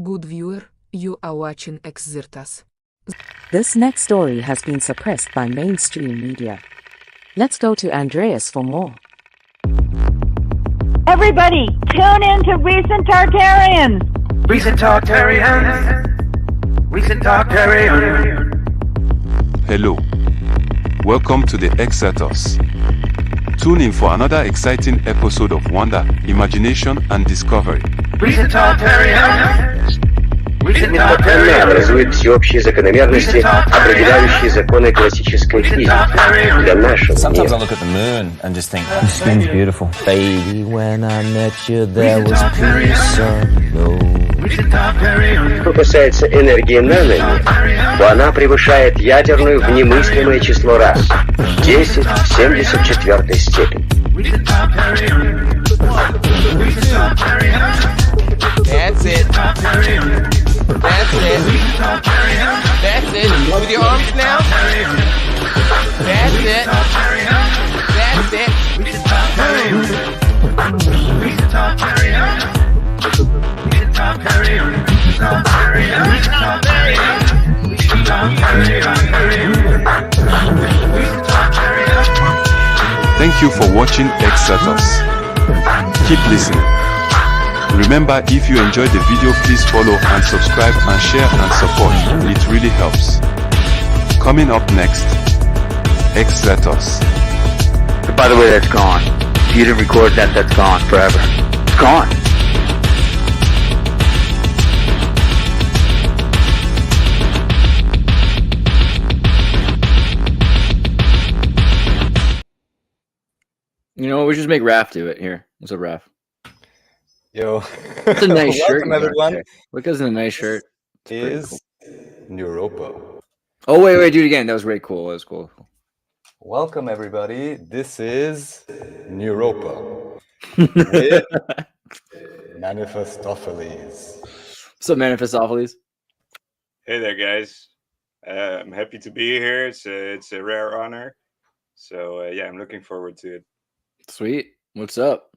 Good viewer, you are watching Exertas. This next story has been suppressed by mainstream media. Let's go to Andreas for more. Everybody, tune in to Recent Tartarians! Recent Tartarians! Recent Tartarians! Hello. Welcome to the Exertas. Tune in for another exciting episode of wonder, imagination, and discovery. Recent Tartarians! Recent Мифотемия образует Tartarians! всеобщие закономерности, определяющие законы классической физики для нашего Sometimes I мира. look at the moon and just think, the skin's beautiful. Baby, when I met you, there was peace unknown. Recent Tartarians! Что касается энергии наномира, то она превышает ядерную в немыслимое число раз. 10 в 74 степени. Recent Tartarians! Recent Tartarians! That's it. That's it. That's it. With your arms now. That's it. That's it. Thank you for watching Exertas. Keep listening. Remember, if you enjoyed the video, please follow and subscribe and share and support. It really helps. Coming up next, Exertas. By the way, that's gone. If you didn't record that, that's gone forever. It's gone. You know, we should just make Raph do it here. What's up, Raph? Yo, It's a nice shirt. welcome everyone. Look, it's a nice shirt. pretty Is NEUROPA. Oh, wait, do it again. That was really cool. That was cool. Welcome everybody. This is NEUROPA with Manifestopheles. What's up, Manifestopheles? Hey there, guys. I'm happy to be here. It's a rare honor. So yeah, I'm looking forward to it. Sweet. What's up?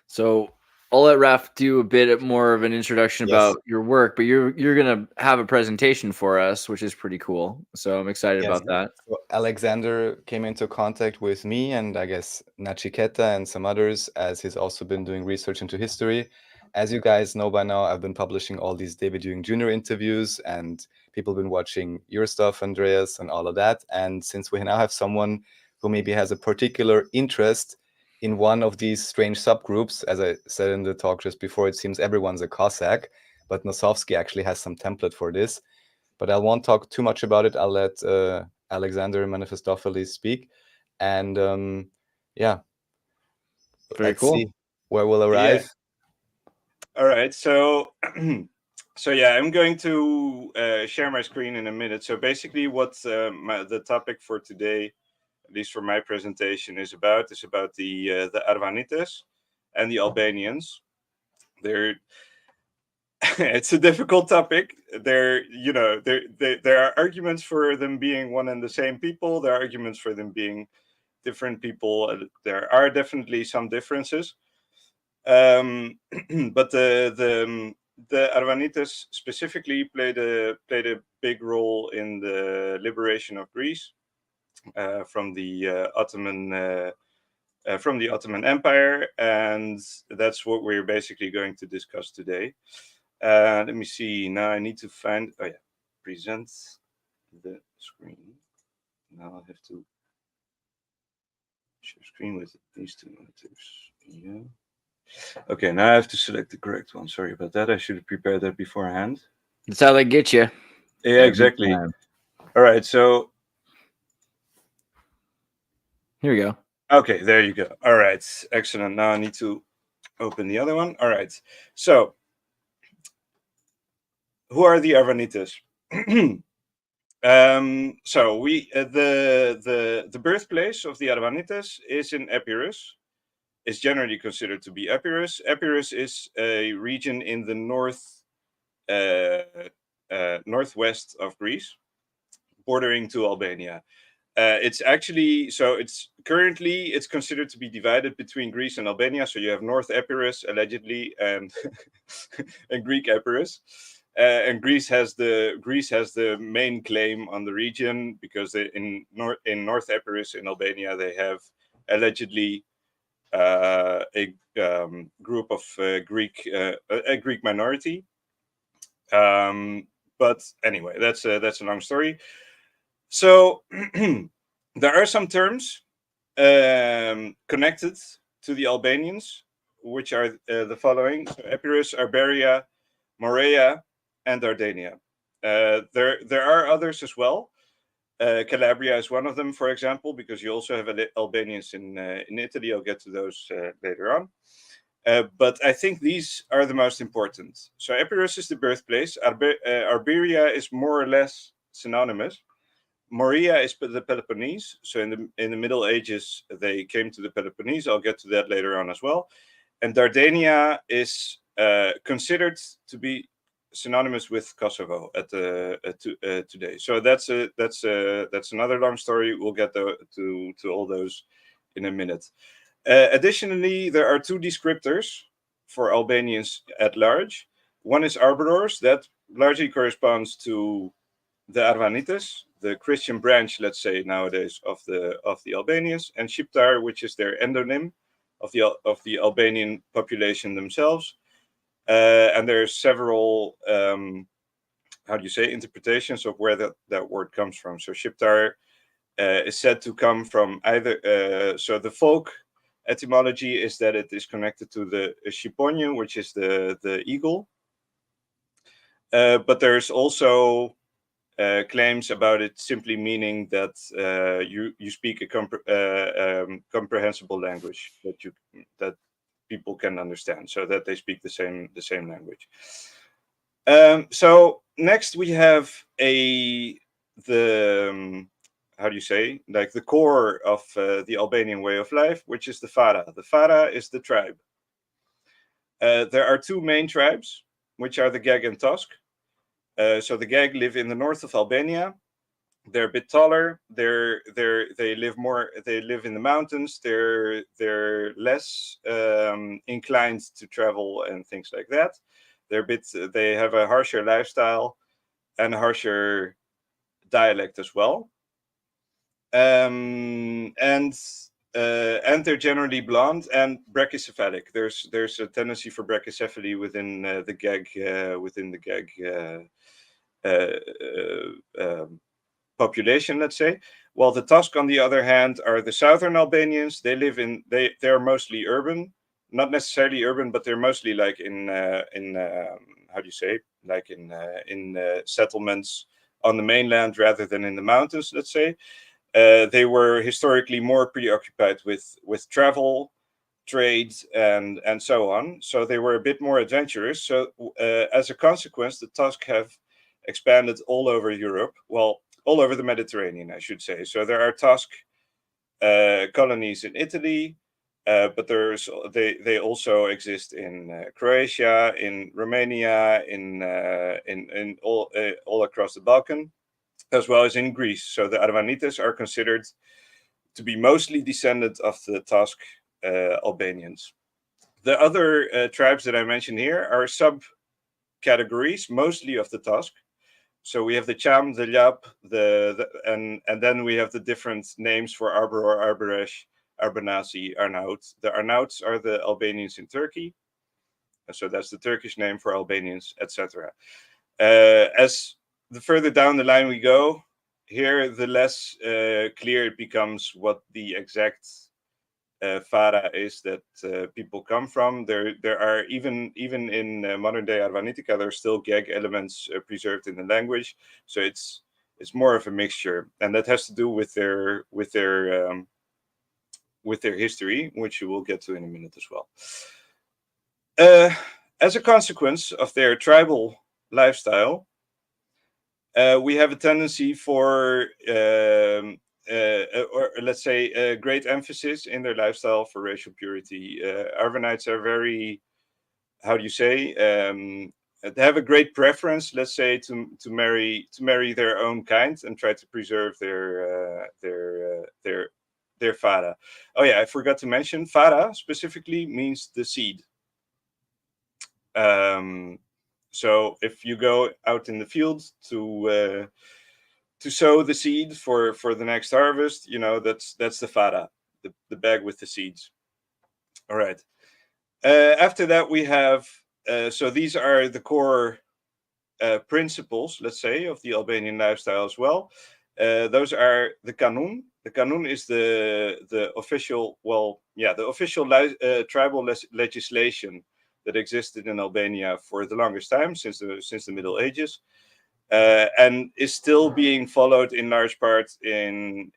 So I'll let Raph do a bit more of an introduction Yes. about your work, but you're gonna have a presentation for us, which is pretty cool. So I'm excited Yes. about that. So Alexander came into contact with me and I guess Nachiketa and some others, as he's also been doing research into history. As you guys know by now, I've been publishing all these David Ewing Jr. interviews and people have been watching your stuff, Andreas, and all of that. And since we now have someone who maybe has a particular interest in one of these strange subgroups, as I said in the talk just before, it seems everyone's a Cossack, but Nosovsky actually has some template for this. But I won't talk too much about it. I'll let Alexander Manifestopheles speak. And yeah, Very let's cool. see where we'll arrive. All right. So so yeah, I'm going to share my screen in a minute. So basically, what the topic for today, at least for my presentation, is about the Arvanites and the Albanians. It's a difficult topic. There are arguments for them being one and the same people. There are arguments for them being different people. There are definitely some differences. But the Arvanites specifically played a big role in the liberation of Greece from the Ottoman Empire, and that's what we're basically going to discuss today. Let me see. Now I need to find. Oh yeah, present the screen. Now I have to share screen with these two monitors. Yeah. Okay, now I have to select the correct one. Sorry about that. I should have prepared that beforehand. That's how they get you. Yeah, exactly. time. All right, so Here we go. okay, there you go. All right, excellent. Now I need to open the other one. All right, so who are the Arvanites? So we the birthplace of the Arvanites is in Epirus. Is generally considered to be Epirus. Epirus is a region in the northwest of Greece, bordering to Albania. It's actually currently considered to be divided between Greece and Albania. So you have North Epirus allegedly and and Greek Epirus. And Greece has the main claim on the region because in North Epirus in Albania they have allegedly a group of a Greek minority. But anyway, that's a long story. So there are some terms connected to the Albanians, which are the following: so Epirus, Iberia, Morea, and Dardania. There are others as well. Calabria is one of them, for example, because you also have Albanians in Italy. I'll get to those later on. But I think these are the most important. So Epirus is the birthplace. Iberia is more or less synonymous. Morea is the Peloponnese. So in the Middle Ages, they came to the Peloponnese. I'll get to that later on as well. And Dardania is considered to be synonymous with Kosovo today. So that's another long story. We'll get to all those in a minute. Additionally, there are two descriptors for Albanians at large. One is Arboros, that largely corresponds to the Arvanites, the Christian branch, let's say nowadays, of the Albanians, and Shqiptar, which is their endonym of the Albanian population themselves. And there's several interpretations of where that word comes from. So Shqiptar is said to come from either so the folk etymology is that it is connected to the Shqiponju, which is the eagle. But there's also claims about it simply meaning that you speak a comprehensible language that people can understand, so that they speak the same language. So next we have the core of the Albanian way of life, which is the Fara. The Fara is the tribe. There are two main tribes, which are the Geg and Tosk. So the Geg live in the north of Albania. They're a bit taller. They live more. They live in the mountains. They're less inclined to travel and things like that. They have a harsher lifestyle and a harsher dialect as well. And they're generally blonde and brachycephalic. There's a tendency for brachycephaly within the Geg population, let's say. While the Tusk, on the other hand, are the southern Albanians. They're mostly urban, not necessarily urban, but they're mostly like in settlements on the mainland rather than in the mountains, let's say. They were historically more preoccupied with travel, trade, and so on. So they were a bit more adventurous. So as a consequence, the Tusk have expanded all over Europe. Well, all over the Mediterranean, I should say. So there are Tusk colonies in Italy, but they also exist in Croatia, in Romania, in all across the Balkan, as well as in Greece. So the Arvanites are considered to be mostly descendants of the Tusk Albanians. The other tribes that I mentioned here are subcategories, mostly of the Tusk. So we have the Cham, the Ljap, and then we have the different names for Arboror, Arberesh, Arbanasi, Arnaut. The Arnauts are the Albanians in Turkey. So that's the Turkish name for Albanians, etc. As the further down the line we go, here the less clear it becomes what the exact Fara is that people come from. There are even in modern day Arvanitica, there are still Geg elements preserved in the language. So it's more of a mixture, and that has to do with their history, which you will get to in a minute as well. As a consequence of their tribal lifestyle, we have a tendency for or let's say a great emphasis in their lifestyle for racial purity. Arvanites are very, they have a great preference, let's say, to marry their own kind and try to preserve their Fara. Oh yeah, I forgot to mention, Fara specifically means the seed. So if you go out in the field to sow the seed for the next harvest, that's the fara, the bag with the seeds. All right. After that, we have so these are the core principles, let's say, of the Albanian lifestyle as well. Those are the kanun. The kanun is the official, the official tribal legislation that existed in Albania for the longest time, since the Middle Ages, and is still being followed in large part in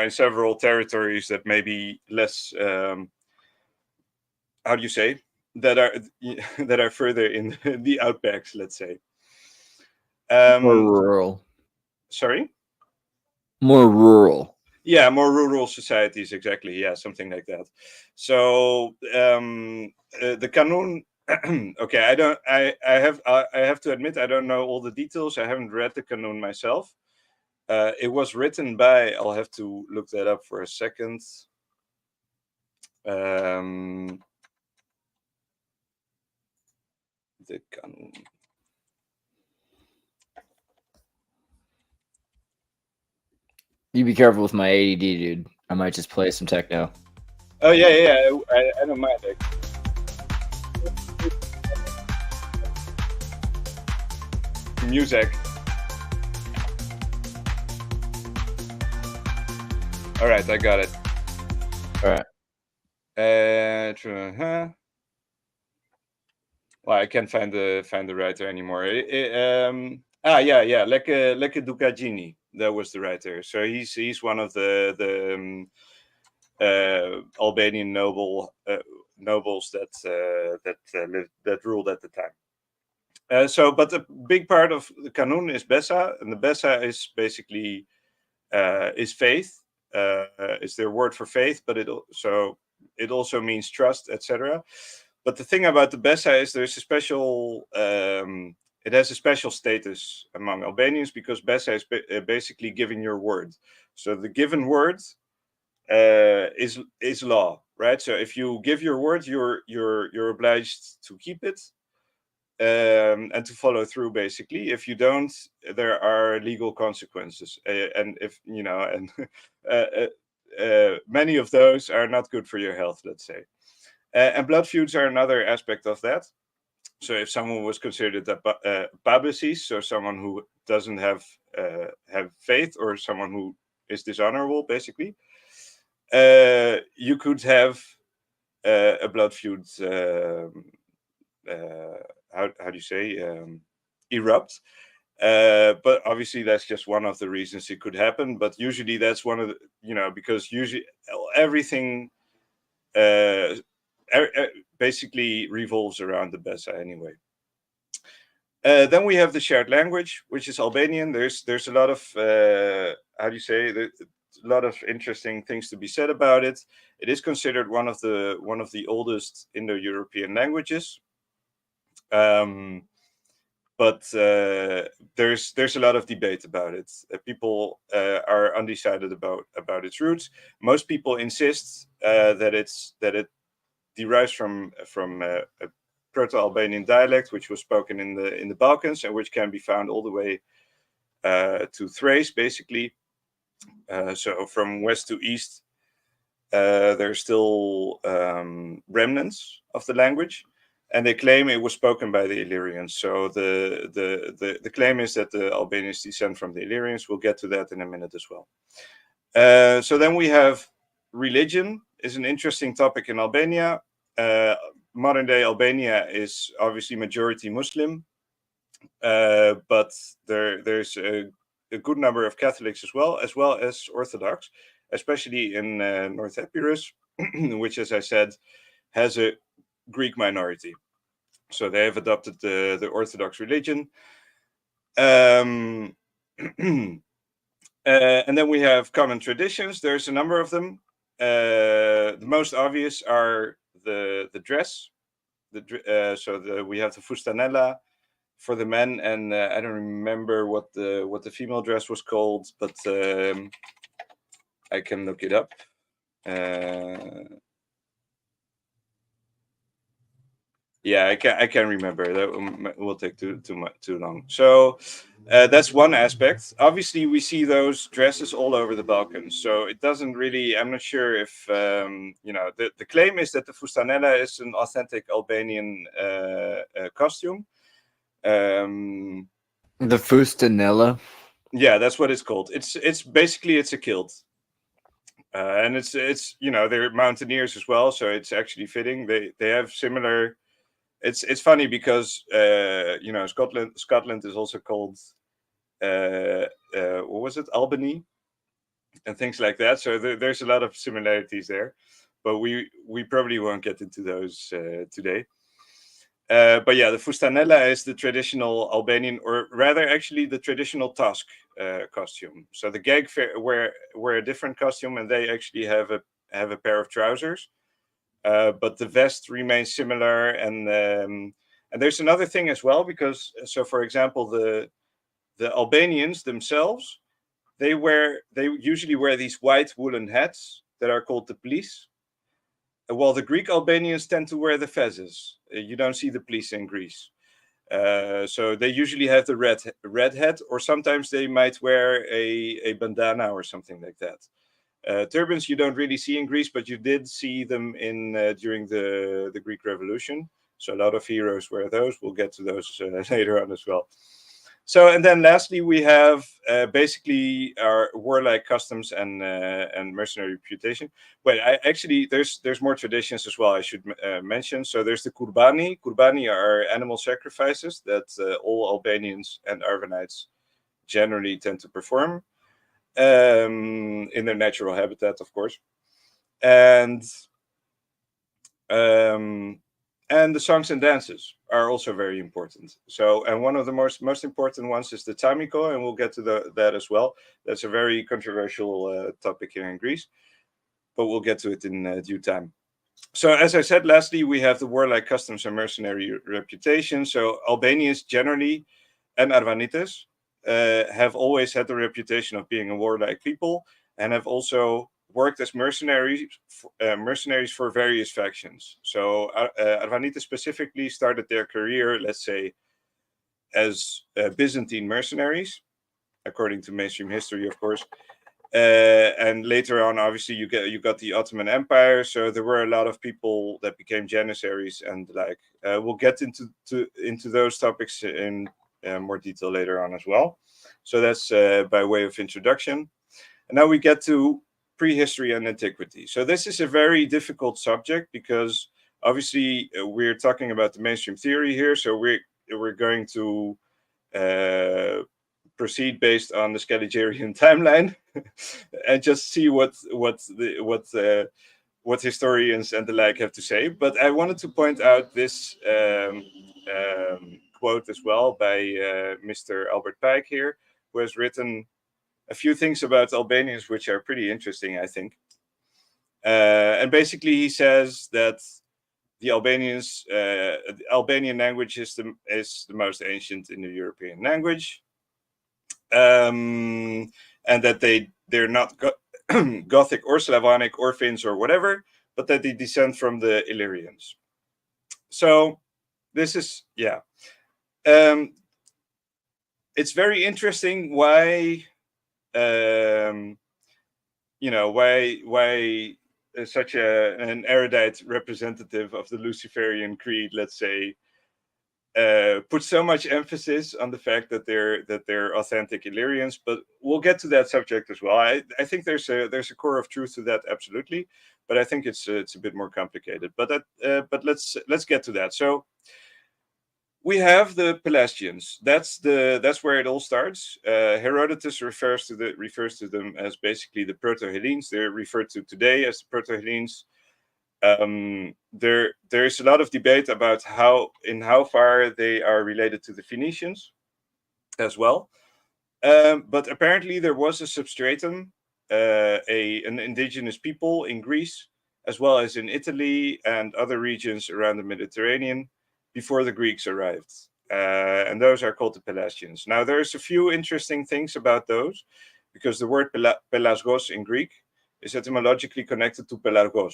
several territories that may be less how do you say, that are further in the outbacks, let's say. More rural. Sorry? More rural. Yeah, more rural societies, exactly. Yeah, something like that. So the kanun. Okay, I have to admit I don't know all the details. I haven't read the kanun myself. It was written by. I'll have to look that up for a second. The kanun. You be careful with my ADD, dude. I might just play some techno. Oh yeah. I don't mind it. Music. All right, I got it. All right. Well, I can't find the writer anymore. Leke Dukagini. That was the writer. So he's one of the Albanian nobles that ruled at the time. But a big part of the kanun is Bessa, and the Bessa is basically is faith. It's their word for faith, but it also means trust, etc. But the thing about the Bessa is there's a special. It has a special status among Albanians because Bessa is basically giving your word. So the given word is law, right? So if you give your word, you're obliged to keep it. And to follow through, basically. If you don't, there are legal consequences, and if many of those are not good for your health, let's say. And blood feuds are another aspect of that. So if someone was considered a pabesis, so someone who doesn't have faith, or someone who is dishonorable, basically, you could have a blood feud. How do you say, erupt, but obviously that's just one of the reasons it could happen. But usually that's one of the, because usually everything basically revolves around the Bessa anyway. Then we have the shared language, which is Albanian. There's a lot of how do you say, a lot of interesting things to be said about it. It is considered one of the oldest Indo-European languages. But there's a lot of debate about it. People are undecided about its roots. Most people insist that it derives from a Proto-Albanian dialect, which was spoken in the Balkans, and which can be found all the way to Thrace, basically. So from west to east, there's still remnants of the language. And they claim it was spoken by the Illyrians. So the claim is that the Albanians descend from the Illyrians. We'll get to that in a minute as well. So then we have religion, is an interesting topic in Albania. Modern day Albania is obviously majority Muslim, but there's a good number of Catholics as well as Orthodox, especially in North Epirus, which, as I said, has a Greek minority. So they have adopted the Orthodox religion. And then we have common traditions. There's a number of them. The most obvious are the dress. We have the fustanella for the men, and I don't remember what the female dress was called, but I can look it up. Yeah, I can remember. That will take too long. So that's one aspect. Obviously, we see those dresses all over the Balkans. So it doesn't really. I'm not sure if the claim is that the fustanella is an authentic Albanian costume. The fustanella. Yeah, that's what it's called. It's basically it's a kilt. And it's they're mountaineers as well, so it's actually fitting. They have similar. It's funny because Scotland is also called what was it, Albany, and things like that. So there's a lot of similarities there, but we probably won't get into those today. But yeah, the fustanella is the traditional Albanian, or rather, actually, the traditional Tusk costume. So the Gag wear a different costume, and they actually have a pair of trousers. But the vest remains similar, and there's another thing as well, because for example, the Albanians themselves, they usually wear these white woolen hats that are called the plies, while the Greek Albanians tend to wear the fezzes. You don't see the plies in Greece. So they usually have the red hat, or sometimes they might wear a bandana or something like that. Turbans you don't really see in Greece, but you did see them during the Greek Revolution. So a lot of heroes wear those. We'll get to those later on as well. So, and then lastly, we have basically our warlike customs and mercenary reputation. But actually, there's more traditions as well I should mention. So there's the kurbani. Kurbani are animal sacrifices that all Albanians and Arvanites generally tend to perform in their natural habitat, of course. And the songs and dances are also very important. So, and one of the most important ones is the tamiko, and we'll get to that as well. That's a very controversial topic here in Greece, but we'll get to it in due time. So, as I said, lastly, we have the warlike customs and mercenary reputation. So, Albanians generally and Arvanites have always had the reputation of being a warlike people, and have also worked as mercenaries for various factions. So Arvanites specifically started their career, let's say, as Byzantine mercenaries, according to mainstream history, of course. And later on, obviously, you got the Ottoman Empire. So there were a lot of people that became janissaries, and we'll get into those topics in more detail later on as well. So that's by way of introduction. And now we get to prehistory and antiquity. So this is a very difficult subject because obviously we're talking about the mainstream theory here. So we're going to proceed based on the Scaligerian timeline and just see what historians and the like have to say. But I wanted to point out this quote as well by Mr. Albert Pike here, who has written a few things about Albanians which are pretty interesting, I think. And basically he says that the Albanian language is the most ancient Indo-European language, and that they're not Gothic or Slavonic or Finns or whatever, but that they descend from the Illyrians. So this is, yeah. It's very interesting why why such an erudite representative of the Luciferian creed, let's say, put so much emphasis on the fact that they're authentic Illyrians. But we'll get to that subject as well. I think there's a core of truth to that, absolutely, but I think it's a bit more complicated. But let's get to that. So we have the Pelasgians. That's where it all starts. Herodotus refers to them as basically the Proto-Hellenes. They're referred to today as the Proto-Hellenes. There is a lot of debate about how far they are related to the Phoenicians as well. But apparently there was a substratum, an indigenous people in Greece, as well as in Italy and other regions around the Mediterranean, before the Greeks arrived. And those are called the Pelasgians. Now, there's a few interesting things about those, because the word pelasgos in Greek is etymologically connected to pelargos.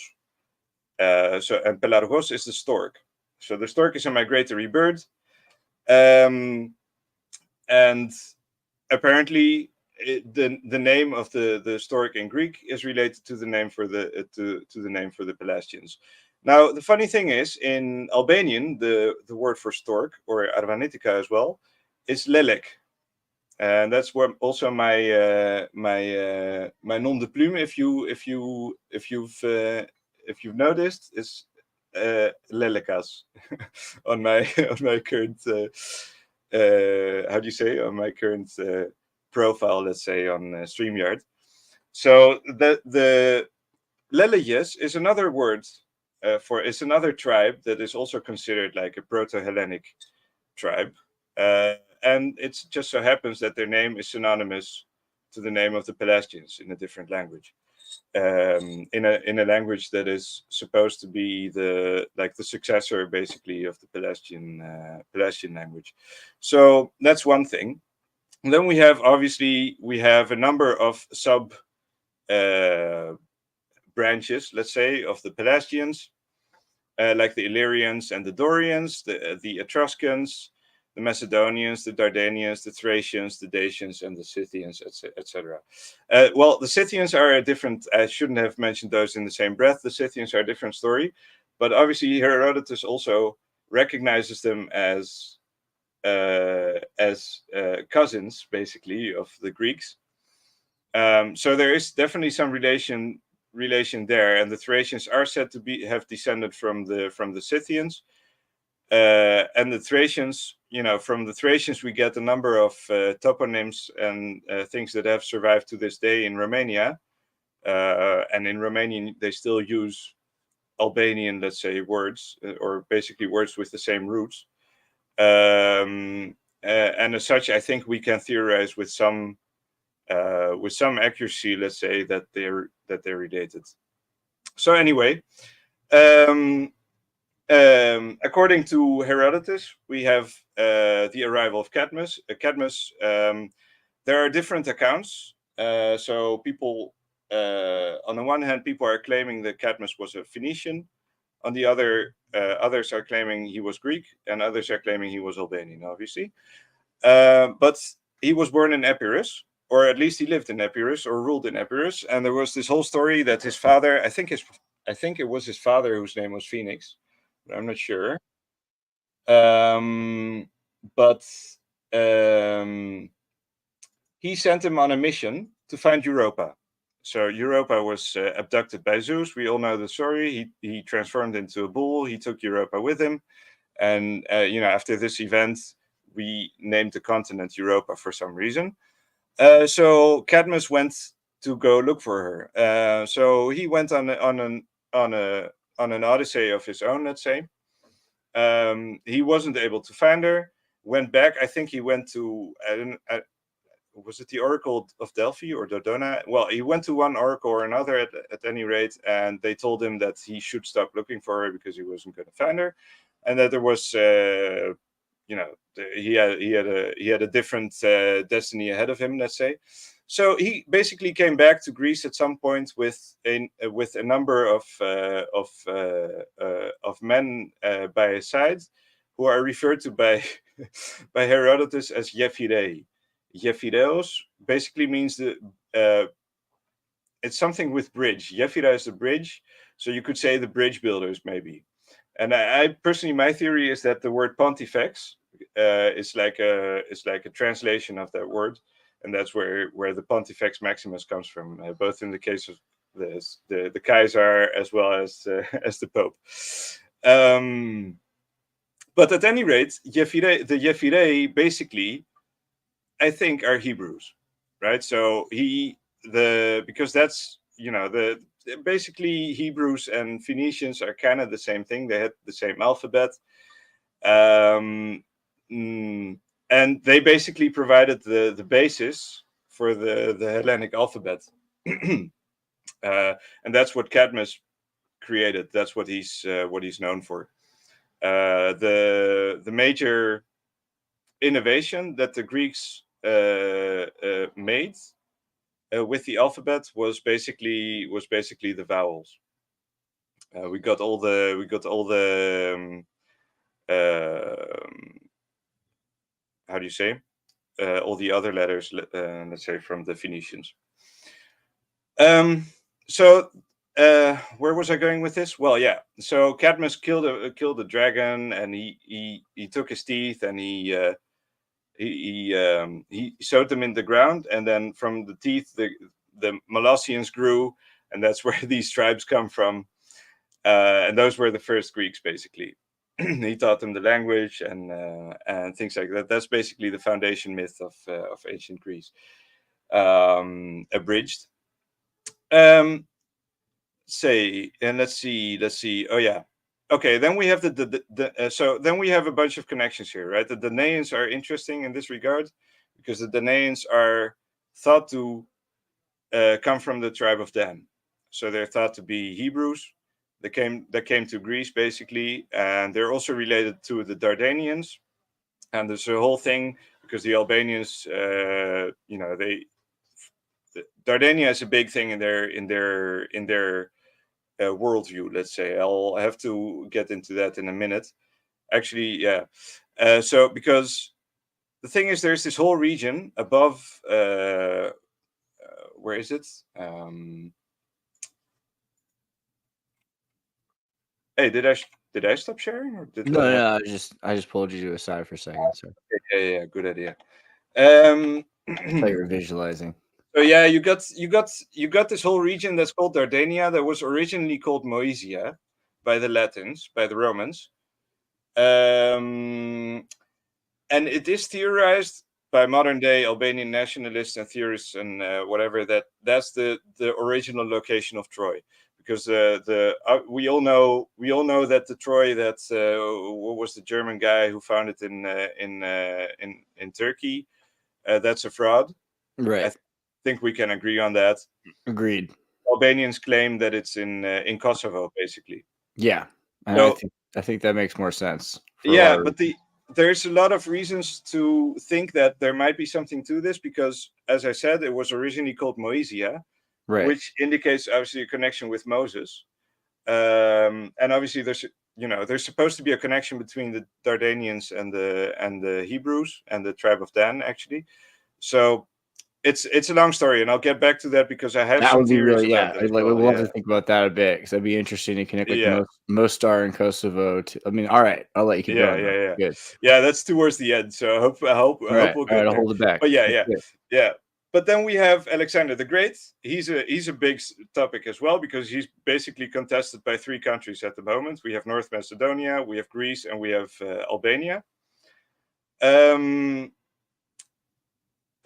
And pelargos is the stork. So the stork is a migratory bird, and apparently the name of the stork in Greek is related to the name for the to the name for the Pelasgians. Now the funny thing is, in Albanian, the word for stork, or Arvanitica as well, is lelek, and that's what also my my nom de plume, if you've noticed, is lelekas on my current how do you say, on my current profile, let's say, on StreamYard. So the Lelejes is another word for, it's another tribe that is also considered like a Proto-Hellenic tribe, and it just so happens that their name is synonymous to the name of the Pelasgians in a different language, in a language that is supposed to be the successor basically of the Pelasgian language. So that's one thing. And then we have a number of sub branches, let's say, of the Pelasgians, like the Illyrians and the Dorians, the Etruscans, the Macedonians, the Dardanians, the Thracians, the Dacians, and the Scythians, etc. Well, the Scythians are a different, I shouldn't have mentioned those in the same breath. The Scythians are a different story, but obviously Herodotus also recognizes them as cousins, basically, of the Greeks. So there is definitely some relation there, and the Thracians are said to have descended from the Scythians, and the Thracians, from the Thracians we get a number of toponyms and things that have survived to this day in Romania, and in Romanian they still use Albanian, let's say, words, or basically words with the same roots. And as such, I think we can theorize with some accuracy, let's say, that they're related. So anyway, according to Herodotus, we have the arrival of Cadmus. There are different accounts. So people, on the one hand, people are claiming that Cadmus was a Phoenician. On the other, others are claiming he was Greek, and others are claiming he was Albanian, obviously. But he was born in Epirus, or at least he lived in Epirus, or ruled in Epirus. And there was this whole story that his father, I think it was his father whose name was Phoenix, but I'm not sure. But he sent him on a mission to find Europa. So Europa was abducted by Zeus. We all know the story. He transformed into a bull. He took Europa with him. And, after this event, we named the continent Europa for some reason. So Cadmus went to go look for her. So he went on an odyssey of his own, let's say. He wasn't able to find her. Went back. I think he went to, was it the Oracle of Delphi or Dodona? Well, he went to one oracle or another at any rate, and they told him that he should stop looking for her because he wasn't going to find her, and that there was, he had a different destiny ahead of him, let's say. So he basically came back to Greece at some point with a number of men by his side, who are referred to by Herodotus as Yephirei. Yephireos basically means it's something with bridge. Yephira is the bridge, so you could say the bridge builders, maybe. And I personally, my theory is that the word pontifex is like a translation of that word, and that's where the Pontifex Maximus comes from, both in the case of the Kaiser as well as the Pope. But at any rate, the Yephirei basically, I think, are Hebrews, right? So because that's, basically Hebrews and Phoenicians are kind of the same thing. They had the same alphabet. And they basically provided the basis for the Hellenic alphabet. And that's what Cadmus created. That's what he's known for. The major innovation that the Greeks made with the alphabet was basically the vowels. We got all the how do you say, all the other letters, let's say from the Phoenicians. So where was I going with this? Well, yeah. So Cadmus killed a dragon, and he took his teeth, and he sewed them in the ground, and then from the teeth the Molossians grew, and that's where these tribes come from. And those were the first Greeks, basically. He taught them the language and things like that. That's basically the foundation myth of ancient Greece, abridged. Let's see. Oh yeah. Okay, then we have so then we have a bunch of connections here, right? The Danaans are interesting in this regard because the Danaans are thought to come from the tribe of Dan. So they're thought to be Hebrews that came to Greece, basically, and they're also related to the Dardanians. And there's a whole thing because the Albanians, Dardania is a big thing in their worldview, let's say. I'll have to get into that in a minute. Actually, yeah. So because the thing is, there's this whole region above. Where is it? Hey, did I stop sharing, or did No, I just pulled you aside for a second. So yeah, good idea. I thought you were visualizing. So yeah, you got this whole region that's called Dardania that was originally called Moesia by the Latins, by the Romans, and it is theorized by modern day Albanian nationalists and theorists and whatever that's the original location of Troy, because we all know that the Troy what was the German guy who found it in Turkey, that's a fraud, right? I think we can agree on that. Agreed. Albanians claim that it's in Kosovo, basically. Yeah, so, I think that makes more sense. Yeah, but there's a lot of reasons to think that there might be something to this because, as I said, it was originally called Moesia, right, which indicates obviously a connection with Moses, and obviously there's supposed to be a connection between the Dardanians and the Hebrews and the tribe of Dan, actually. So it's a long story, and I'll get back to that because I have that some would be theories really about that. We'd love to think about that a bit because that'd be interesting to connect like Mostar and Kosovo. I mean, all right, I'll let you keep going. Yeah. Good. Yeah, that's towards the end, so I hope we'll get there. I'll hold it back. But yeah. But then we have Alexander the Great. He's a big topic as well because he's basically contested by 3 countries at the moment. We have North Macedonia, we have Greece, and we have Albania.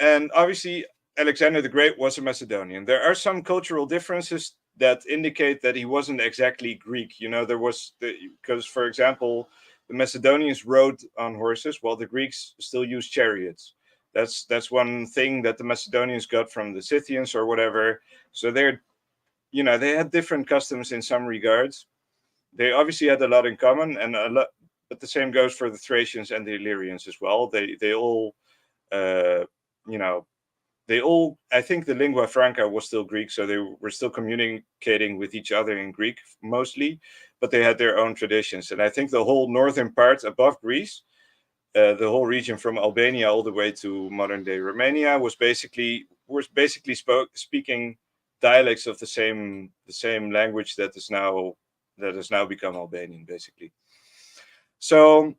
And obviously, Alexander the Great was a Macedonian. There are some cultural differences that indicate that he wasn't exactly Greek. There was because, for example, the Macedonians rode on horses while the Greeks still used chariots. That's one thing that the Macedonians got from the Scythians or whatever. So they had different customs in some regards. They obviously had a lot in common, and but the same goes for the Thracians and the Illyrians as well. They all I think the lingua franca was still Greek, so they were still communicating with each other in Greek mostly, but they had their own traditions. And I think the whole northern part above Greece, the whole region from Albania all the way to modern day Romania, was basically speaking dialects of the same language that has now become Albanian, basically. So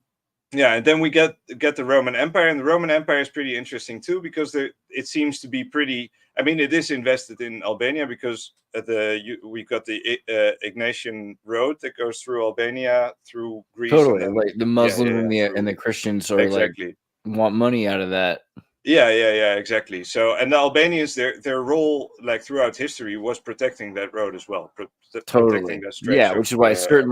yeah, and then we get the Roman Empire, and the Roman Empire is pretty interesting too because it seems to be pretty. I mean, it is invested in Albania because we've got the Ignatian road that goes through Albania, through Greece. Totally, and then, like the Muslims and the Christians are exactly want money out of that. Yeah, exactly. So, and the Albanians, their role, like throughout history, was protecting that road as well. Totally, yeah, which is why certain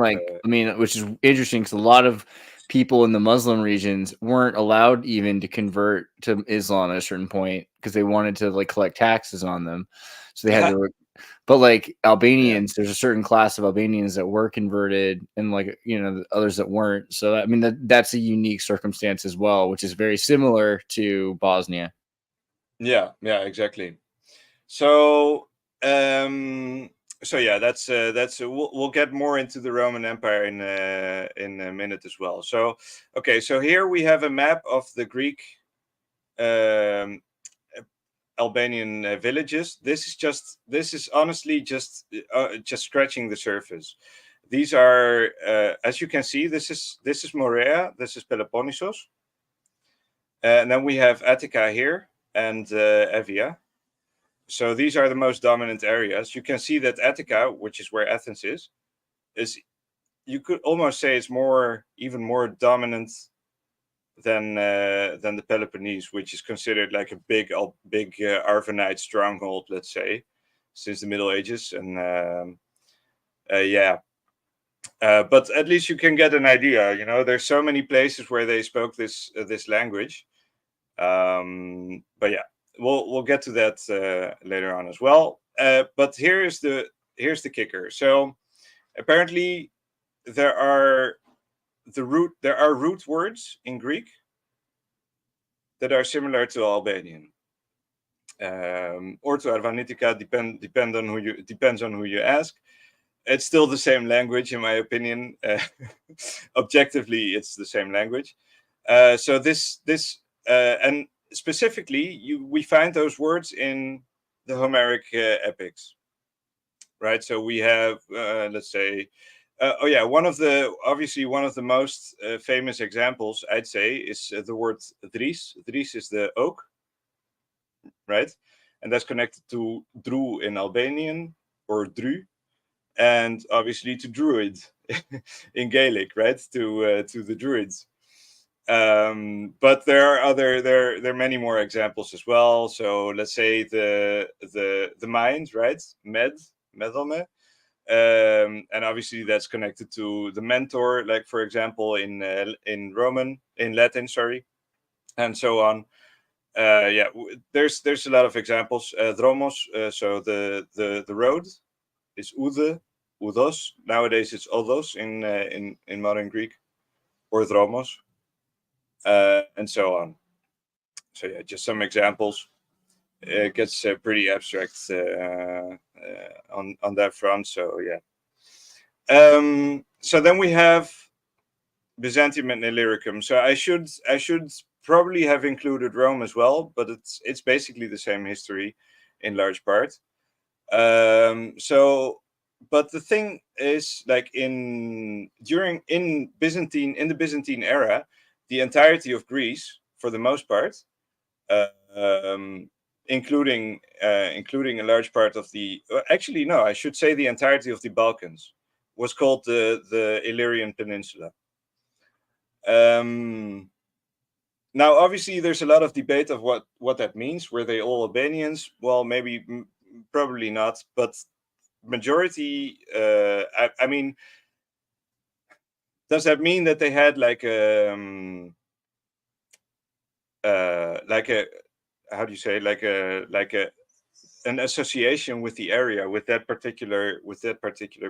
which is interesting because a lot of people in the Muslim regions weren't allowed even to convert to Islam at a certain point because they wanted to collect taxes on them. So they had to, but Albanians, there's a certain class of Albanians that were converted and others that weren't. So, I mean, that's a unique circumstance as well, which is very similar to Bosnia. Yeah, exactly. So, So yeah, that's we'll get more into the Roman Empire in a minute as well. So okay, so here we have a map of the Greek Albanian villages. This is honestly just scratching the surface. These are, as you can see, this is Morea, this is Peloponnesos, and then we have Attica here and Evia. So these are the most dominant areas. You can see that Attica, which is where Athens is you could almost say it's even more dominant than the Peloponnese, which is considered like a big Arvanite stronghold, let's say, since the Middle Ages. And but at least you can get an idea. You know, there's so many places where they spoke this language. But yeah, we'll get to that later on as well. But here's the kicker. So apparently there are root words in Greek that are similar to Albanian or to Arvanitica. Depends on who you ask. It's still the same language, in my opinion. Objectively, it's the same language. So this and specifically, we find those words in the Homeric epics, right? So we have, let's say, one of the most famous examples, I'd say, is the word dris. Dris is the oak, right? And that's connected to dru in Albanian, or dru, and obviously to druid in Gaelic, right? To the druids. But there are many more examples as well. So let's say the mind, right? Medome. And obviously that's connected to the mentor, like for example in Latin, and so on. There's a lot of examples. Dromos, so the road is oudos. Nowadays it's odos in modern Greek, or dromos, and so on. So yeah, just some examples. It gets pretty abstract on that front. So yeah. So then we have Byzantium and Illyricum. So I should probably have included Rome as well, but it's basically the same history in large part. But the thing is, like in the Byzantine era, the entirety of Greece, for the most part, including a large part of the I should say the entirety of the Balkans, was called the Illyrian Peninsula. Now, obviously, there's a lot of debate of what that means. Were they all Albanians? Well, maybe, probably not, but majority. I mean, does that mean that they had like a how do you say, an association with the area, with that particular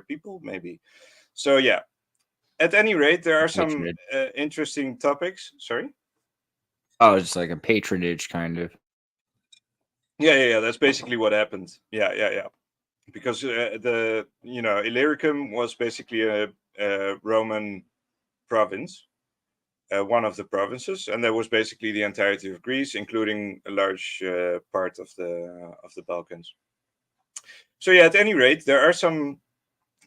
people, maybe? So yeah. At any rate, there are some interesting topics. Sorry? Oh, it's like a patronage, kind of. Yeah. That's basically what happened. Yeah. Because Illyricum was basically a Roman province, one of the provinces, and that was basically the entirety of Greece, including a large part of the Balkans. So yeah, at any rate, there are some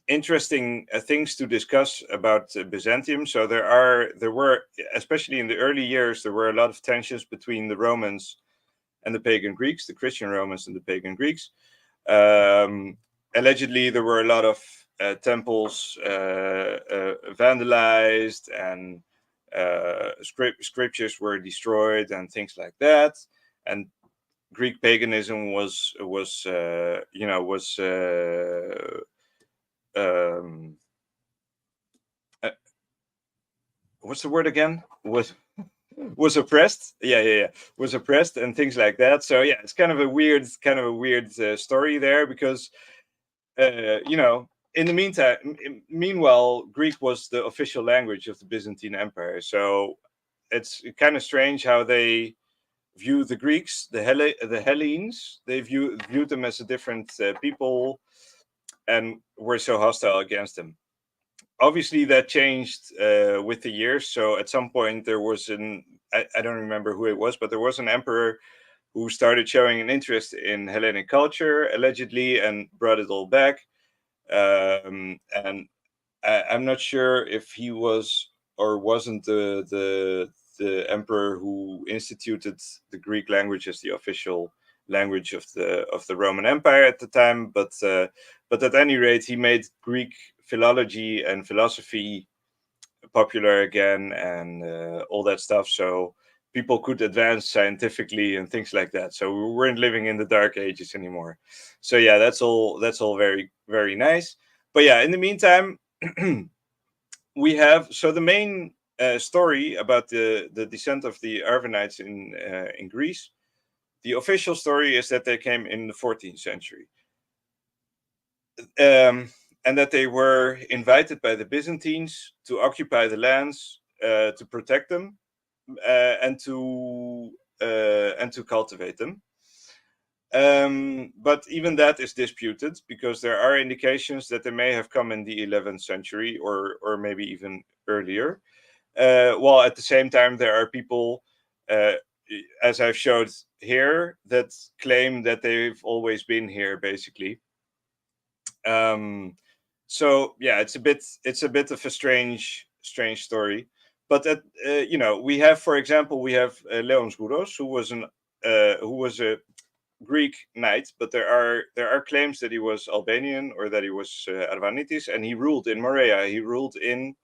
interesting things to discuss about Byzantium. So there were, especially in the early years, there were a lot of tensions between the Romans and the pagan Greeks, the Christian Romans and the pagan Greeks. Allegedly, there were a lot of temples vandalized, and scriptures were destroyed and things like that. And Greek paganism was what's the word again? Was oppressed. Yeah. Was oppressed and things like that. So yeah, it's kind of a weird story there, because in the meanwhile, Greek was the official language of the Byzantine Empire. So it's kind of strange how they view the Greeks, the Hellenes. They viewed them as a different people. and were so hostile against him. Obviously, that changed with the years. So at some point, there was I don't remember who it was, but there was an emperor who started showing an interest in Hellenic culture, allegedly, and brought it all back. And I'm not sure if he was or wasn't the emperor who instituted the Greek language as the official language of the Roman Empire at the time, but at any rate, he made Greek philology and philosophy popular again, and all that stuff. So people could advance scientifically and things like that. So we weren't living in the dark ages anymore. So yeah, that's all very, very nice. But yeah, in the meantime, we have the main story about the descent of the Arvanites in Greece. The official story is that they came in the 14th century. And that they were invited by the Byzantines to occupy the lands, to protect them, and to cultivate them. But even that is disputed, because there are indications that they may have come in the 11th century or maybe even earlier. While at the same time, there are people, as I've showed here, that claim that they've always been here, basically. So yeah, it's a bit of a strange story. But we have, for example, Leon Gouros, who was a Greek knight, but there are claims that he was Albanian or that he was Arvanites, and he ruled in Morea. He ruled in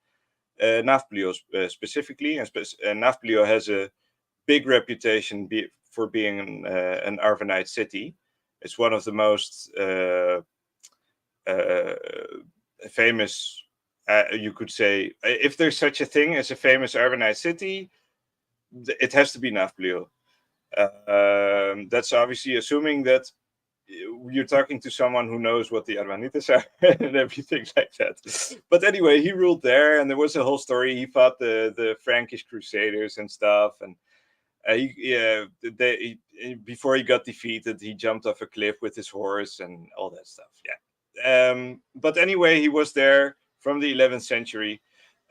Nafplio specifically, and Nafplio has a big reputation for being an Arvanite city. It's one of the most famous, you could say, if there's such a thing as a famous Arvanite city, it has to be Nafplio. That's obviously assuming that you're talking to someone who knows what the Arvanites are and everything like that. But anyway, he ruled there, and there was a whole story. He fought the Frankish Crusaders and stuff, and before he got defeated, he jumped off a cliff with his horse and all that stuff. Yeah. But anyway, he was there from the 11th century.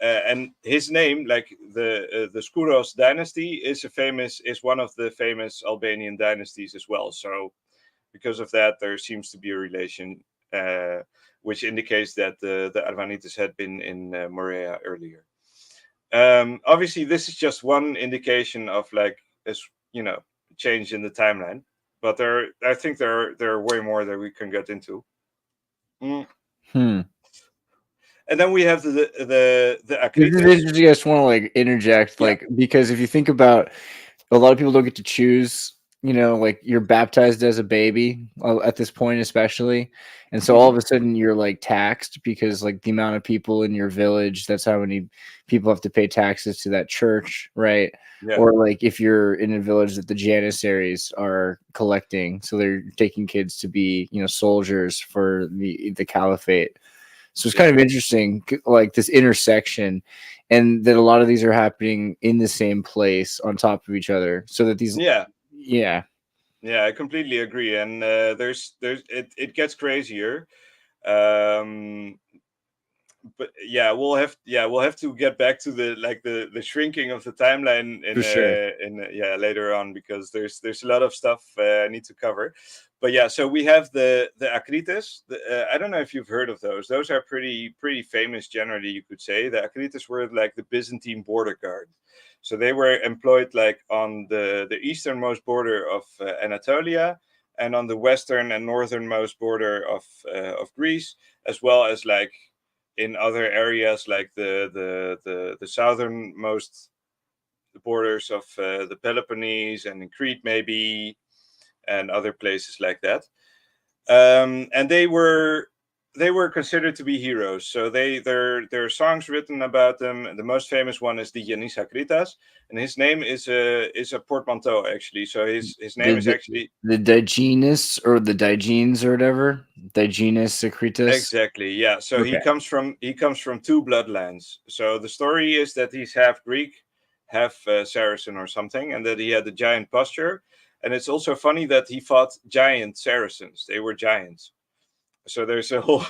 And his name, like the Skouros dynasty, is one of the famous Albanian dynasties as well. So because of that, there seems to be a relation, which indicates that the Arvanites had been in Morea earlier. Obviously, this is just one indication of change in the timeline, but I think there are way more that we can get into. And then we have the Acritas. I just want to interject, because if you think about, a lot of people don't get to choose. You're baptized as a baby at this point, especially, and so all of a sudden you're taxed because the amount of people in your village. That's how many people have to pay taxes to that church, right? Yeah. Or if you're in a village that the Janissaries are collecting, so they're taking kids to be soldiers for the caliphate. So it's kind of interesting, this intersection, and that a lot of these are happening in the same place on top of each other. So that these, yeah, I completely agree. And it gets crazier. But we'll have to get back to the shrinking of the timeline later on, because there's a lot of stuff I need to cover. But yeah, so we have the Acritas. I don't know if you've heard of those. Those are pretty famous generally, you could say. The Acritas were the Byzantine border guard. So they were employed on the easternmost border of Anatolia, and on the western and northernmost border of Greece, as well as in other areas like the southernmost borders of the Peloponnese, and in Crete maybe, and other places like that. And they were considered to be heroes. So there are songs written about them. And the most famous one is the Yanis Acritas, and his name is a portmanteau, actually. So his name is actually the Digenes, or the Digenes, or whatever. Digenes Acritas. Exactly. Yeah. So okay. he comes from two bloodlines. So the story is that he's half Greek, half Saracen or something, and that he had a giant posture. And it's also funny that he fought giant Saracens. They were giants. So there's a whole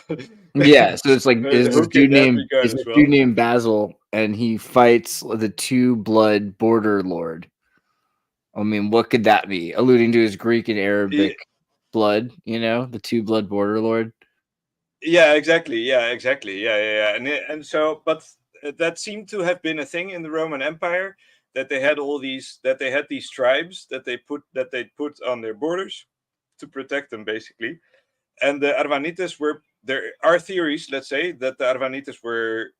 yeah. So it's like there's is a this hook in dude that named regard is as this well. dude named Basil, and he fights the two blood border lord. I mean, what could that be? Alluding to his Greek and Arabic blood, you know, the two blood border lord. Yeah, exactly. Yeah, exactly. Yeah. And so, but that seemed to have been a thing in the Roman Empire, that they had these tribes that they put on their borders to protect them, basically. And the Arvanites there are theories, let's say, that the Arvanites were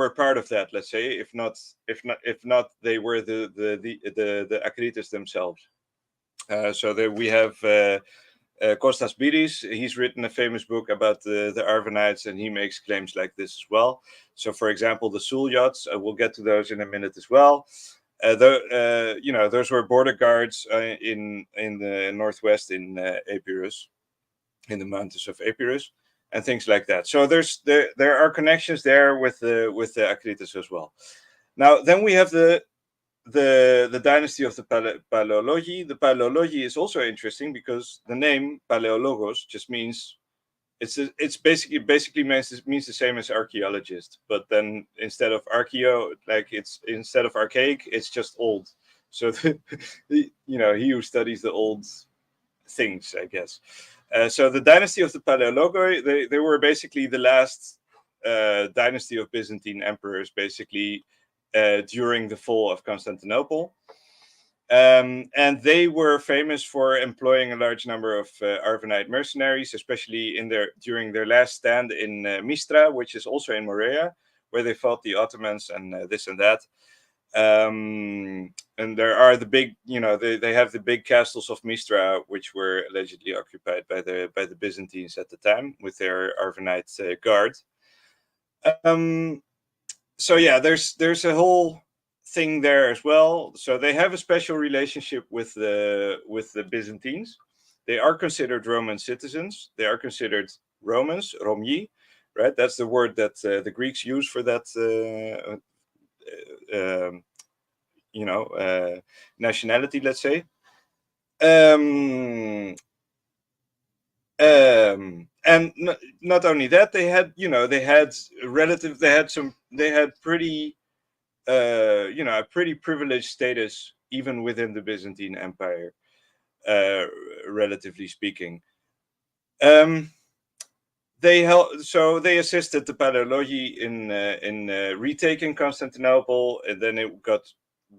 part of that. Let's say, if not, they were the Acritas themselves. So there we have. Kostas Biris, he's written a famous book about the Arvanites, and he makes claims like this as well. So, for example, the Sulyots, we'll get to those in a minute as well. Those were border guards in the northwest in Epirus, in the mountains of Epirus, and things like that. So there are connections there with the Acritas as well. Now, then we have the dynasty of the Paleologi. The Paleologi is also interesting because the name Paleologos just means it's basically means the same as archaeologist, but then instead of instead of archaic, it's just old. So he who studies the old things, I guess. So the dynasty of the Paleologoi, they were basically the last dynasty of Byzantine emperors, basically. During the fall of Constantinople. And they were famous for employing a large number of Arvanite mercenaries, especially during their last stand in Mistra, which is also in Morea, where they fought the Ottomans and this and that. And there are the big, they have the big castles of Mistra, which were allegedly occupied by the Byzantines at the time with their Arvanite guard. So yeah, there's a whole thing there as well. So they have a special relationship with the Byzantines. They are considered Roman citizens. They are considered Romans, Romyi, right? That's the word that the Greeks use for that. Nationality, let's say. And not only that, they had pretty a pretty privileged status even within the Byzantine Empire, relatively speaking. They assisted the Paleologi in retaking Constantinople, and then it got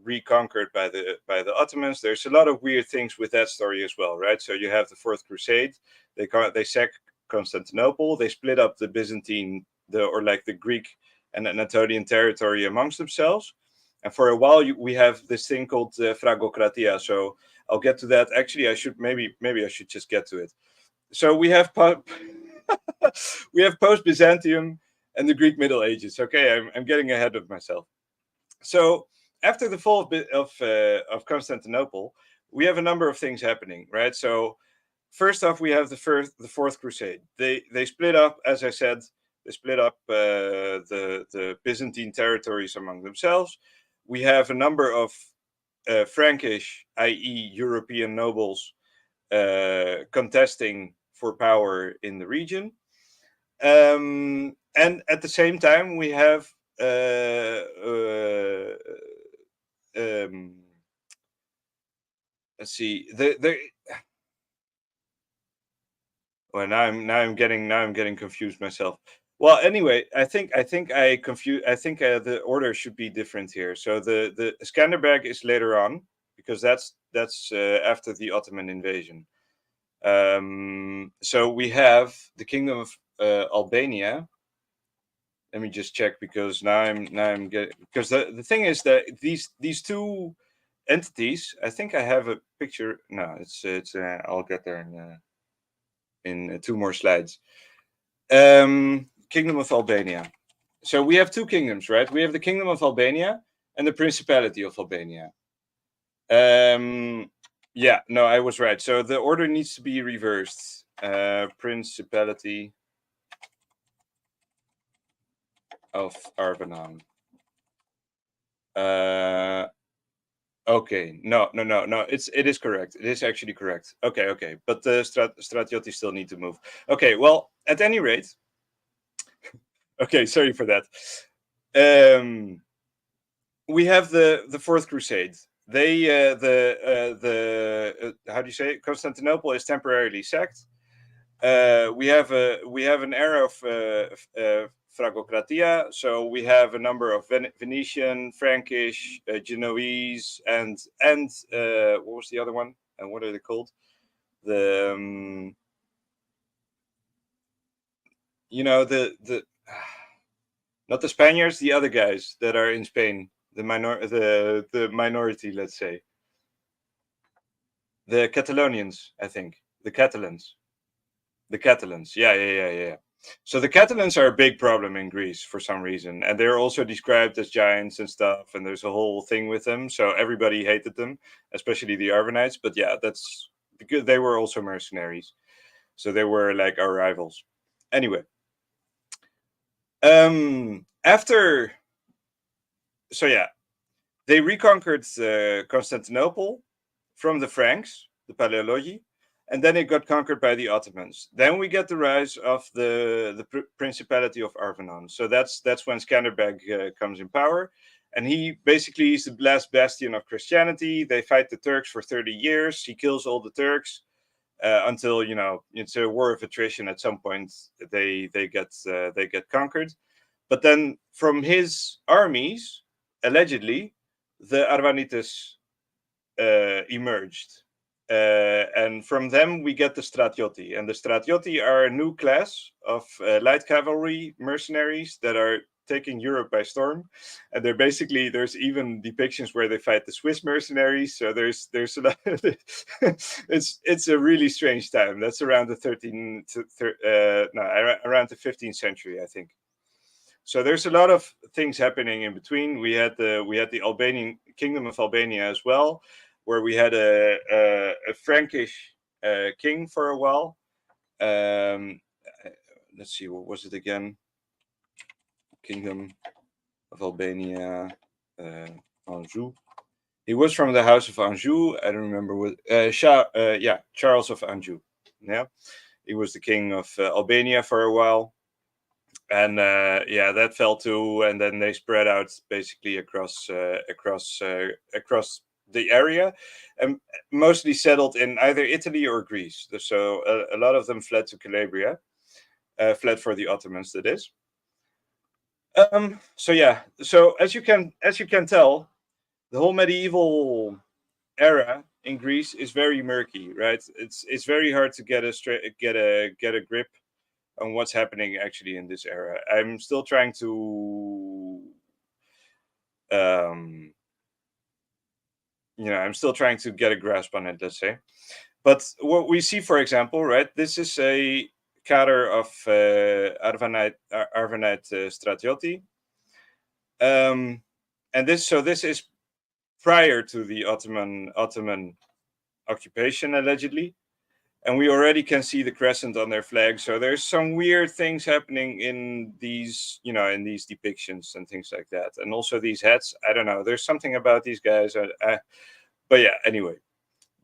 reconquered by the Ottomans. There's a lot of weird things with that story as well, right? So you have the Fourth Crusade. They sack Constantinople. They split up the Byzantine, the Greek and Anatolian territory amongst themselves. And for a while, we have this thing called Phragokratia. So I'll get to that. Actually, I should maybe I should just get to it. So we have Post-Byzantium and the Greek Middle Ages. Okay, I'm getting ahead of myself. So after the fall of Constantinople, we have a number of things happening, right? So first off, we have the Fourth Crusade. They split up, as I said, they split up the Byzantine territories among themselves. We have a number of Frankish, i.e., European nobles, contesting for power in the region. And at the same time, we have let's see, well, now I'm getting confused myself. Well, anyway, I think I confused. I think the order should be different here. So the Skanderbeg is later on, because that's after the Ottoman invasion. So we have the Kingdom of Albania. Let me just check, because now I'm getting, because the thing is that these two entities. I think I have a picture. No, it's I'll get there in two more slides. Kingdom of Albania. So we have two kingdoms, right? We have the Kingdom of Albania and the Principality of Albania. Yeah, no, I was right. So the order needs to be reversed. Principality of Arvanon. Okay, no. It is correct. It is actually correct. Okay. But the Stratioti still need to move. Okay, well, at any rate. Okay, sorry for that. We have the Fourth Crusade. They how do you say it? Constantinople is temporarily sacked. We have an era of Fragocratia. So we have a number of Venetian, Frankish, Genoese, and what was the other one? And what are they called? The the not the Spaniards, the other guys that are in Spain, the minority, let's say, the Catalonians, I think, the Catalans. Yeah. So the Catalans are a big problem in Greece for some reason, and they're also described as giants and stuff, and there's a whole thing with them. So everybody hated them, especially the Arvanites. But yeah, that's because they were also mercenaries, so they were like our rivals. Anyway, after, so yeah, they reconquered Constantinople from the Franks, the Paleologi, and then it got conquered by the Ottomans. Then we get the rise of the Principality of Arvanon. So that's when Skanderbeg comes in power, and he basically is the last bastion of Christianity. They fight the Turks for 30 years. He kills all the Turks until it's a war of attrition. At some point, they get conquered, but then from his armies, allegedly, the Arvanites emerged. And from them we get the Stratioti, and the Stratioti are a new class of light cavalry mercenaries that are taking Europe by storm. And they're basically, there's even depictions where they fight the Swiss mercenaries. So there's a lot of it's a really strange time. That's around the around the 15th century, I think. So there's a lot of things happening in between. We had the Albanian Kingdom of Albania as well, where we had a Frankish king for a while. Let's see, what was it again? Kingdom of Albania, Anjou. He was from the House of Anjou. I don't remember what. Charles of Anjou. Yeah, he was the king of Albania for a while, and that fell too. And then they spread out basically across the area, and mostly settled in either Italy or Greece. So a lot of them fled to Calabria, fled for the Ottomans, that is. So as you can tell, the whole medieval era in Greece is very murky, right? It's very hard to get a grip on what's happening actually in this era. I'm still trying to I'm still trying to get a grasp on it, let's say. But what we see, for example, right, this is a cadre of Arvanite Stratioti. And this is prior to the Ottoman occupation, allegedly. And we already can see the crescent on their flag. So there's some weird things happening in these, in these depictions and things like that. And also these hats, I don't know. There's something about these guys. But yeah, anyway.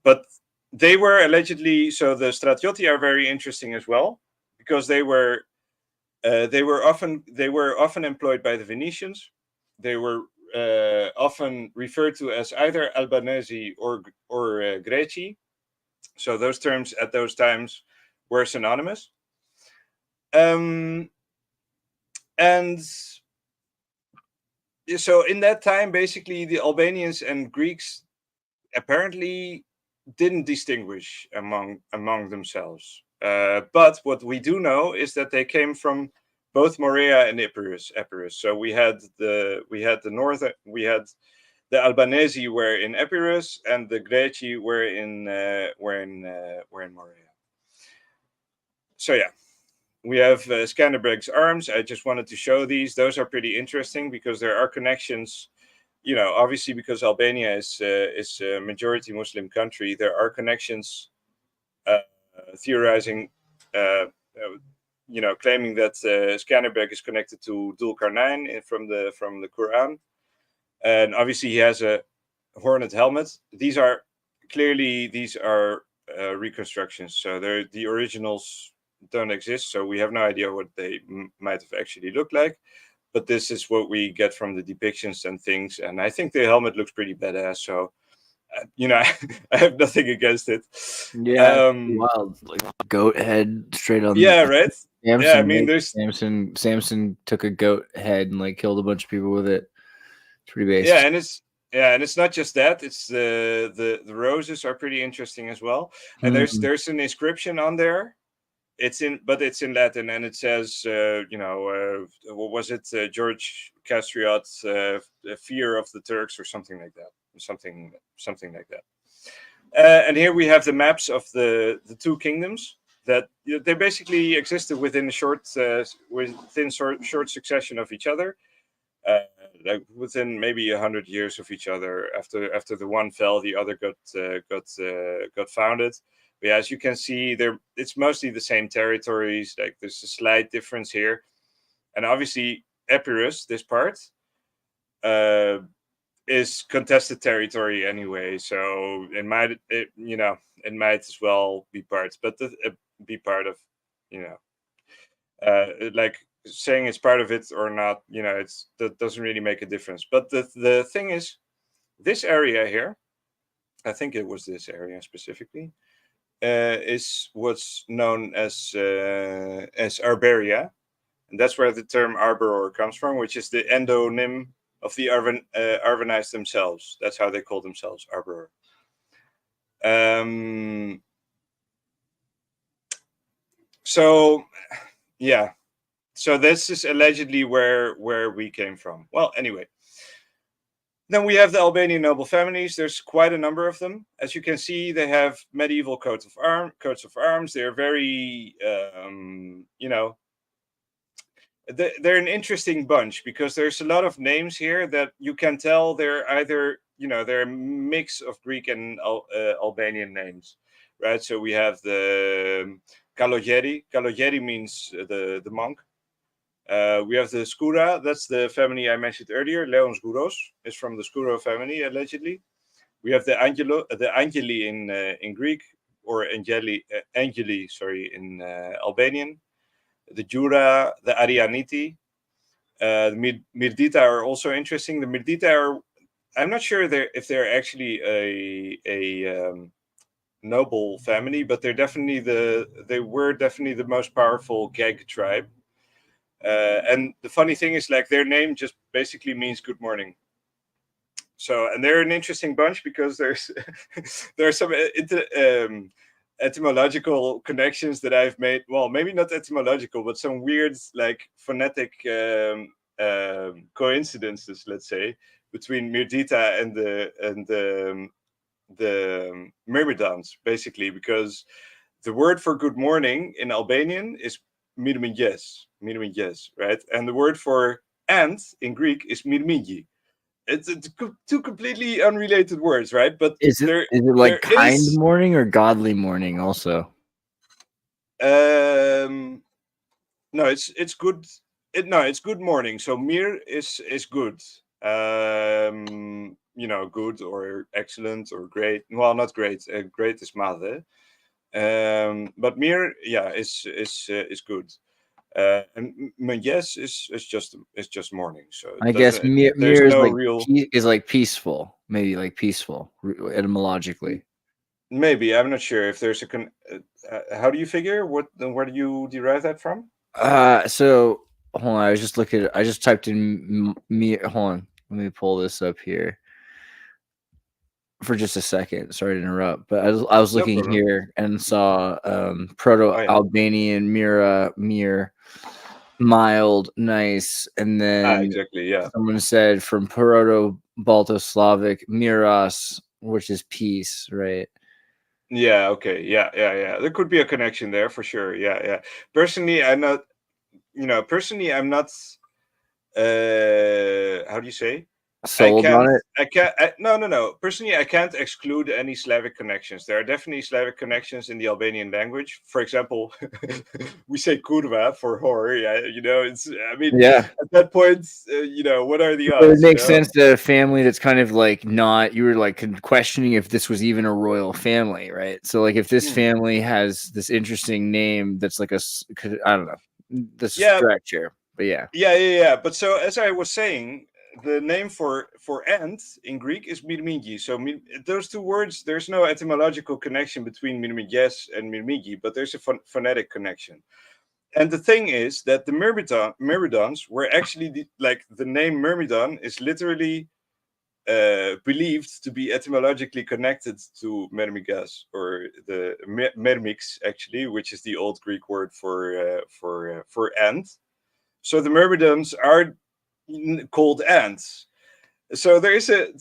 But they were allegedly, so the Stratioti are very interesting as well, because they were often employed by the Venetians. They were often referred to as either Albanese or Greci. So those terms at those times were synonymous. And so in that time, basically, the Albanians and Greeks apparently didn't distinguish among themselves. But what we do know is that they came from both Morea and Epirus. So we had the Albanese were in Epirus, and the Greci were in Morea. So yeah, we have Skanderbeg's arms. I just wanted to show these. Those are pretty interesting because there are connections. Obviously, because Albania is a majority Muslim country, there are connections theorizing, claiming that Skanderbeg is connected to Dhul Qarnayn from the Quran, and obviously he has a hornet helmet. These are clearly reconstructions. So the originals don't exist. So we have no idea what they might have actually looked like. But this is what we get from the depictions and things. And I think the helmet looks pretty badass. So, I have nothing against it. Yeah, wild, like goat head straight on. Yeah, right. Samson, yeah, I mean, there's Samson took a goat head and like killed a bunch of people with it. It's pretty basic. Yeah, and it's not just that. It's the roses are pretty interesting as well. And there's an inscription on there. It's in Latin, and it says, what was it? George Castriot's fear of the Turks, or something like that. Something like that. And here we have the maps of the two kingdoms that they basically existed within a short succession of each other, like within maybe 100 years of each other. After the one fell, the other got founded. But yeah, as you can see, it's mostly the same territories. Like there's a slight difference here, and obviously Epirus, this part, is contested territory anyway. So it might as well be part, but be part of, like saying it's part of it or not. That doesn't really make a difference. But the thing is, this area here, I think it was this area specifically, is what's known as Arberia, and that's where the term Arboror comes from, which is the endonym of the Arvanites themselves. That's how they call themselves, Arboror. So this is allegedly where we came from. Well, anyway. Then we have the Albanian noble families. There's quite a number of them. As you can see, they have medieval coats of arms. They're very, they're an interesting bunch, because there's a lot of names here that you can tell they're either, they're a mix of Greek and Albanian names, right? So we have the Kalogeri. Kalogeri means the monk. We have the Skura. That's the family I mentioned earlier. Leon Skouros is from the Skuro family, allegedly. We have the Angeli in Greek, or Angeli, in Albanian. The Jura, the Arianiti, the Mirdita are also interesting. The Mirdita are, I'm not sure if they're actually a noble family, but they were definitely the most powerful Gag tribe. And the funny thing is, like, their name just basically means good morning. So, and they're an interesting bunch, because there are some etymological connections that I've made. Well, maybe not etymological, but some weird, like, phonetic coincidences, let's say, between Mirdita and the Myrmidons, basically, because the word for good morning in Albanian is mirminjes, right? And the word for and in Greek is mirminji. It's two completely unrelated words, right? But is it like kind morning or godly morning also? No, it's good. It's good morning. So mir is good. Good or excellent or great. Well, not great. Great is made. But mir, is good. And yes is just morning. So I guess mir is like peaceful, maybe like peaceful etymologically. Maybe, I'm not sure if there's how do you figure where do you derive that from? So hold on, I just typed in mir. Hold on, let me pull this up here for just a second. Sorry to interrupt, but I was looking here and saw Proto-Albanian mir, mild, nice, and then exactly, yeah. Someone said from Proto-Balto-Slavic miras, which is peace, right? Yeah. Okay. Yeah. There could be a connection there for sure. Yeah. Personally, I'm not. How do you say? sold on it. No. Personally, I can't exclude any Slavic connections. There are definitely Slavic connections in the Albanian language. For example, we say kurva for whore. Yeah, it's. I mean, yeah. At that point, what are the odds? It makes sense to a family that's kind of like not. You were like questioning if this was even a royal family, right? So like if this family has this interesting name, that's like I don't know, this stretch here, but yeah. But so as I was saying, the name for ant in Greek is mirmigi. So those two words, there's no etymological connection between mirmiges and mirmigi, but there's a phonetic connection. And the thing is that the myrmidons were actually the name myrmidon is literally believed to be etymologically connected to mermigas, or the mermix actually, which is the old Greek word for ant. So the myrmidons are called ants. So there's a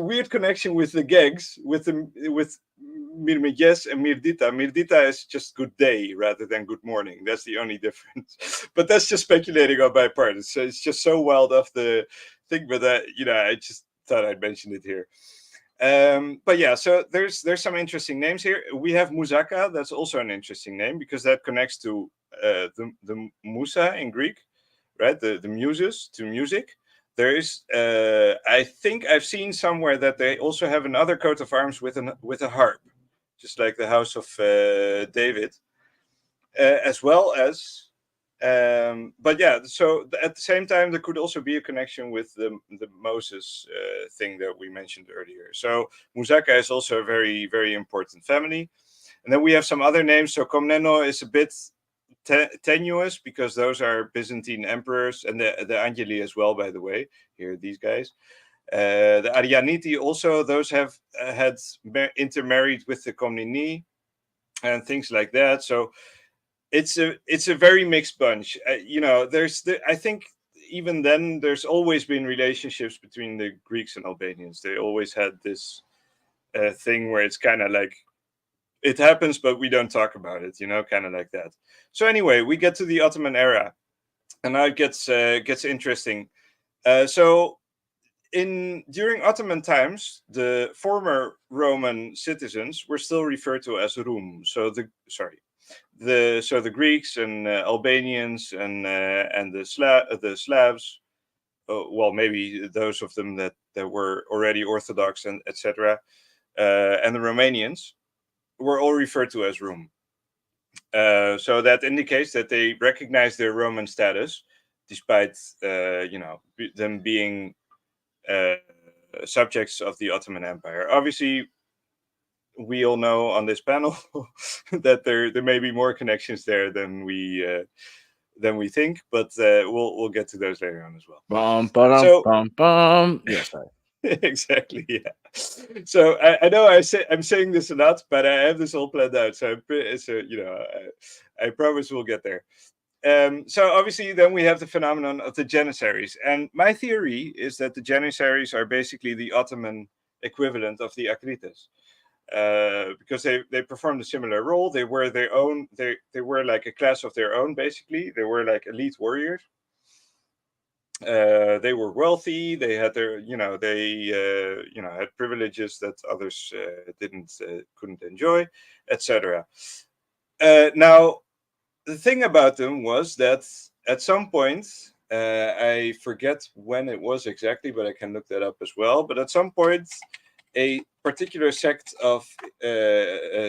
weird connection with the gags with mirmiges and mirdita. Mirdita is just good day rather than good morning. That's the only difference. But that's just speculating on my part. It's just so wild off the thing. But I just thought I'd mention it here. But yeah, so there's some interesting names here. We have Muzaka. That's also an interesting name because that connects to the Musa in Greek, right? The muses, to music. There is, I think I've seen somewhere that they also have another coat of arms with a harp, just like the House of David, as well as. But yeah, so at the same time, there could also be a connection with the Moses thing that we mentioned earlier. So Muzaka is also a very, very important family. And then we have some other names. So Komneno is a bit tenuous because those are Byzantine emperors, and the Angeli as well, by the way. Here, these guys. The Arvanite also, those have had intermarried with the Komneni and things like that. So it's a very mixed bunch. I think even then there's always been relationships between the Greeks and Albanians. They always had this thing where it's kind of like it happens, but we don't talk about it, kind of like that. So anyway, we get to the Ottoman era, and now it gets interesting. So during Ottoman times, the former Roman citizens were still referred to as Rum. So the Greeks and Albanians and the Slavs, well, maybe those of them that were already Orthodox and etc., and the Romanians were all referred to as Rum. So that indicates that they recognize their Roman status, despite them being subjects of the Ottoman Empire. Obviously, we all know on this panel that there may be more connections there than we think, but we'll get to those later on as well. Yes, sorry. Exactly, yeah. So I know I'm saying this a lot, but I have this all planned out. So I promise we'll get there. So obviously then we have the phenomenon of the Janissaries. And my theory is that the Janissaries are basically the Ottoman equivalent of the Acritas. Because they performed a similar role. They were their own, they were like a class of their own, basically. They were like elite warriors. They were wealthy. They had their, had privileges that others couldn't enjoy, etc. Now, the thing about them was that at some point, I forget when it was exactly, but I can look that up as well. But at some point, a particular sect of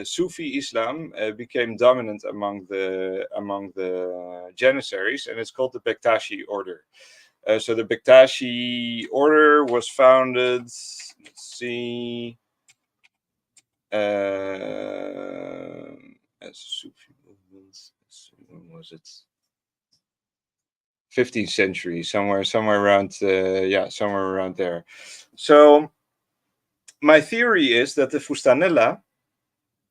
Sufi Islam became dominant among the Janissaries, and it's called the Bektashi order. So the Bektashi order was founded, let's see, as a Sufi movement. When was it? 15th century, somewhere around, somewhere around there. So my theory is that the fustanella,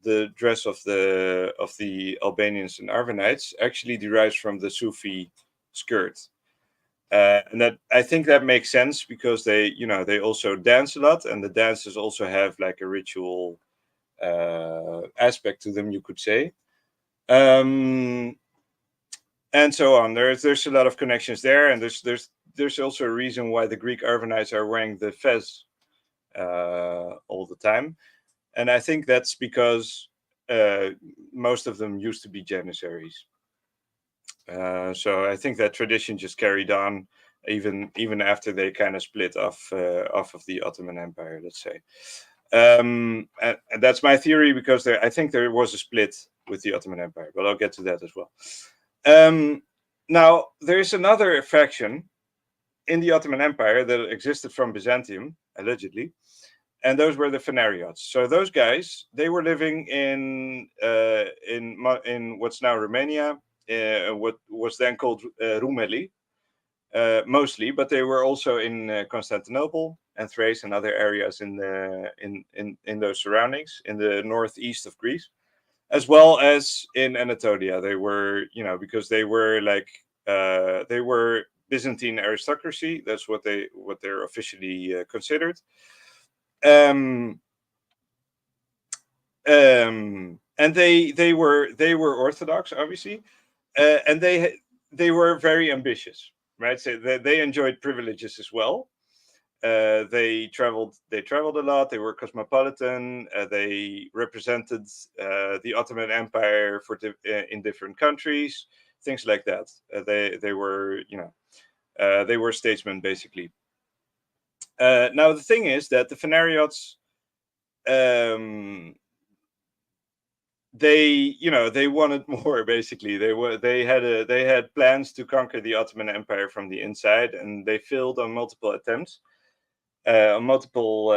the dress of the Albanians and Arvanites, actually derives from the Sufi skirt. And that I think that makes sense because they also dance a lot, and the dances also have like a ritual aspect to them, you could say, and so on. There's a lot of connections there, and there's there's also a reason why the Greek Arvanites are wearing the fez all the time, and I think that's because most of them used to be janissaries. So I think that tradition just carried on even after they kind of split off of the Ottoman Empire, let's say. And that's my theory, because I think there was a split with the Ottoman Empire, but I'll get to that as well. Now, there's another faction in the Ottoman Empire that existed from Byzantium, allegedly, and those were the Phanariots. So those guys, they were living in what's now Romania, what was then called Rumeli, mostly, but they were also in Constantinople and Thrace and other areas in those surroundings in the northeast of Greece, as well as in Anatolia. They were, because they were they were Byzantine aristocracy. That's what they're officially considered. And they were Orthodox, obviously, and they were very ambitious, right? So they enjoyed privileges as well. They traveled a lot. They were cosmopolitan. They represented the Ottoman Empire in different countries, things like that. They were they were statesmen, basically. Now the thing is that the Phanariots, they wanted more. Basically, they had plans to conquer the Ottoman Empire from the inside, and they failed on multiple attempts, on multiple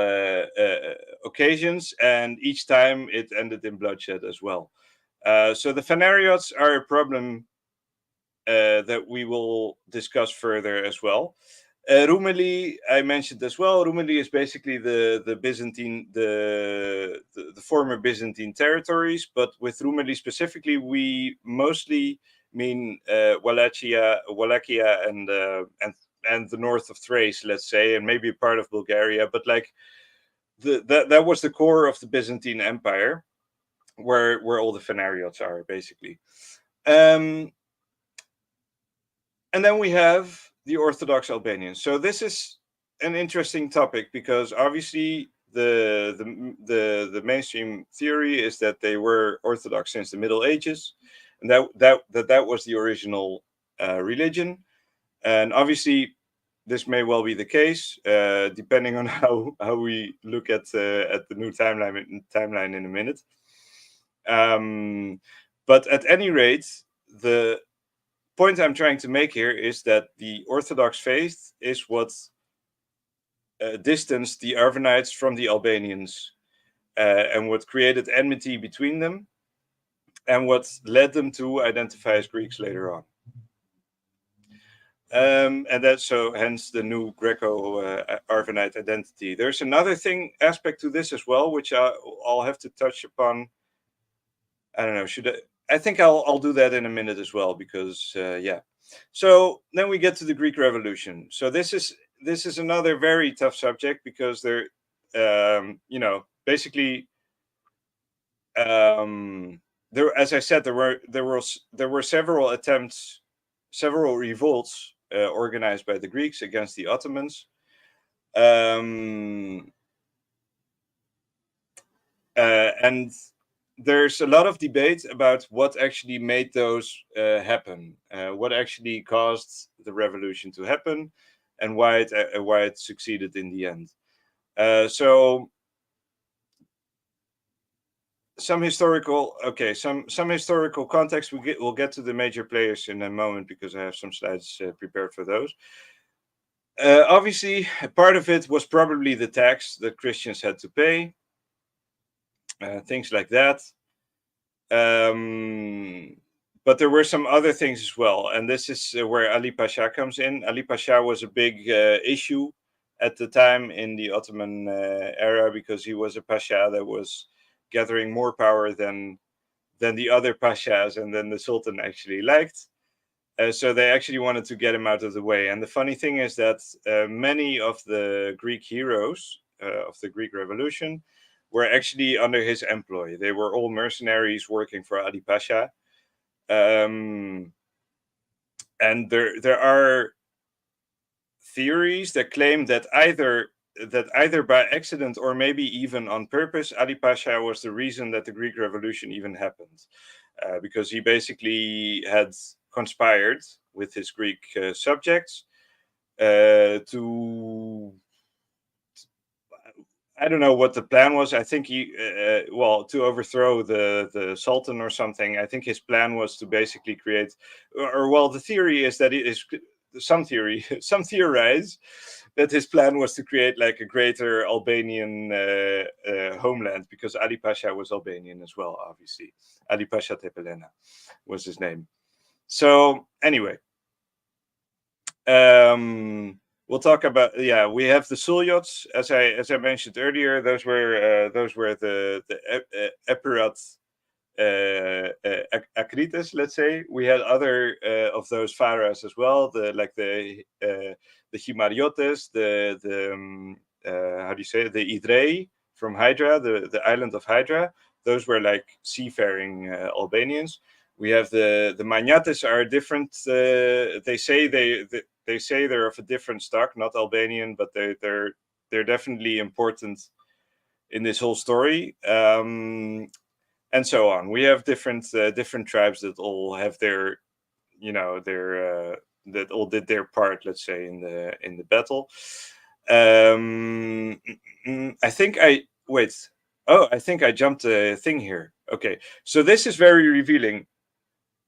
occasions, and each time it ended in bloodshed as well. So the Phanariots are a problem that we will discuss further as well. Rumeli, I mentioned as well. Rumeli is basically the Byzantine, the former Byzantine territories. But with Rumeli specifically, we mostly mean Wallachia, and the north of Thrace, let's say, and maybe a part of Bulgaria. But that was the core of the Byzantine Empire, where all the Phanariots are, basically. And then we have the Orthodox Albanians. So this is an interesting topic, because obviously the mainstream theory is that they were Orthodox since the Middle Ages, and that was the original religion. And obviously, this may well be the case, depending on how we look at the new timeline in a minute. But at any rate, the point I'm trying to make here is that the Orthodox faith is what distanced the Arvanites from the Albanians, and what created enmity between them, and what led them to identify as Greeks later on. And that's so hence the new Greco-Arvanite identity. There's another aspect to this as well, which I'll have to touch upon. I don't know, I think I'll do that in a minute as well, because yeah. So then we get to the Greek Revolution. So this is another very tough subject, because there, basically, there, as I said, there were several attempts, several revolts organized by the Greeks against the Ottomans. And there's a lot of debate about what actually made those happen, what actually caused the revolution to happen, and why it succeeded in the end. So some historical context. We'll get to the major players in a moment, because I have some slides prepared for those. Obviously, part of it was probably the tax that Christians had to pay. Things like that. But there were some other things as well. And this is where Ali Pasha comes in. Ali Pasha was a big issue at the time in the Ottoman era, because he was a Pasha that was gathering more power than the other Pashas, and then the Sultan actually liked. So they actually wanted to get him out of the way. And the funny thing is that many of the Greek heroes of the Greek Revolution were actually under his employ. They were all mercenaries working for Ali Pasha. And there are theories that claim that either by accident or maybe even on purpose, Ali Pasha was the reason that the Greek Revolution even happened, because he basically had conspired with his Greek subjects to, I don't know what the plan was. I think he, to overthrow the Sultan or something. I think his plan was to basically create, the theory is that some theorize that his plan was to create like a greater Albanian homeland, because Ali Pasha was Albanian as well, obviously. Ali Pasha Tepelena was his name. So anyway, we'll talk about, we have the Sulyots, as I mentioned earlier. Those were the Epirat Acritas, let's say. We had other of those pharaohs as well, the Himariotes, the Idrei from Hydra, the island of Hydra. Those were like seafaring Albanians. We have the Magnates are different. They say they're of a different stock, not Albanian, but they're definitely important in this whole story. And so on. We have different tribes that all have their, that all did their part, let's say, in the battle. I think I jumped a thing here. Okay, so this is very revealing,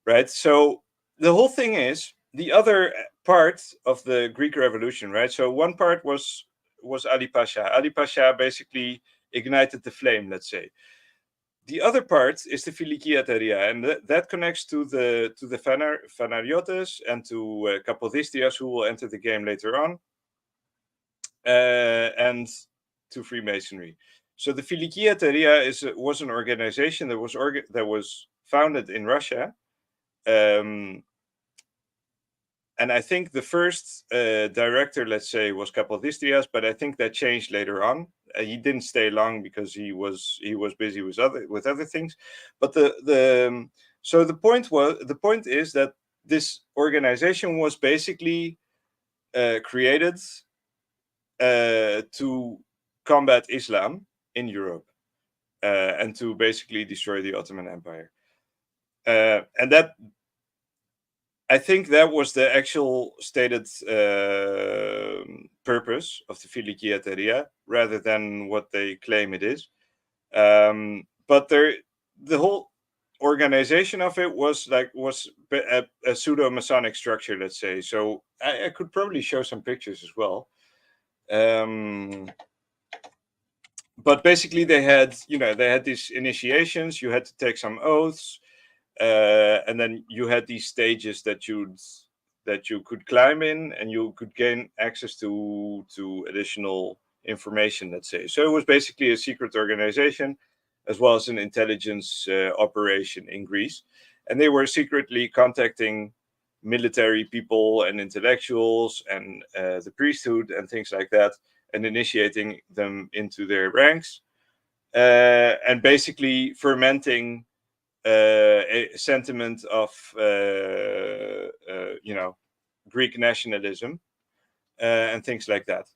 right? So the whole thing is the other part of the Greek Revolution, right? So one part was Ali Pasha. Ali Pasha basically ignited the flame, let's say. The other part is the Filikiateria, and that connects to the Phanariotes and to Kapodistrias, who will enter the game later on, and to Freemasonry. So the Filikiateria was an organization that was founded in Russia, and I think the first director, let's say, was Kapodistrias, but I think that changed later on. He didn't stay long because he was busy with other things. But the point is that this organization was basically created to combat Islam in Europe and to basically destroy the Ottoman Empire, and that. I think that was the actual stated purpose of the Filikiateria, rather than what they claim it is. But the whole organization of it was a pseudo-Masonic structure, let's say. So I could probably show some pictures as well. But basically, they had these initiations. You had to take some oaths. And then you had these stages that you could climb in, and you could gain access to additional information, let's say. So it was basically a secret organization, as well as an intelligence operation in Greece. And they were secretly contacting military people and intellectuals and the priesthood and things like that, and initiating them into their ranks, and basically fermenting a sentiment of Greek nationalism and things like that.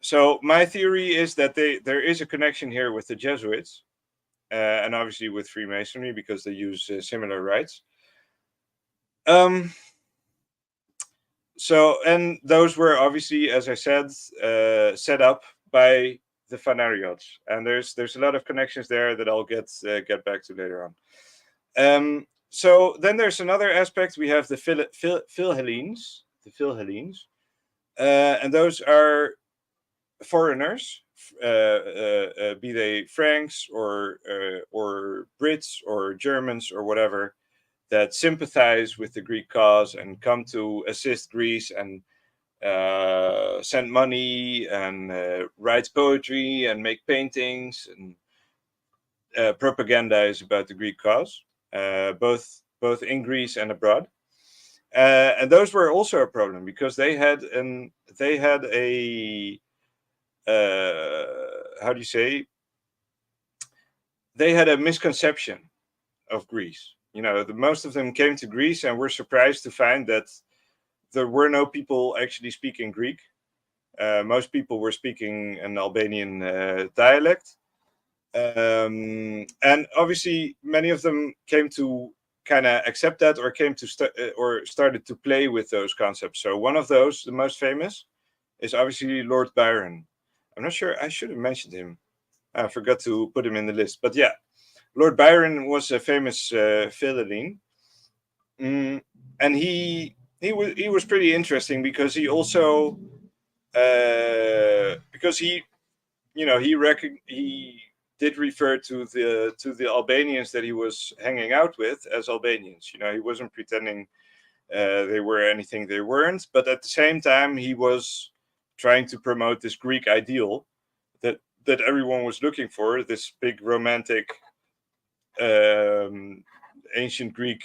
So my theory is that there is a connection here with the Jesuits, and obviously with Freemasonry, because they use similar rites. So, and those were obviously, as I said, set up by the Phanariots, and there's a lot of connections there that I'll get back to later on. So then there's another aspect. We have the Philhellenes, and those are foreigners, be they Franks or Brits or Germans or whatever, that sympathize with the Greek cause and come to assist Greece and send money and write poetry and make paintings and propagandize about the Greek cause, both in Greece and abroad. And those were also a problem, because they had a they had a misconception of Greece. Most of them came to Greece and were surprised to find that there were no people actually speaking Greek. Most people were speaking an Albanian dialect. And obviously many of them came to kind of accept that, or came to or started to play with those concepts. So one of those, the most famous, is obviously Lord Byron. I'm not sure, I should have mentioned him. I forgot to put him in the list, but yeah, Lord Byron was a famous Philhellene, and he was pretty interesting because he also because he did refer to the Albanians that he was hanging out with as Albanians. He wasn't pretending they were anything they weren't, but at the same time he was trying to promote this Greek ideal that everyone was looking for, this big romantic ancient Greek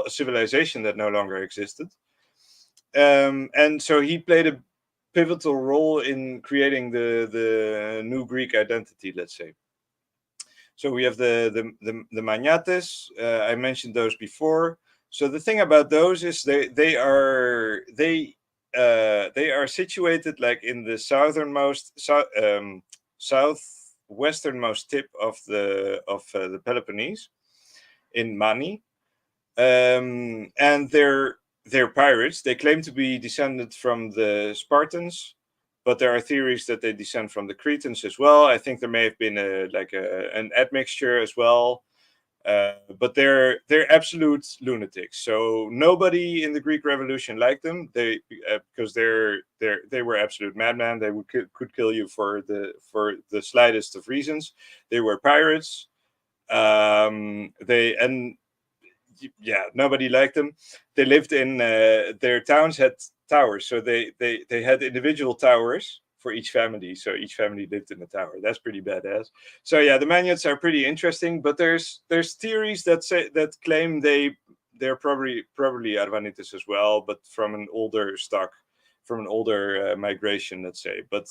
civilization that no longer existed. And so he played a pivotal role in creating the new Greek identity, let's say. So we have the Magnates. I mentioned those before. So the thing about those is they are situated like in the southwesternmost tip of the Peloponnese, in Mani, and they're pirates. They claim to be descended from the Spartans, but there are theories that they descend from the Cretans as well. I think there may have been an admixture as well. But they're absolute lunatics. So nobody in the Greek Revolution liked them. Because they were absolute madmen. They could kill you for the slightest of reasons. They were pirates. Nobody liked them. They lived in their towns had towers, so they had individual towers for each family. So each family lived in a tower. That's pretty badass. So yeah, the Magnates are pretty interesting, but there's theories that claim they're probably Arvanites as well, but from an older stock, from an older migration, let's say. But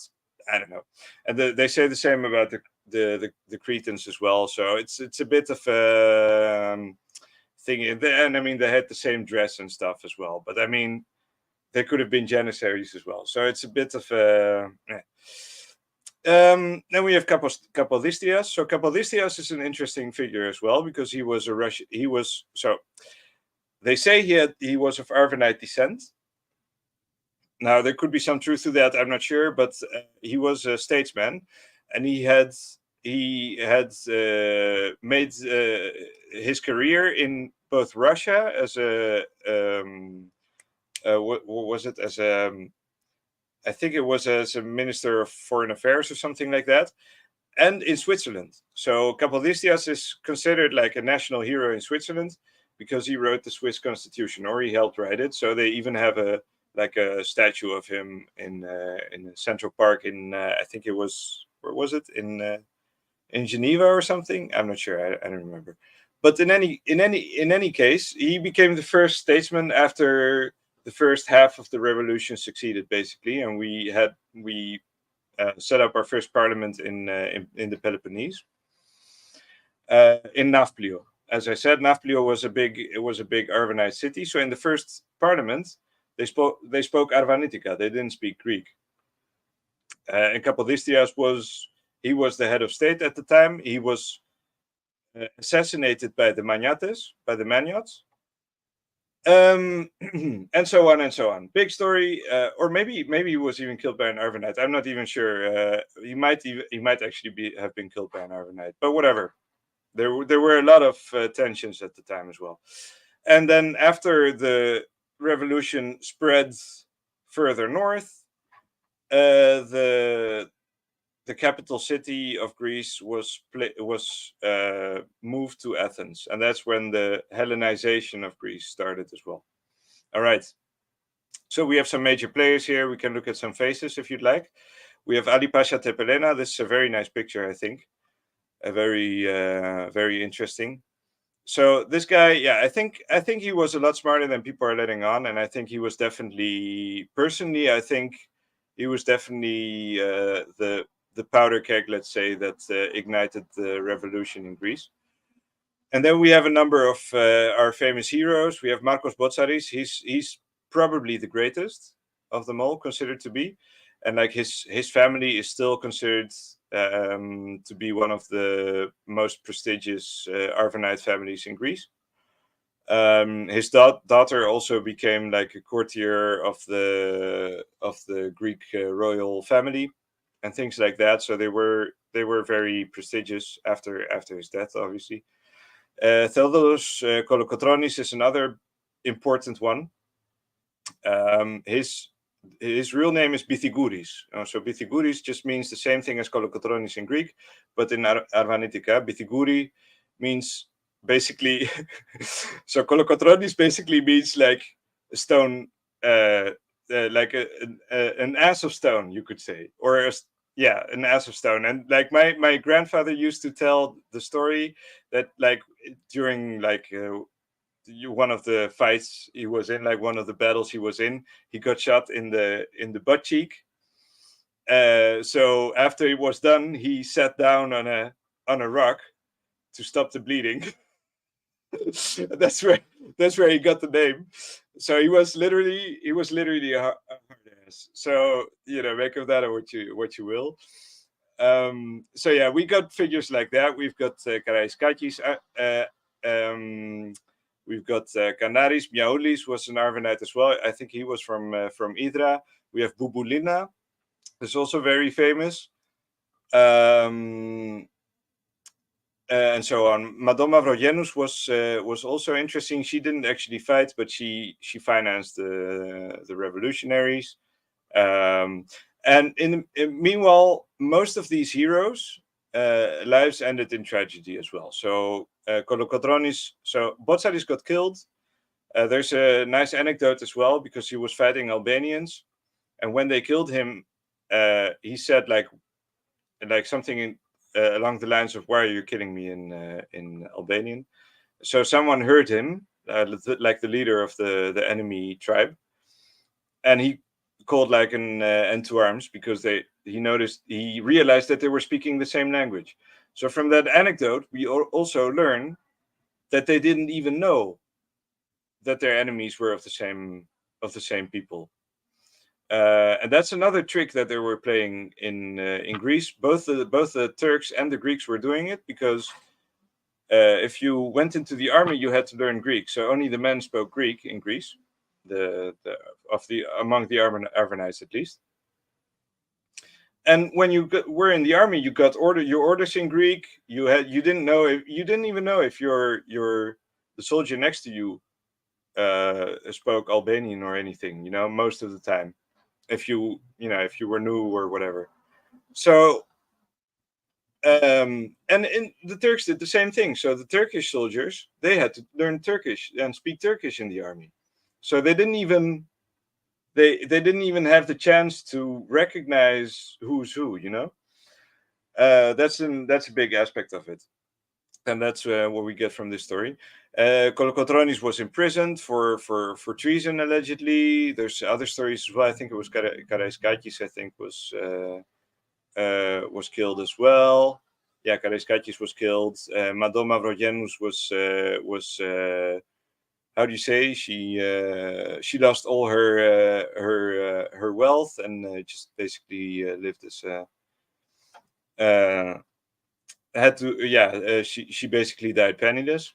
I don't know. And they say the same about the Cretans as well. So it's a bit of a thing. And I mean, they had the same dress and stuff as well. But I mean, they could have been Janissaries as well. So it's a bit of a... Then we have Kapodistrias. So Kapodistrias is an interesting figure as well, because he was a Russian. They say he was of Arvanite descent. Now there could be some truth to that. I'm not sure, but he was a statesman, and he had made his career in both Russia as a what was it, as I think it was as a minister of foreign affairs or something like that, and in Switzerland. So Kapodistrias is considered like a national hero in Switzerland because he wrote the Swiss constitution, or he helped write it. So they even have a statue of him in Central Park in I think it was, where was it, in Geneva or something. I'm not sure. I don't remember. But in any case, he became the first statesman after the first half of the revolution succeeded, basically, and we set up our first parliament in the Peloponnese, in Nafplio. As I said, Nafplio was a big Arvanite city. So in the first parliament, they spoke Arvanitica. They didn't speak Greek. And Kapodistrias was the head of state at the time. He was assassinated by the Magnates, by the Magnates. And so on and so on. Big story, or maybe he was even killed by an Arvanite. I'm not even sure. He might actually have been killed by an Arvanite, but whatever. There were a lot of tensions at the time as well. And then after the revolution spread further north, the capital city of Greece was moved to Athens, and that's when the Hellenization of Greece started as well. All right, so we have some major players here. We can look at some faces if you'd like. We have Ali Pasha Tepelena. This is a very nice picture, I think. A very interesting. So this guy, yeah, I think he was a lot smarter than people are letting on, and I think he was definitely, personally, I think he was definitely the powder keg, let's say, that ignited the revolution in Greece. And then we have a number of our famous heroes. We have Marcos Botzaris. He's probably the greatest of them all, considered to be, and like his family is still considered to be one of the most prestigious Arvanite families in Greece. His daughter also became like a courtier of the Greek royal family, and things like that. So they were very prestigious after his death, obviously. Theodoros Kolokotronis is another important one. His real name is Bithygouris. So Bithygouris just means the same thing as Kolokotronis in Greek, but in Arvanitica, Bithygouri means basically. So Kolokotronis basically means like a stone, like an ass of stone, you could say, or an ass of stone. And like my grandfather used to tell the story that like during like one of the fights he was in, like one of the battles he was in, he got shot in the butt cheek. So after it was done, he sat down on a rock to stop the bleeding. that's where he got the name. So he was literally a hard ass. So make of that what you will. So yeah, we got figures like that. We've got Karaiskakis. We've got Canaris. Miaoulis was an Arvanite as well. I think he was from Idra. We have Bubulina. It's also very famous. And so on. Madonna Mavrogenus was also interesting. She didn't actually fight, but she financed the revolutionaries. And meanwhile, most of these heroes' lives ended in tragedy as well. So Kolokotronis, so Botzaris got killed. There's a nice anecdote as well, because he was fighting Albanians, and when they killed him, he said like something along the lines of, "Why are you killing me?" in Albanian. So someone heard him, like the leader of the enemy tribe, and he called like an end to arms, because he realized that they were speaking the same language. So from that anecdote, we also learn that they didn't even know that their enemies were of the same people. And that's another trick that they were playing in Greece. Both the Turks and the Greeks were doing it, because if you went into the army, you had to learn Greek. So only the men spoke Greek in Greece, among the Arvanites at least. And when you were in the army, you got your orders in Greek. You didn't even know if the soldier next to you spoke Albanian or anything. Most of the time, if you were new or whatever. So and the Turks did the same thing. So the Turkish soldiers, they had to learn Turkish and speak Turkish in the army. So they didn't even have the chance to recognize who's who. That's a big aspect of it, and that's what we get from this story. Kolokotronis was imprisoned for treason, allegedly. There's other stories as well. I think it was Karaiskakis, I think, was killed as well. Yeah, Karaiskakis was killed. Madonna Mavrogenus was how do you say? She lost all her wealth, and just basically lived as she basically died penniless,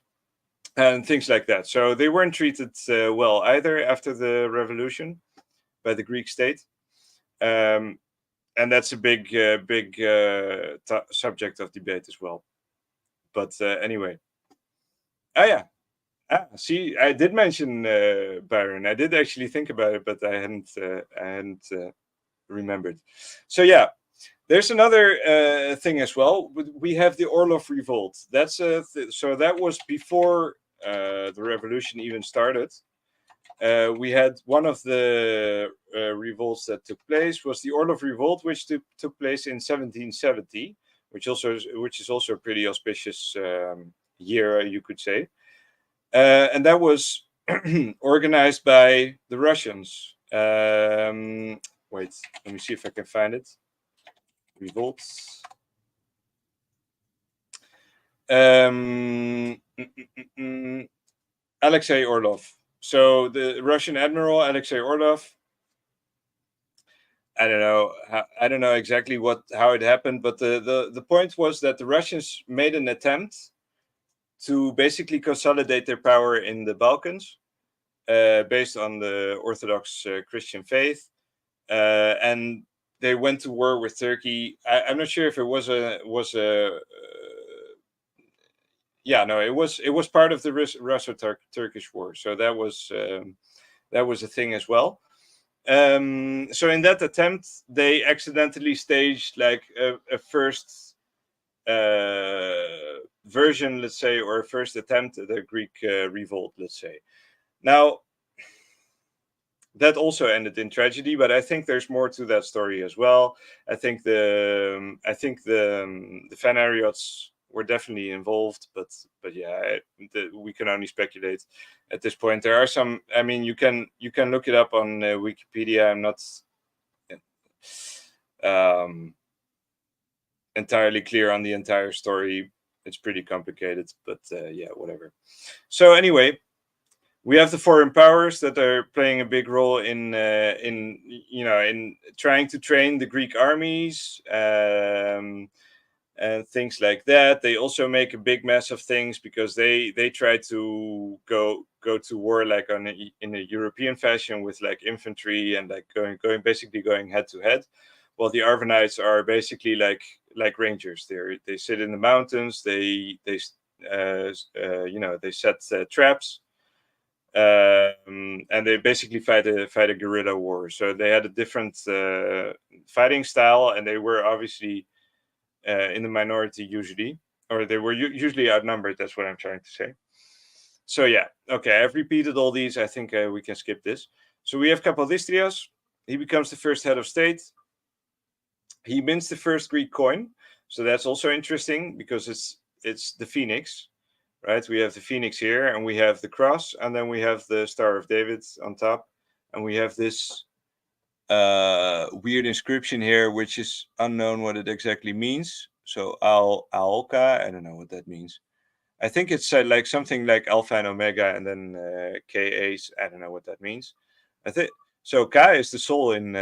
and things like that. So they weren't treated well either after the revolution by the Greek state. And that's a big subject of debate as well. But anyway. See, I did mention Byron. I did actually think about it, but I hadn't remembered. So yeah, there's another thing as well. We have the Orlov Revolt. That's so that was before the revolution even started. We had one of the revolts that took place was the Orlov Revolt, which took place in 1770, which is also a pretty auspicious year, you could say. And that was organized by the Russians. Wait, let me see if I can find it. Revolts. Alexei Orlov. So the Russian admiral Alexei Orlov. I don't know exactly how it happened, but the point was that the Russians made an attempt to basically consolidate their power in the Balkans, based on the Orthodox Christian faith, and they went to war with Turkey. I'm not sure if it was a it was part of the Russo-Turkish war, so that was a thing as well. So in that attempt, they accidentally staged like a first version, let's say, or a first attempt at a Greek revolt, let's say. Now, that also ended in tragedy, but I think there's more to that story as well. I think the Phanariots were definitely involved, but yeah, we can only speculate at this point. There are some. I mean, you can look it up on Wikipedia. I'm not entirely clear on the entire story. It's pretty complicated, but yeah, whatever. So anyway, we have the foreign powers that are playing a big role in trying to train the Greek armies and things like that. They also make a big mess of things because they try to go to war like in a European fashion with like infantry and like going head to head. While the Arvanites are basically like rangers. They sit in the mountains. They set traps. And they basically fight a guerrilla war. So they had a different fighting style, and they were obviously in the minority usually, or they were usually outnumbered. That's what I'm trying to say. So yeah, okay, I've repeated all these. I think we can skip this. So we have Kapodistrias. He becomes the first head of state. He mints the first Greek coin. So that's also interesting because it's the phoenix. Right, we have the phoenix here, and we have the cross, and then we have the Star of David on top, and we have this weird inscription here, which is unknown what it exactly means. So Alka, I don't know what that means. I think it's like something like Alpha and Omega, and then Kas. I don't know what that means. I think so. Ka is the soul in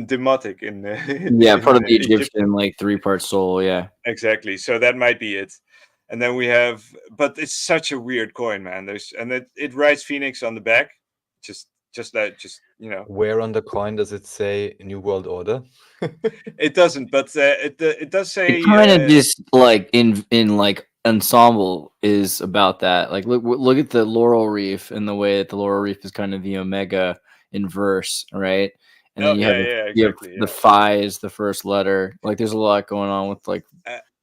Demotic part of the Egyptian like 3-part soul. Yeah, exactly. So that might be it. And then we have, but it's such a weird coin, man. It writes Phoenix on the back, just Where on the coin does it say New World Order? It doesn't, but it does say. It kind of just like in like ensemble is about that. Like look at the laurel wreath and the way that the laurel wreath is kind of the omega in verse, right? And then you have the phi is the first letter. Like there's a lot going on with like.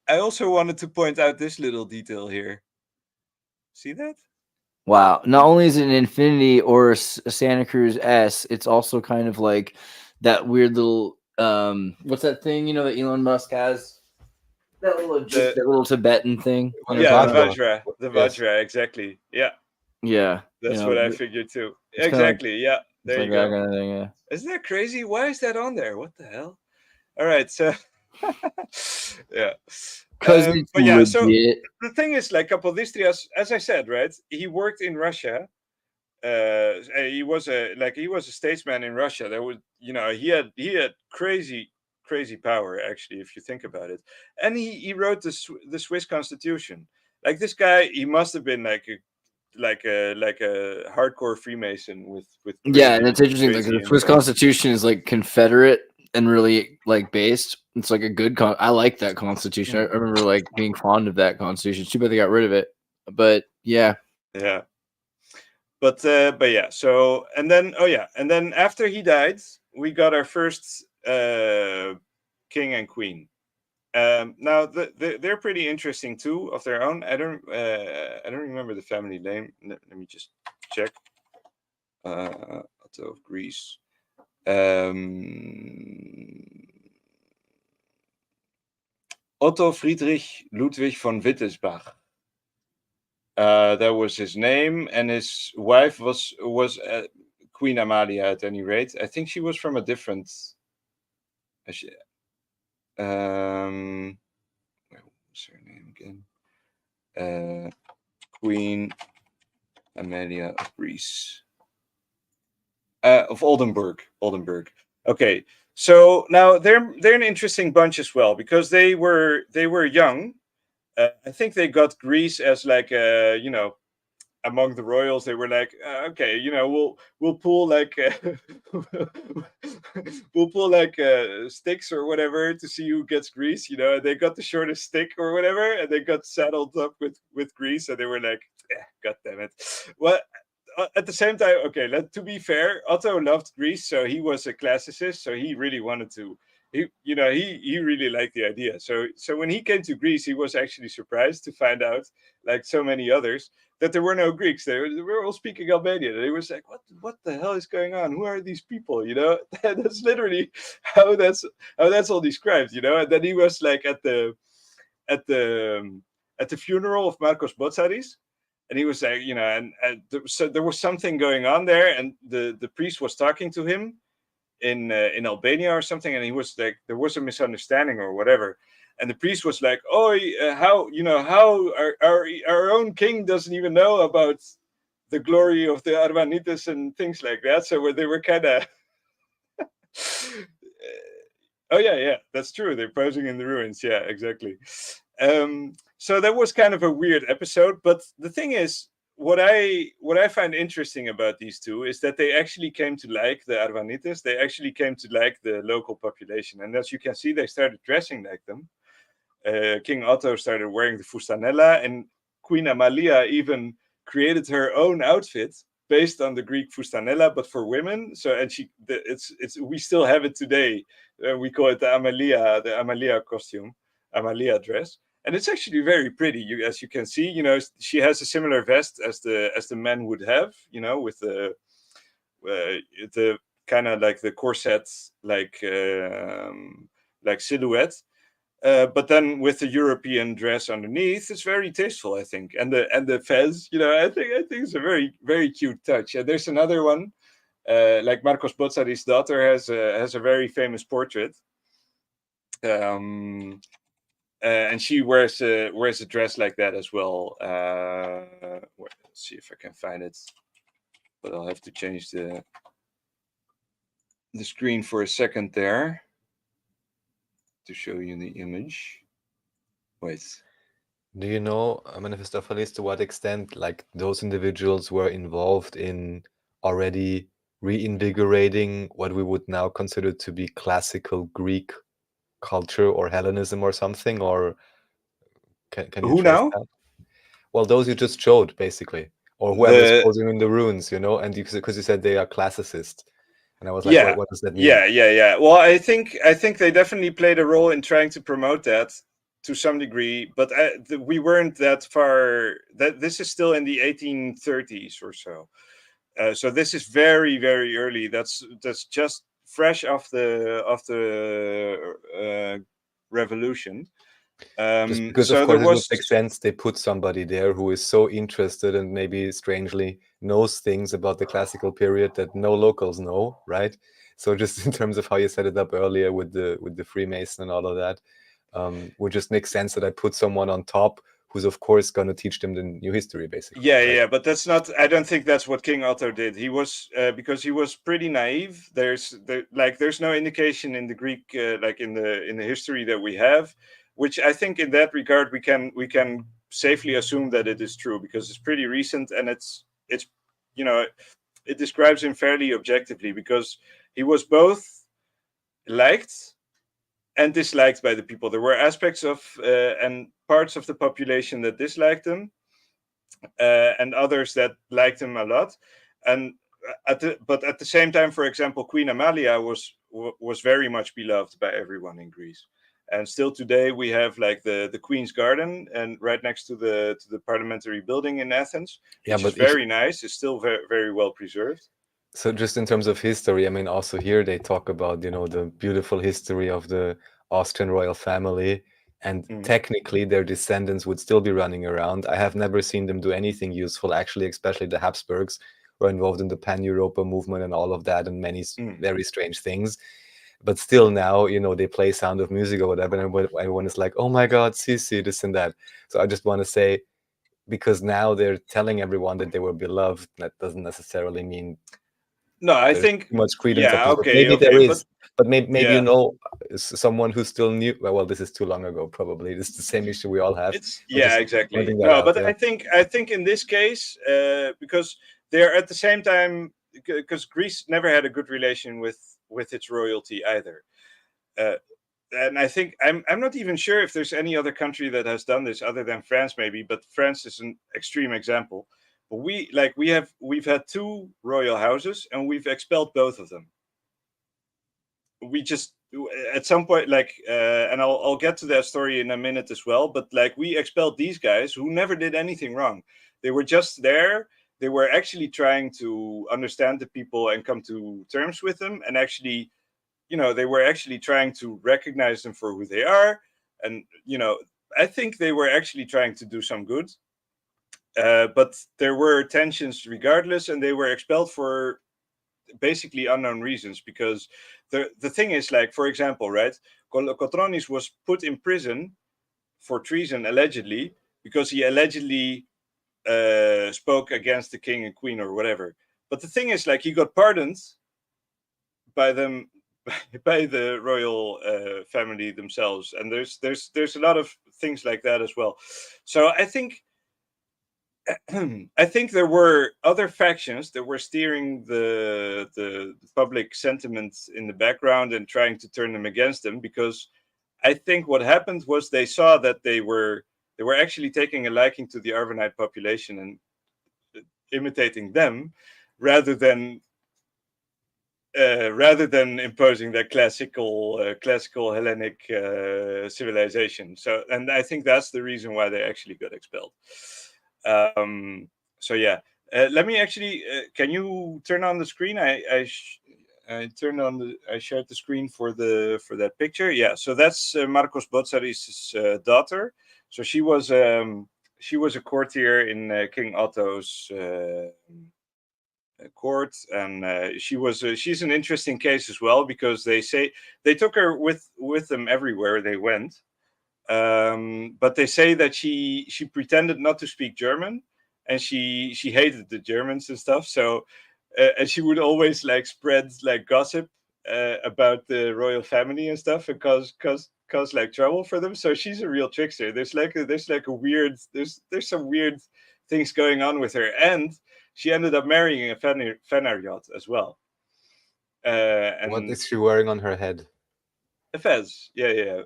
I also wanted to point out this little detail here. See that? Wow. Not only is it an infinity or a Santa Cruz S, it's also kind of like that weird little what's that thing that Elon Musk has? That little Tibetan thing. Yeah, the Vajra, exactly. Yeah. Yeah. That's what I figured too. Exactly. Yeah. There you go. Kind of thing, yeah. Isn't that crazy? Why is that on there? What the hell? All right, so yeah. Because but yeah, so the thing is, like Kapodistrias, as I said, right? He worked in Russia. He was a statesman in Russia. There was, he had crazy power, actually, if you think about it. And he wrote the Swiss Constitution. Like this guy, he must have been like a hardcore Freemason with yeah, and it's interesting. Like the Swiss Constitution is like Confederate and really like based. It's like a good I like that Constitution. I remember like being fond of that Constitution. It's too bad they got rid of it, but yeah. But yeah. So and then after he died, we got our first king and queen. Now they're pretty interesting too of their own. I don't remember the family name. Let me just check. Otto of Greece. Otto Friedrich Ludwig von Wittelsbach. That was his name, and his wife was Queen Amalia. At any rate, I think she was from a different. what's her name again? Queen Amelia of Greece. Of Oldenburg. Okay, so now they're an interesting bunch as well, because they were young. I think they got Greece as like among the royals. They were like, okay, we'll pull like sticks or whatever to see who gets Greece. And they got the shortest stick or whatever, and they got saddled up with Greece, and they were like, God damn it. Well, at the same time, okay, to be fair, Otto loved Greece, so he was a classicist, so he really wanted to. He really liked the idea. So when he came to Greece, he was actually surprised to find out, like so many others, that there were no Greeks. They were all speaking Albanian. And he was like, what the hell is going on? Who are these people? That's literally how that's all described. And then he was like at the funeral of Marcos Botzaris. And he was like, so there was something going on there, and the priest was talking to him in Albania or something, and he was like, there was a misunderstanding or whatever, and the priest was like, "Oh, how our own king doesn't even know about the glory of the Arvanites and things like that." So they were kind of, oh yeah, that's true. They're posing in the ruins. Yeah, exactly. So that was kind of a weird episode, but the thing is, what I find interesting about these two is that they actually came to like the Arvanites. They actually came to like the local population, and as you can see, they started dressing like them. King Otto started wearing the fustanella, and Queen Amalia even created her own outfit based on the Greek fustanella, but for women. So, and we still have it today. We call it the Amalia costume, Amalia dress. And it's actually very pretty. As you can see, she has a similar vest as the men would have, with the kind of like the corset, like silhouette. But then with the European dress underneath, it's very tasteful, I think. And the fez, I think it's a very, very cute touch. And there's another one, like Marcos Botzaris' daughter has a very famous portrait. And she wears a dress like that as well. Let's see if I can find it, but I'll have to change the screen for a second there to show you the image. Wait. Do you know, Manifestopheles, to what extent like those individuals were involved in already reinvigorating what we would now consider to be classical Greek culture or Hellenism or something? Or can you who now? That? Well, those you just showed, basically, or whoever's posing in the ruins, and because you said they are classicist, and I was like, yeah, what does that mean? Yeah. Well, I think they definitely played a role in trying to promote that to some degree, but we weren't that far. That this is still in the 1830s or so. So this is very, very early. That's just fresh off the revolution. Just because, of course, it would make sense they put somebody there who is so interested and maybe strangely knows things about the classical period that no locals know, right? So just in terms of how you set it up earlier with the Freemason and all of that, would just make sense that I put someone on top who's of course going to teach them the new history, basically. Yeah, right? Yeah, but that's not. I don't think that's what King Otto did. He was because he was pretty naive. There's no indication in the Greek, like in the history that we have, which I think in that regard we can safely assume that it is true, because it's pretty recent, and it's it describes him fairly objectively, because he was both liked and disliked by the people. There were aspects of and parts of the population that disliked him, and others that liked him a lot. And but at the same time, for example, Queen Amalia was very much beloved by everyone in Greece. And still today we have like the Queen's Garden, and right next to the parliamentary building in Athens, which is very nice. It's still very, very well preserved. So just in terms of history, I mean, also here they talk about, the beautiful history of the Austrian royal family, and technically their descendants would still be running around. I have never seen them do anything useful, actually, especially the Habsburgs were involved in the Pan-Europa movement and all of that, and many very strange things. but still now, they play Sound of Music or whatever, and everyone is like, oh my God, Sisi, this and that. So I just want to say, because now they're telling everyone that they were beloved, that doesn't necessarily mean no, I think too much credence. yeah, of this. okay, Maybe there is, but maybe yeah. Someone who still knew. Well, this is too long ago. Probably this is the same issue we all have. Exactly. No, but I think in this case, because they're at the same time, because Greece never had a good relation with its royalty either. And I think I'm not even sure if there's any other country that has done this other than France, maybe. But France is an extreme example. But we've had two royal houses, and we've expelled both of them. We just at some point, and I'll get to that story in a minute as well. But we expelled these guys who never did anything wrong. They were just there. They were actually trying to understand the people and come to terms with them, and actually, they were actually trying to recognize them for who they are. And I think they were actually trying to do some good. But there were tensions regardless, and they were expelled for basically unknown reasons. Because the thing is, for example, right, Kolokotronis was put in prison for treason allegedly because he allegedly spoke against the king and queen or whatever. But the thing is, he got pardoned by them, by the royal family themselves, and there's a lot of things like that as well. So I think there were other factions that were steering the public sentiment in the background and trying to turn them against them, because I think what happened was they saw that they were actually taking a liking to the Arvanite population and imitating them, rather than imposing that classical Hellenic civilization. So, and I think that's the reason why they actually got expelled. So yeah, let me actually. Can you turn on the screen? I shared the screen for that picture. Yeah, so that's Marcos Botzaris' daughter. So she was a courtier in King Otto's court, and she's an interesting case as well, because they say they took her with them everywhere they went. But they say that she pretended not to speak German, and she hated the Germans and stuff. So, and she would always spread gossip about the royal family and stuff, and cause trouble for them. So she's a real trickster. There's some weird things going on with her, and she ended up marrying a Phariot as well. And what is she wearing on her head? A fez, yeah.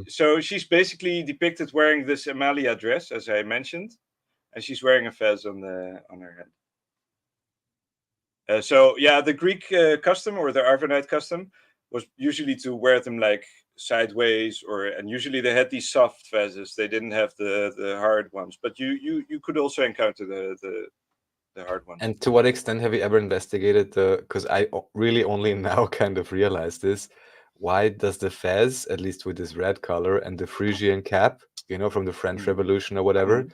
So she's basically depicted wearing this Amalia dress, as I mentioned, and she's wearing a fez on her head. So yeah, the Greek custom, or the Arvanite custom, was usually to wear them sideways, and usually they had these soft fezzes. They didn't have the hard ones, but you could also encounter the hard ones. And to what extent have you ever investigated because I really only now kind of realized this. Why does the fez, at least with this red color, and the Frisian cap, from the French Revolution or whatever,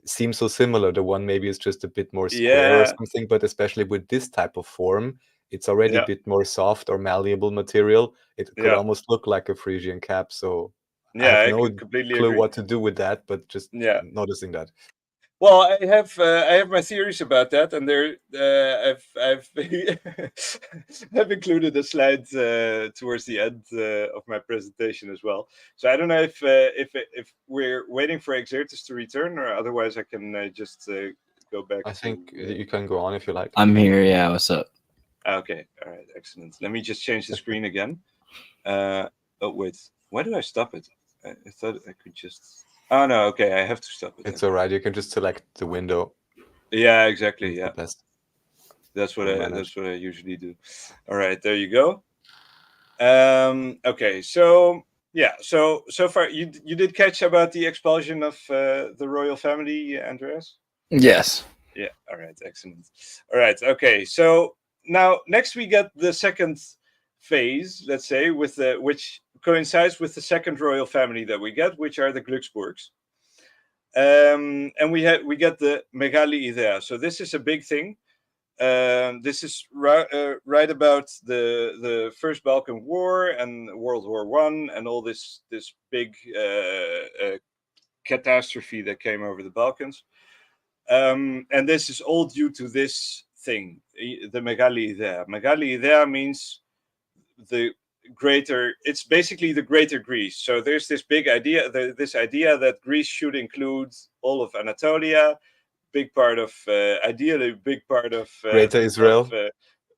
seem so similar? The one maybe is just a bit more square or something, but especially with this type of form, it's already a bit more soft or malleable material. It could almost look like a Frisian cap. So I have no clue what to do with that, but just noticing that. Well, I have my theories about that, and I've included a slide towards the end of my presentation as well. So I don't know if we're waiting for Exertus to return, or otherwise I can just go back. I think you can go on if you like. I'm here. Yeah, what's up? Okay, all right, excellent. Let me just change the screen again. Oh wait, why do I stop it? I thought I could just. Oh no, okay, I have to stop it. It's all right. You can just select the window. Yeah, exactly. Yeah, that's what I usually do. All right, there you go. Okay, so yeah, so far you did catch about the expulsion of the royal family, Andreas? Yes. Yeah. All right. Excellent. All right. Okay. So now next we get the second phase, let's say, which coincides with the second royal family that we get, which are the Glücksburgs. And we get the Megali Idea. So this is a big thing. This is right about the First Balkan War and World War I and all this big catastrophe that came over the Balkans. And this is all due to this thing, the Megali Idea. Megali Idea means the greater, it's basically the greater Greece. So there's this big idea, this idea that Greece should include all of Anatolia, big part of, ideally, big part of Greater Israel.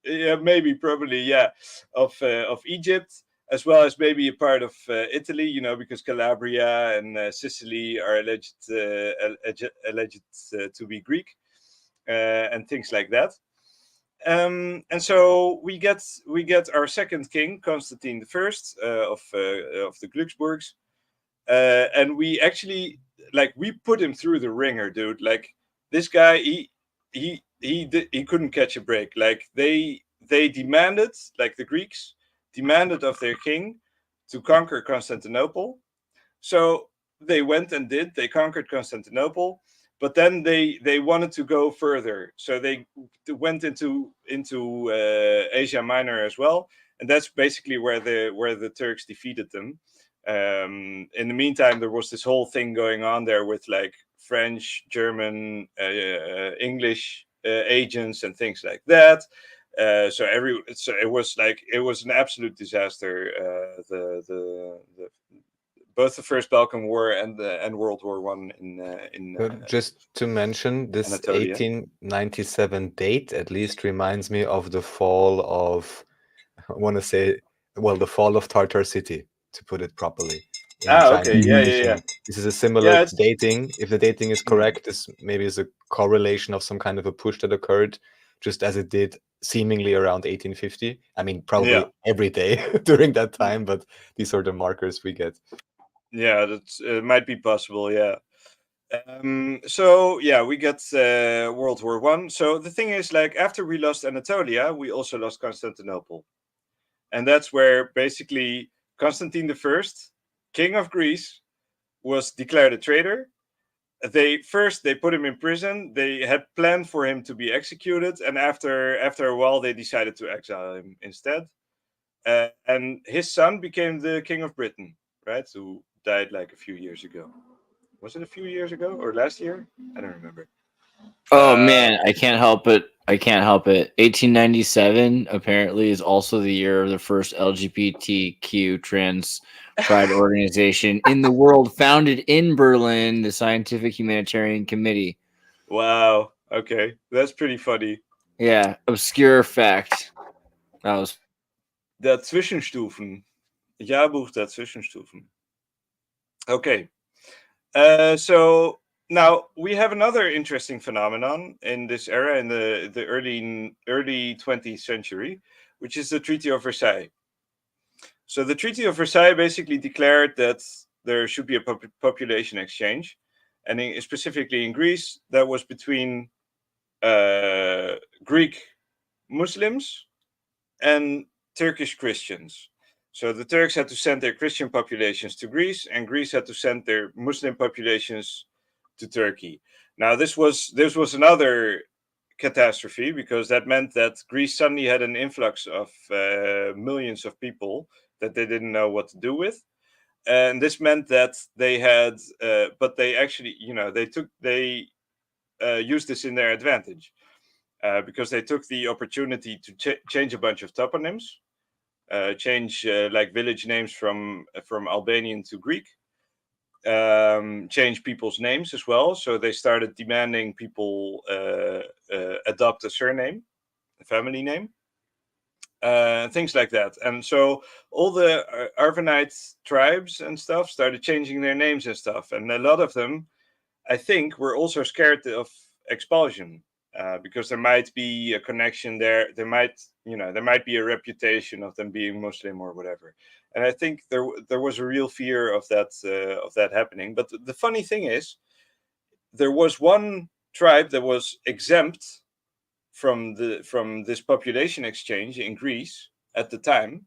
Yeah, maybe, probably, yeah, of Egypt, as well as maybe a part of Italy, you know, because Calabria and Sicily are alleged to be Greek, and things like that. And so we get our second king, Constantine I, of the Glücksburgs, and we actually, like, we put him through the ringer, dude. Like, this guy, he couldn't catch a break. Like, they demanded, like, the Greeks demanded of their king to conquer Constantinople. So they went and they conquered Constantinople. But then they wanted to go further, so they went into Asia Minor as well, and that's basically where the Turks defeated them. In the meantime, there was this whole thing going on there with, like, French, German, English agents and things like that. So it was an absolute disaster. Both the First Balkan War and World War I in just to mention, this Anatolia. 1897 date at least reminds me of the fall of, I want to say, well, the fall of Tartar City, to put it properly. Okay, yeah. This is a similar dating. If the dating is correct, this maybe is a correlation of some kind of a push that occurred, just as it did seemingly around 1850. I mean, probably every day during that time, but these are the markers we get. Yeah, that might be possible. Yeah. So yeah, we get World War I. So the thing is, like, after we lost Anatolia, we also lost Constantinople, and that's where basically Constantine I, king of Greece, was declared a traitor. They put him in prison. They had planned for him to be executed, and after a while, they decided to exile him instead. And his son became the king of Britain, right? Who died like a few years ago. Was it a few years ago or last year? I don't remember. Oh man, I can't help it. 1897 apparently is also the year of the first LGBTQ trans pride organization in the world, founded in Berlin, the Scientific Humanitarian Committee. Wow. Okay, that's pretty funny. Yeah, obscure fact. That was der Zwischenstufen. Jahrbuch der Zwischenstufen. Okay. So now we have another interesting phenomenon in this era, in the early 20th century, which is the Treaty of Versailles. So the Treaty of Versailles basically declared that there should be a population exchange, and specifically in Greece, that was between Greek Muslims and Turkish Christians. So the Turks had to send their Christian populations to Greece, and Greece had to send their Muslim populations to Turkey. Now this was another catastrophe, because that meant that Greece suddenly had an influx of millions of people that they didn't know what to do with. And this meant that they had, but they actually, they used this in their advantage, because they took the opportunity to change a bunch of toponyms, change like village names from Albanian to Greek, change people's names as well. So they started demanding people adopt a surname, a family name, things like that. And so all the Arvanite tribes and stuff started changing their names and stuff. And a lot of them, I think, were also scared of expulsion, because there might be a connection there. There might be a reputation of them being Muslim or whatever. And I think there was a real fear of that happening. But the funny thing is, there was one tribe that was exempt from this population exchange in Greece at the time,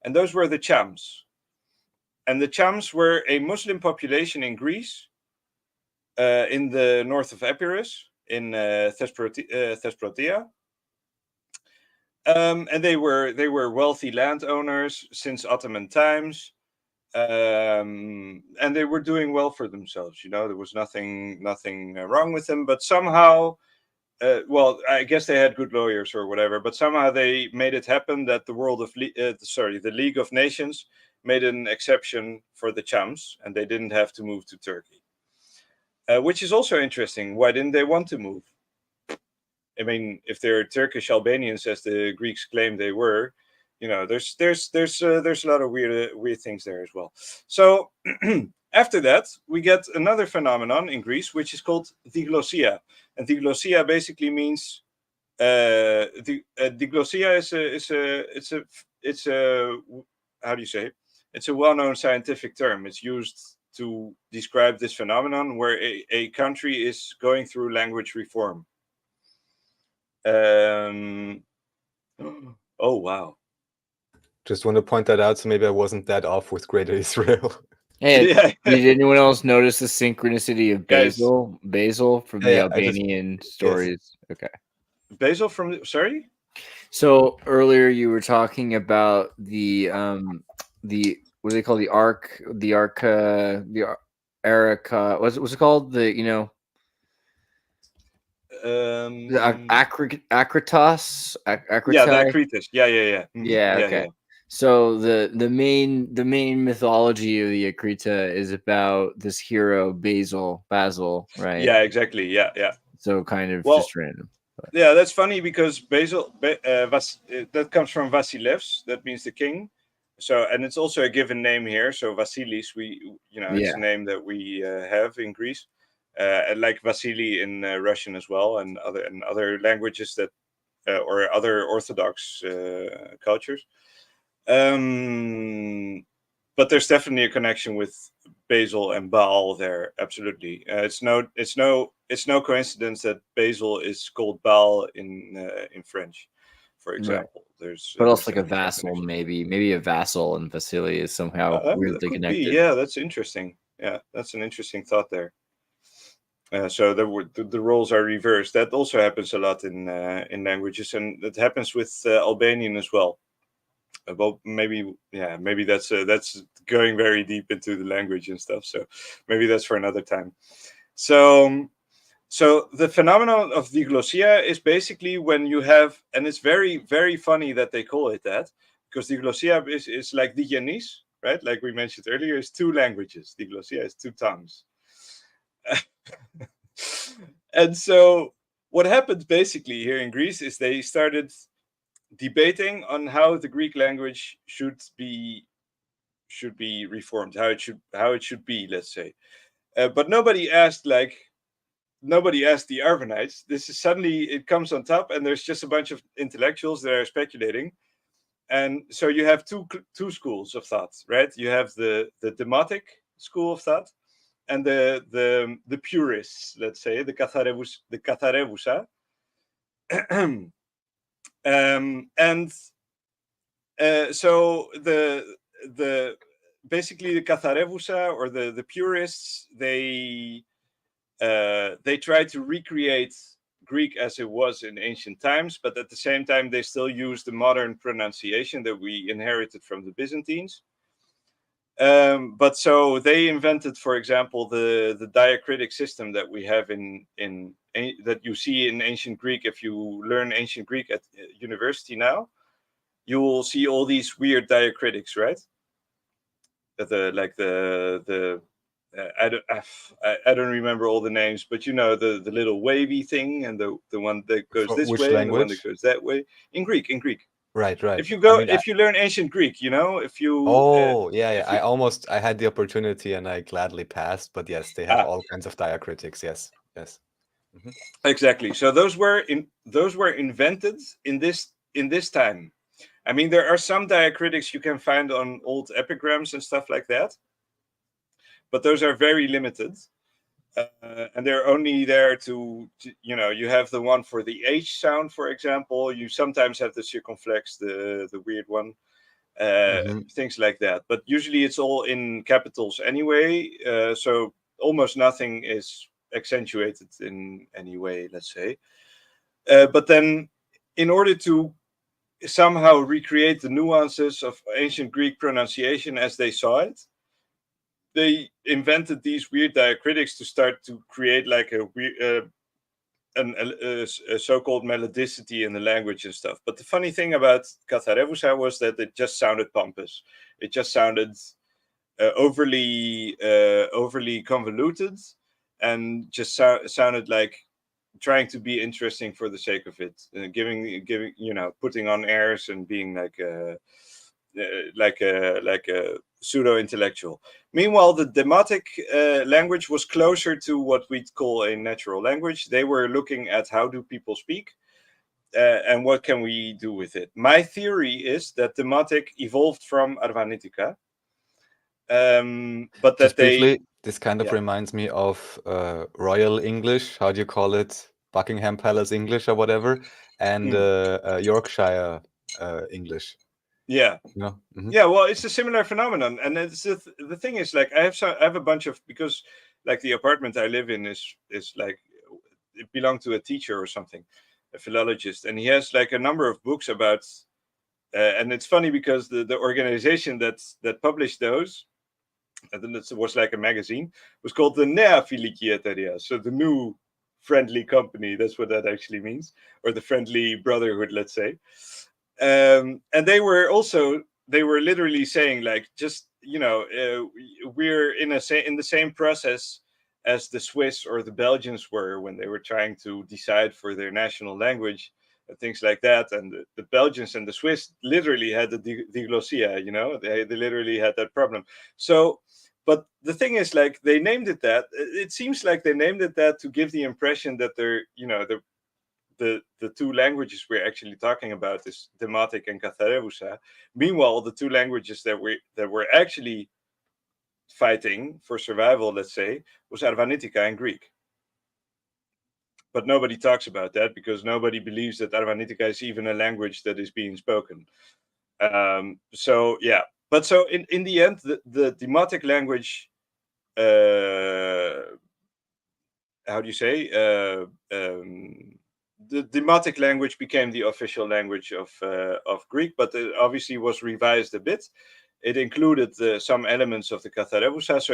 and those were the Chams. And the Chams were a Muslim population in Greece, in the north of Epirus, in Thesprotia, And they were wealthy landowners since Ottoman times, and they were doing well for themselves. There was nothing wrong with them, but somehow. Well, I guess they had good lawyers or whatever, but somehow they made it happen that the the League of Nations made an exception for the Chams, and they didn't have to move to Turkey, which is also interesting. Why didn't they want to move? I mean, if they're Turkish Albanians, as the Greeks claim they were, there's a lot of weird things there as well. So after that, we get another phenomenon in Greece, which is called diglossia, and diglossia basically means diglossia is a how do you say? It's a well-known scientific term. It's used to describe this phenomenon where a country is going through language reform. Oh wow! Just want to point that out, so maybe I wasn't that off with Greater Israel. Hey, did anyone else notice the synchronicity of Basil? Basil from the Albanian stories. Yes. Okay. Basil from sorry. So earlier you were talking about the what do they call the Erica? What's it called? The Acritas. Yeah, the Acritas. Yeah. Mm-hmm. Yeah. Okay. Yeah. So the main mythology of the Acrita is about this hero Basil, right? Yeah, exactly. Yeah. So kind of just random. But. Yeah, that's funny because Basil that comes from Vasilevs. That means the king. So, and it's also a given name here. So Vasilis, it's a name that we have in Greece. Like Vasily in Russian as well, and other languages that or other Orthodox cultures. But there's definitely a connection with Basil and Baal there. Absolutely, it's no coincidence that Basil is called Baal in French, for example. Right. But also like a vassal, maybe a vassal and Vasily is somehow weirdly connected. Yeah, that's interesting. Yeah, that's an interesting thought there. So the roles are reversed. That also happens a lot in languages, and it happens with Albanian as well. Well, maybe that's going very deep into the language and stuff. So maybe that's for another time. So the phenomenon of diglossia is basically when you have, and it's very, very funny that they call it that, because diglossia is like digenis, right? Like we mentioned earlier, it's two languages. Diglossia is two tongues. And so what happened basically here in Greece is they started debating on how the Greek language should be reformed, how it should be, let's say. But nobody asked the Arvanites. This is suddenly it comes on top, and there's just a bunch of intellectuals that are speculating. And so you have two schools of thought, right? You have the Demotic school of thought, and the purists, let's say, the Katharevousa. So the basically the Katharevousa or the purists, they try to recreate Greek as it was in ancient times, but at the same time they still use the modern pronunciation that we inherited from the Byzantines. But so they invented, for example, the diacritic system that we have in that you see in ancient Greek. If you learn ancient Greek at university now, you will see all these weird diacritics, right? I don't remember all the names, but the little wavy thing, and the one that goes this way, and the one that goes that way. In Greek. Right. If you if you learn ancient Greek, if you. I had the opportunity and I gladly passed, but yes, they have all kinds of diacritics. Yes. Mm-hmm. Exactly. So those were invented in this time. I mean, there are some diacritics you can find on old epigrams and stuff like that, but those are very limited. And they're only there to you have the one for the H sound, for example. You sometimes have the circumflex, the weird one, things like that. But usually it's all in capitals anyway. So almost nothing is accentuated in any way, let's say. But then in order to somehow recreate the nuances of ancient Greek pronunciation as they saw it. They invented these weird diacritics to start to create like a so-called melodicity in the language and stuff. But the funny thing about Katharevousa was that it just sounded pompous. It just sounded overly convoluted, and just sounded like trying to be interesting for the sake of it, giving putting on airs and being like a pseudo intellectual. Meanwhile, the Demotic language was closer to what we'd call a natural language. They were looking at how do people speak, and what can we do with it. My theory is that Demotic evolved from Arvanitica, but that this kind of reminds me of Royal English. How do you call it? Buckingham Palace English or whatever, and Yorkshire English. Yeah. Yeah, well, it's a similar phenomenon, and it's the thing is, like, I have a bunch of, because like the apartment I live in is like, it belonged to a teacher or something, a philologist, and he has like a number of books about, and it's funny because the organization that published those, and then it was like a magazine, was called the Nea Philikieteria, so the new friendly company. That's what that actually means, or the friendly brotherhood, let's say. And they were literally saying, like, just we're in the same process as the Swiss or the Belgians were when they were trying to decide for their national language and things like that. And the Belgians and the Swiss literally had the diglossia, they literally had that problem. So, but the thing is, like, they named it that. It seems like they named it that to give the impression that they're, the two languages we're actually talking about is Demotic and Katharevousa. Meanwhile, the two languages that were actually fighting for survival, let's say, was Arvanitica and Greek. But nobody talks about that because nobody believes that Arvanitica is even a language that is being spoken. So yeah, but so in the end, the Demotic language, how do you say? The Demotic language became the official language of Greek, but it obviously was revised a bit. It included some elements of the Katharevousa, so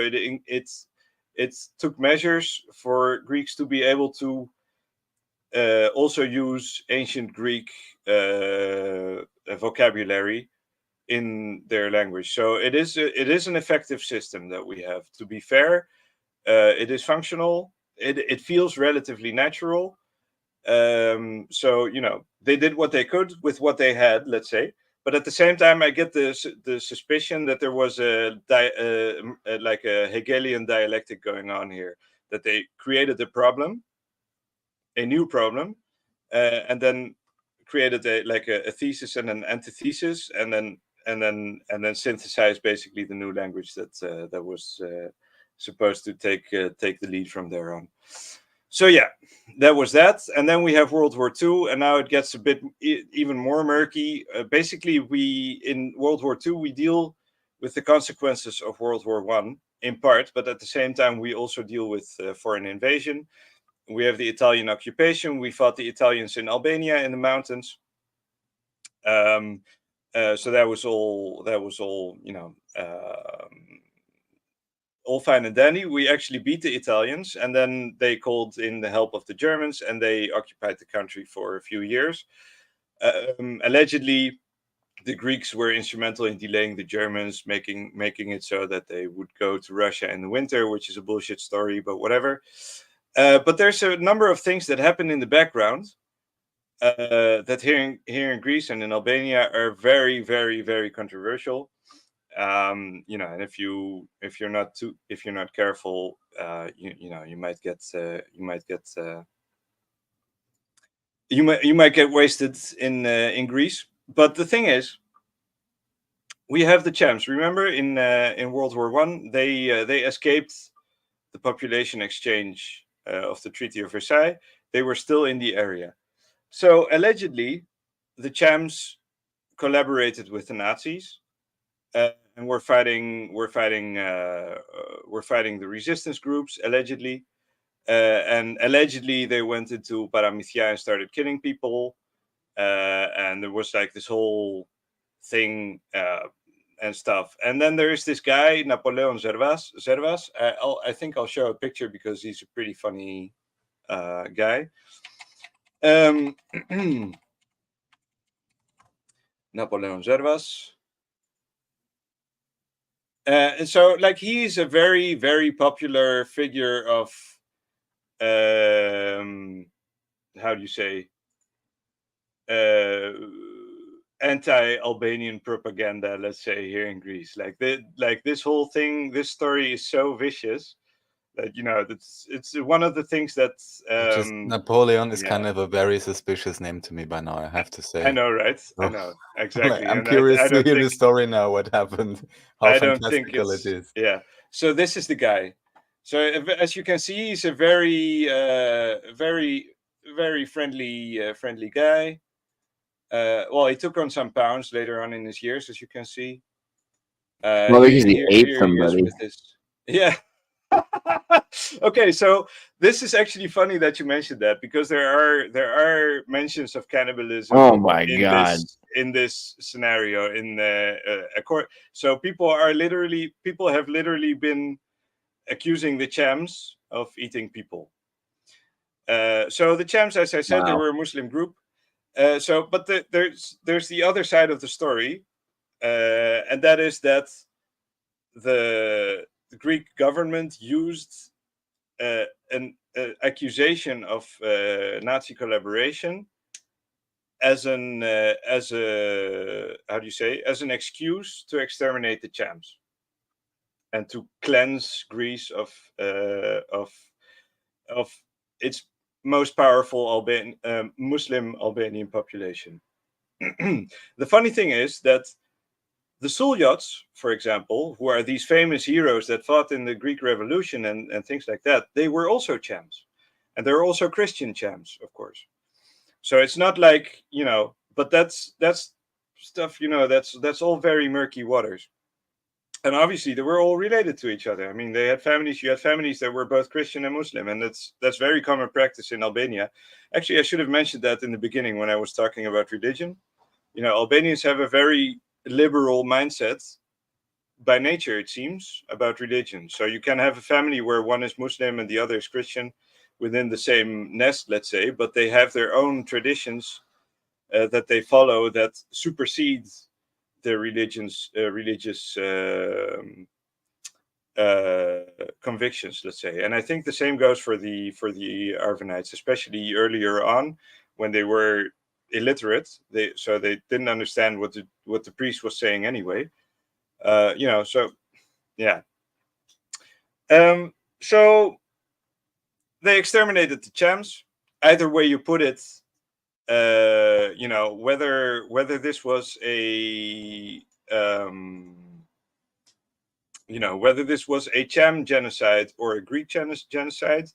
it took measures for Greeks to be able to also use ancient Greek vocabulary in their language. So it is an effective system that we have. To be fair, it is functional. It feels relatively natural. So they did what they could with what they had, let's say. But at the same time, I get the suspicion that there was like a Hegelian dialectic going on here, that they created a new problem, and then created a thesis and an antithesis, and then synthesized basically the new language that was supposed to take the lead from there on. So yeah, that was that. And then we have World War II, and now it gets a bit even more murky. Basically, in World War II, we deal with the consequences of World War I in part, but at the same time, we also deal with foreign invasion. We have the Italian occupation. We fought the Italians in Albania in the mountains. So that was all, all fine and dandy. We actually beat the Italians, and then they called in the help of the Germans, and they occupied the country for a few years. Allegedly, the Greeks were instrumental in delaying the Germans, making it so that they would go to Russia in the winter, which is a bullshit story, but whatever. But there's a number of things that happen in the background that here in Greece and in Albania are very, very, very controversial. And if you're not careful, you might get wasted in Greece. But the thing is, we have the champs. Remember, in World War I, they escaped the population exchange of the Treaty of Versailles. They were still in the area. So allegedly, the champs collaborated with the Nazis. And we're fighting the resistance groups, allegedly, and allegedly they went into Paramithia and started killing people. and there was like this whole thing and stuff. And then there is this guy, Napoleon Zervas. I think I'll show a picture because he's a pretty funny guy. Napoleon Zervas. And so, like, he's a very, very popular figure of, how do you say, anti-Albanian propaganda, let's say, here in Greece. Like this whole thing, this story is so vicious that, you know, it's one of the things that Just Napoleon is kind of a very suspicious name to me by now, I have to say. I know, right? I know, exactly. I'm curious to hear the story now, what happened, how fantastical it is. Yeah, so this is the guy. So as you can see, he's a very very friendly guy. Well, he took on some pounds later on in his years, as you can see. Well, because he ate somebody. Yeah. Okay, so this is actually funny that you mentioned that, because there are mentions of cannibalism. Oh my God! In this scenario, in a court, so people have literally been accusing the Chams of eating people. So the Chams, as I said, they were a Muslim group. But there's the other side of the story, and that is that the Greek government used an accusation of Nazi collaboration as an excuse to exterminate the Chams and to cleanse Greece of its most powerful Muslim Albanian population. The funny thing is that the Sulyots, for example, who are these famous heroes that fought in the Greek Revolution and things like that, they were also Chams. And they're also Christian Chams, of course. So it's not like, you know, but that's stuff, you know, that's all very murky waters. And obviously they were all related to each other. I mean, you had families that were both Christian and Muslim, and that's very common practice in Albania. Actually, I should have mentioned that in the beginning when I was talking about religion. You know, Albanians have a very liberal mindset by nature, it seems, about religion. So you can have a family where one is Muslim and the other is Christian within the same nest, let's say, but they have their own traditions that they follow that supersedes their religious convictions, let's say. And I think the same goes for the Arvanites, especially earlier on when they were illiterate. They didn't understand what the priest was saying anyway. You know, so yeah. So they exterminated the Chams. Either way you put it, you know, whether this was a whether this was a Cham genocide or a Greek genocide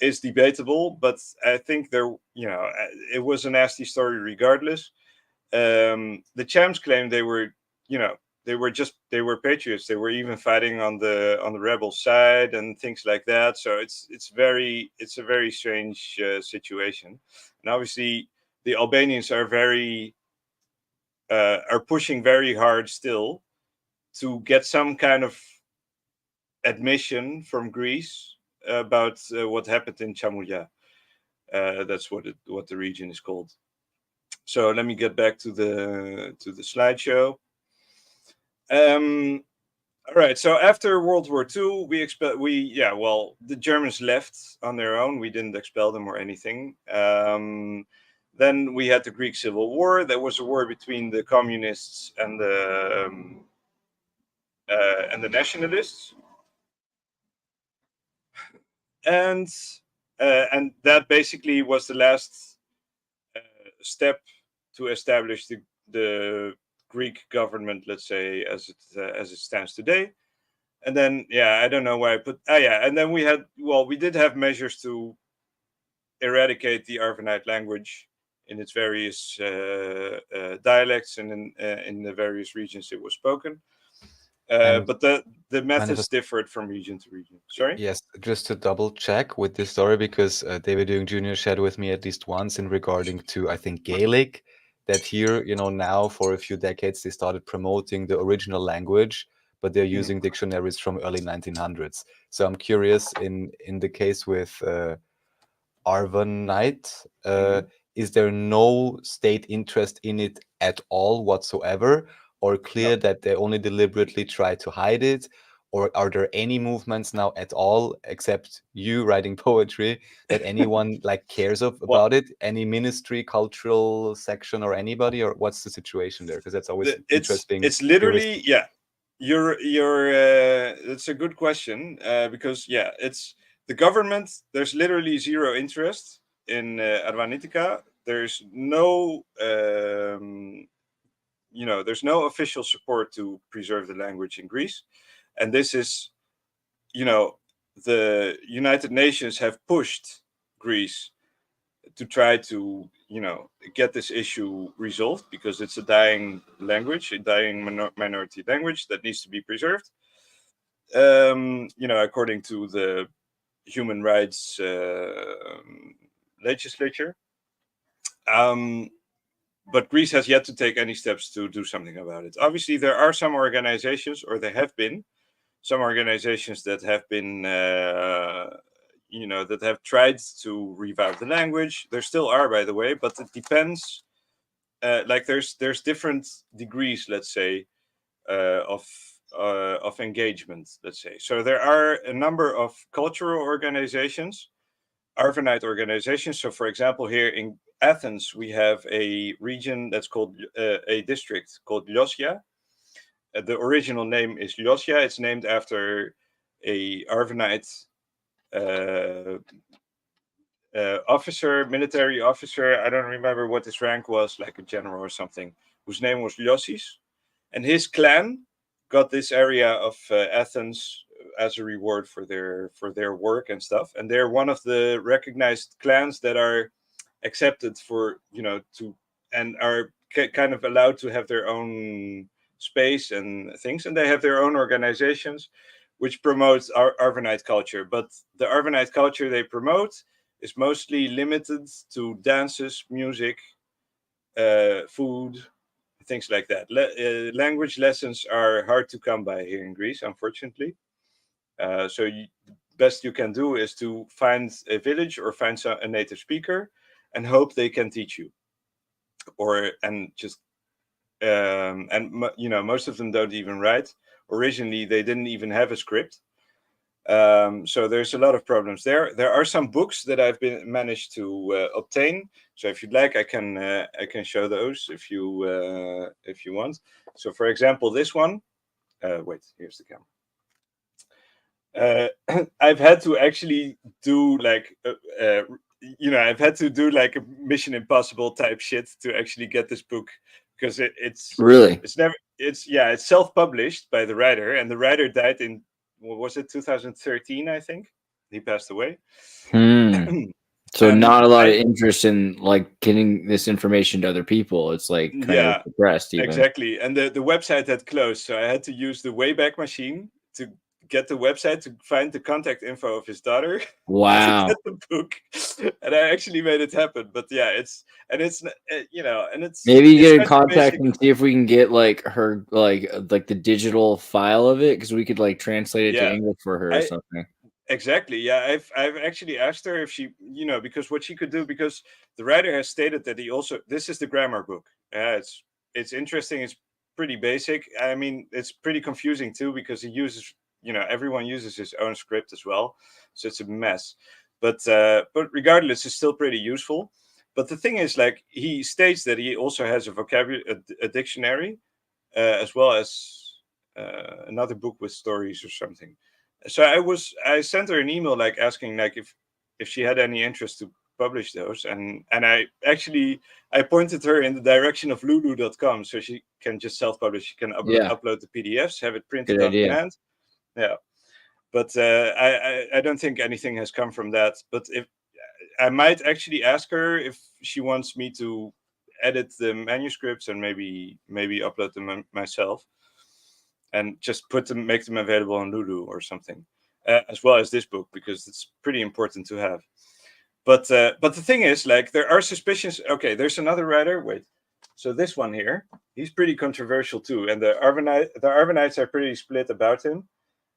is debatable, but I think it was a nasty story regardless. The Chams claimed they were, you know, they were patriots. They were even fighting on the rebel side and things like that. So it's a very strange situation. And obviously the Albanians are pushing very hard still to get some kind of admission from Greece about what happened in Chamulya. That's what the region is called. So let me get back to the slideshow. All right. So after World War II, the Germans left on their own. We didn't expel them or anything. Then we had the Greek Civil War. There was a war between the communists and the nationalists, and that basically was the last step to establish the Greek government, let's say, as it stands today. And then, I don't know why I put. And then we did have measures to eradicate the Arvanite language in its various dialects and in the various regions it was spoken. But the methods differed from region to region. Sorry? Yes, just to double check with this story, because David Ewing Jr. shared with me at least once in regarding to, I think, Gaelic, that here, now for a few decades, they started promoting the original language, but they're using dictionaries from early 1900s. So I'm curious, in the case with Arvanite, is there no state interest in it at all whatsoever, or clear that they only deliberately try to hide it? Or are there any movements now at all, except you writing poetry, that anyone like cares about it? Any ministry, cultural section, or anybody? Or what's the situation there? Because that's always interesting. It's literally, yeah. You're. It's a good question, because it's the government. There's literally zero interest in Arvanitica. There's no, there's no official support to preserve the language in Greece. And this is, the United Nations have pushed Greece to try to, get this issue resolved, because it's a dying language, a dying minority language that needs to be preserved. According to the human rights legislature. But Greece has yet to take any steps to do something about it. Obviously, there are some organizations, or there have been some organizations that have been, that have tried to revive the language. There still are, by the way, but it depends. There's different degrees, let's say, of engagement, let's say. So there are a number of cultural organizations, Arvanite organizations. So, for example, here in Athens, we have a region that's called a district called Lyosia. The original name is Lyosia. It's named after a Arvanite officer, military officer. I don't remember what his rank was, like a general or something, whose name was Lyosis. And his clan got this area of Athens as a reward for their work and stuff. And they're one of the recognized clans that are accepted for, and are kind of allowed to have their own space and things. And they have their own organizations which promotes Arvanite culture. But the Arvanite culture they promote is mostly limited to dances, music, food, things like that. Language lessons are hard to come by here in Greece, unfortunately. So the best you can do is to find a village or find a native speaker and hope they can teach you. Most of them don't even write. Originally, they didn't even have a script. So there's a lot of problems there. There are some books that I've managed to obtain. So if you'd like, I can show those if you want. So for example, this one. Wait, here's the camera. I've had to actually do I've had to do like a Mission Impossible type shit to actually get this book, because it's self-published by the writer, and the writer died in, what was it, 2013, I think. He passed away. So not a lot of interest in like getting this information to other people. It's like kind of depressed even. Exactly. And the website had closed, so I had to use the Wayback Machine to get the website to find the contact info of his daughter. Wow. To get the book, and I actually made it happen. But it's maybe you get in contact and see if we can get like her like the digital file of it, because we could like translate it to English for her or something. Exactly. Yeah, I've actually asked her if she, because what she could do, because the writer has stated that this is the grammar book. It's interesting. It's pretty basic. I mean, it's pretty confusing too, because he uses, everyone uses his own script as well, so it's a mess. But regardless, it's still pretty useful. But the thing is, like, he states that he also has a vocabulary, a dictionary, as well as another book with stories or something. So I sent her an email, like, asking like if she had any interest to publish those, and I pointed her in the direction of lulu.com, so she can just self-publish. She can upload the PDFs, have it printed on demand. Yeah, but I don't think anything has come from that. But if I might actually ask her if she wants me to edit the manuscripts and maybe upload them myself. and just make them available on Lulu or something, as well as this book, because it's pretty important to have. But the thing is, like, there are suspicions. Okay, there's another writer. Wait, so this one here, he's pretty controversial too, and the Arvanites are pretty split about him.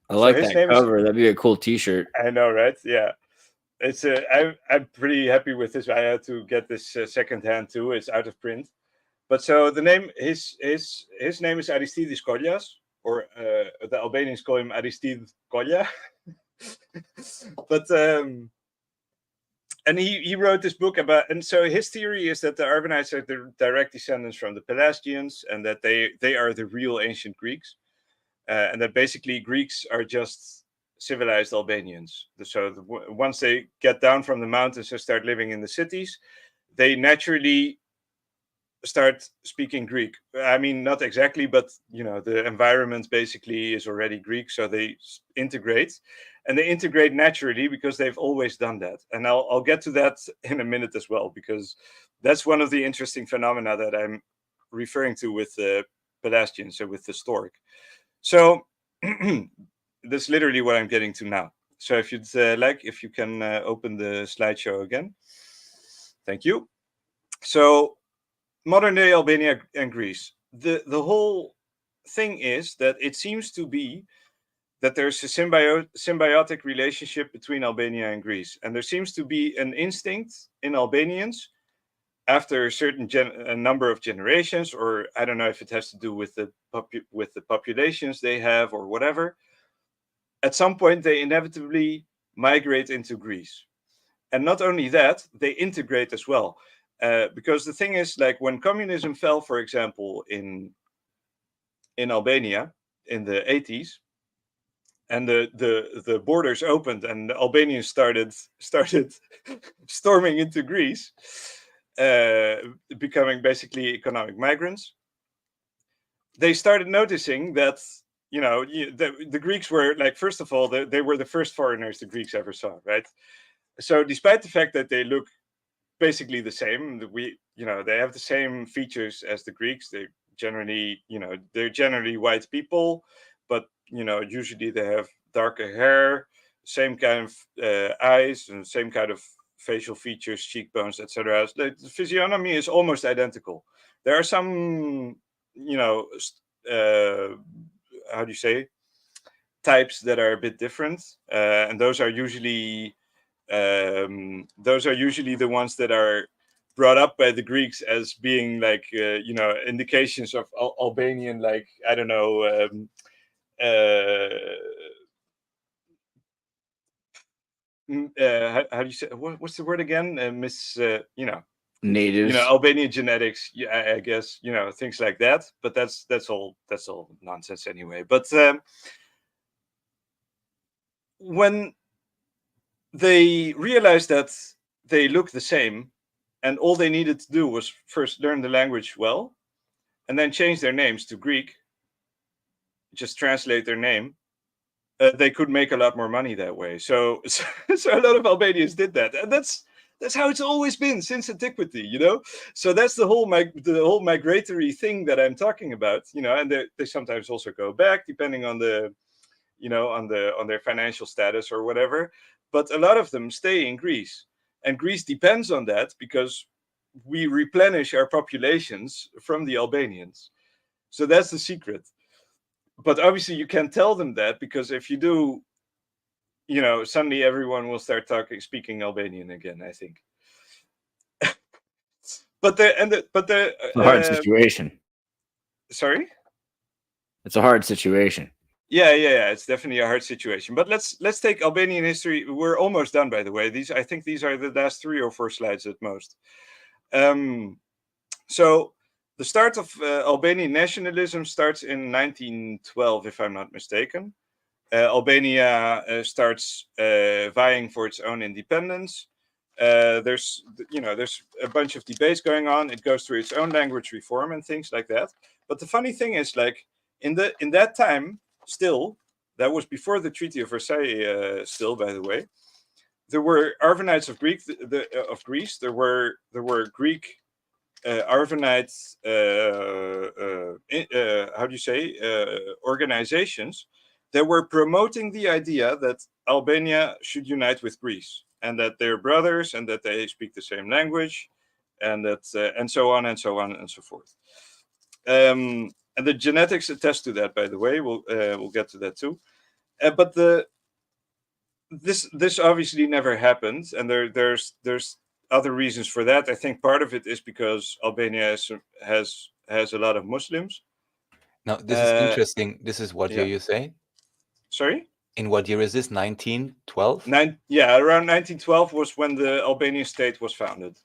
I like that cover. That'd be a cool T-shirt. I know, right? Yeah, it's I'm pretty happy with this. I had to get this secondhand too. It's out of print. But so the name, his name is Aristides Kollias, or the Albanians call him Aristide Kolja. But and he wrote this book about, and so his theory is that the Arvanites are the direct descendants from the Pelasgians, and that they are the real ancient Greeks, and that basically Greeks are just civilized Albanians. So once they get down from the mountains and start living in the cities, they naturally start speaking Greek. I mean, not exactly, but the environment basically is already Greek, so they integrate, and they integrate naturally because they've always done that. And I'll get to that in a minute as well, because that's one of the interesting phenomena that I'm referring to with the Pelasgians, so with the stork. So that's literally what I'm getting to now. So if you'd if you can open the slideshow again. Thank you. So modern day Albania and Greece. The whole thing is that it seems to be that there's a symbiotic relationship between Albania and Greece. And there seems to be an instinct in Albanians after a certain number of generations, or I don't know if it has to do with the populations they have or whatever. At some point, they inevitably migrate into Greece. And not only that, they integrate as well. Because the thing is, like, when communism fell, for example, in Albania in the 80s, and the borders opened and the Albanians started storming into Greece, becoming basically economic migrants, they started noticing that the Greeks were, like, first of all, they were the first foreigners the Greeks ever saw, right? So despite the fact that they look basically the same, they have the same features as the Greeks. They generally, they're generally white people, but usually they have darker hair, same kind of eyes, and same kind of facial features, cheekbones, etc. The physiognomy is almost identical. There are some, how do you say, types that are a bit different, and those are usually the ones that are brought up by the Greeks as being like indications of Albanian, like, I don't know, how do you say, what's the word again, natives, Albanian genetics, I guess, things like that. But that's all nonsense anyway. But when they realized that they look the same, and all they needed to do was first learn the language well, and then change their names to Greek, just translate their name, they could make a lot more money that way. So a lot of Albanians did that, and that's how it's always been since antiquity, So that's the whole migratory thing that I'm talking about, and they sometimes also go back depending on the, on their financial status or whatever. But a lot of them stay in Greece, and Greece depends on that because we replenish our populations from the Albanians. So that's the secret. But obviously you can't tell them that, because if you do, suddenly everyone will start speaking Albanian again, I think. But it's a hard situation. Sorry? It's a hard situation. Yeah, it's definitely a hard situation. But let's take Albanian history. We're almost done, by the way. I think these are the last 3 or 4 slides at most. So the start of Albanian nationalism starts in 1912, if I'm not mistaken. Albania starts vying for its own independence. There's a bunch of debates going on. It goes through its own language reform and things like that. But the funny thing is, like, in that time, still, that was before the Treaty of Versailles. Still, by the way, there were Arvanites of Greece. There were Greek Arvanite, how do you say, organizations that were promoting the idea that Albania should unite with Greece and that they're brothers and that they speak the same language, and that and so on and so on and so forth. And the genetics attest to that, by the way. We'll get to that too. But this obviously never happened, and there's other reasons for that. I think part of it is because Albania has a lot of Muslims. Now, this is interesting. This is what year you say? Sorry? In what year is this? 1912? Around 1912 was when the Albanian state was founded.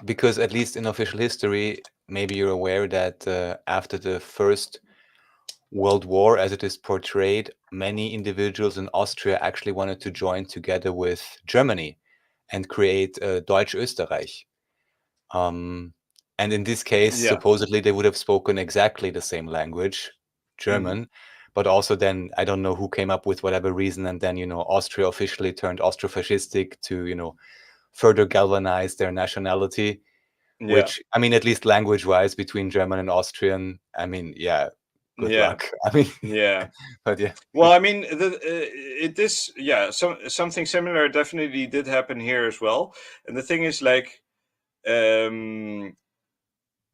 Because at least in official history, maybe you're aware that after the First World War, as it is portrayed, many individuals in Austria actually wanted to join together with Germany and create Deutsch Österreich. And in this case, supposedly they would have spoken exactly the same language, German, but also then, I don't know who came up with whatever reason, and then, Austria officially turned Austro-fascistic to, further galvanize their nationality, which, I mean, at least language-wise, between German and Austrian, I mean, good luck. I mean, but Well, I mean, it is, something similar definitely did happen here as well. And the thing is, like,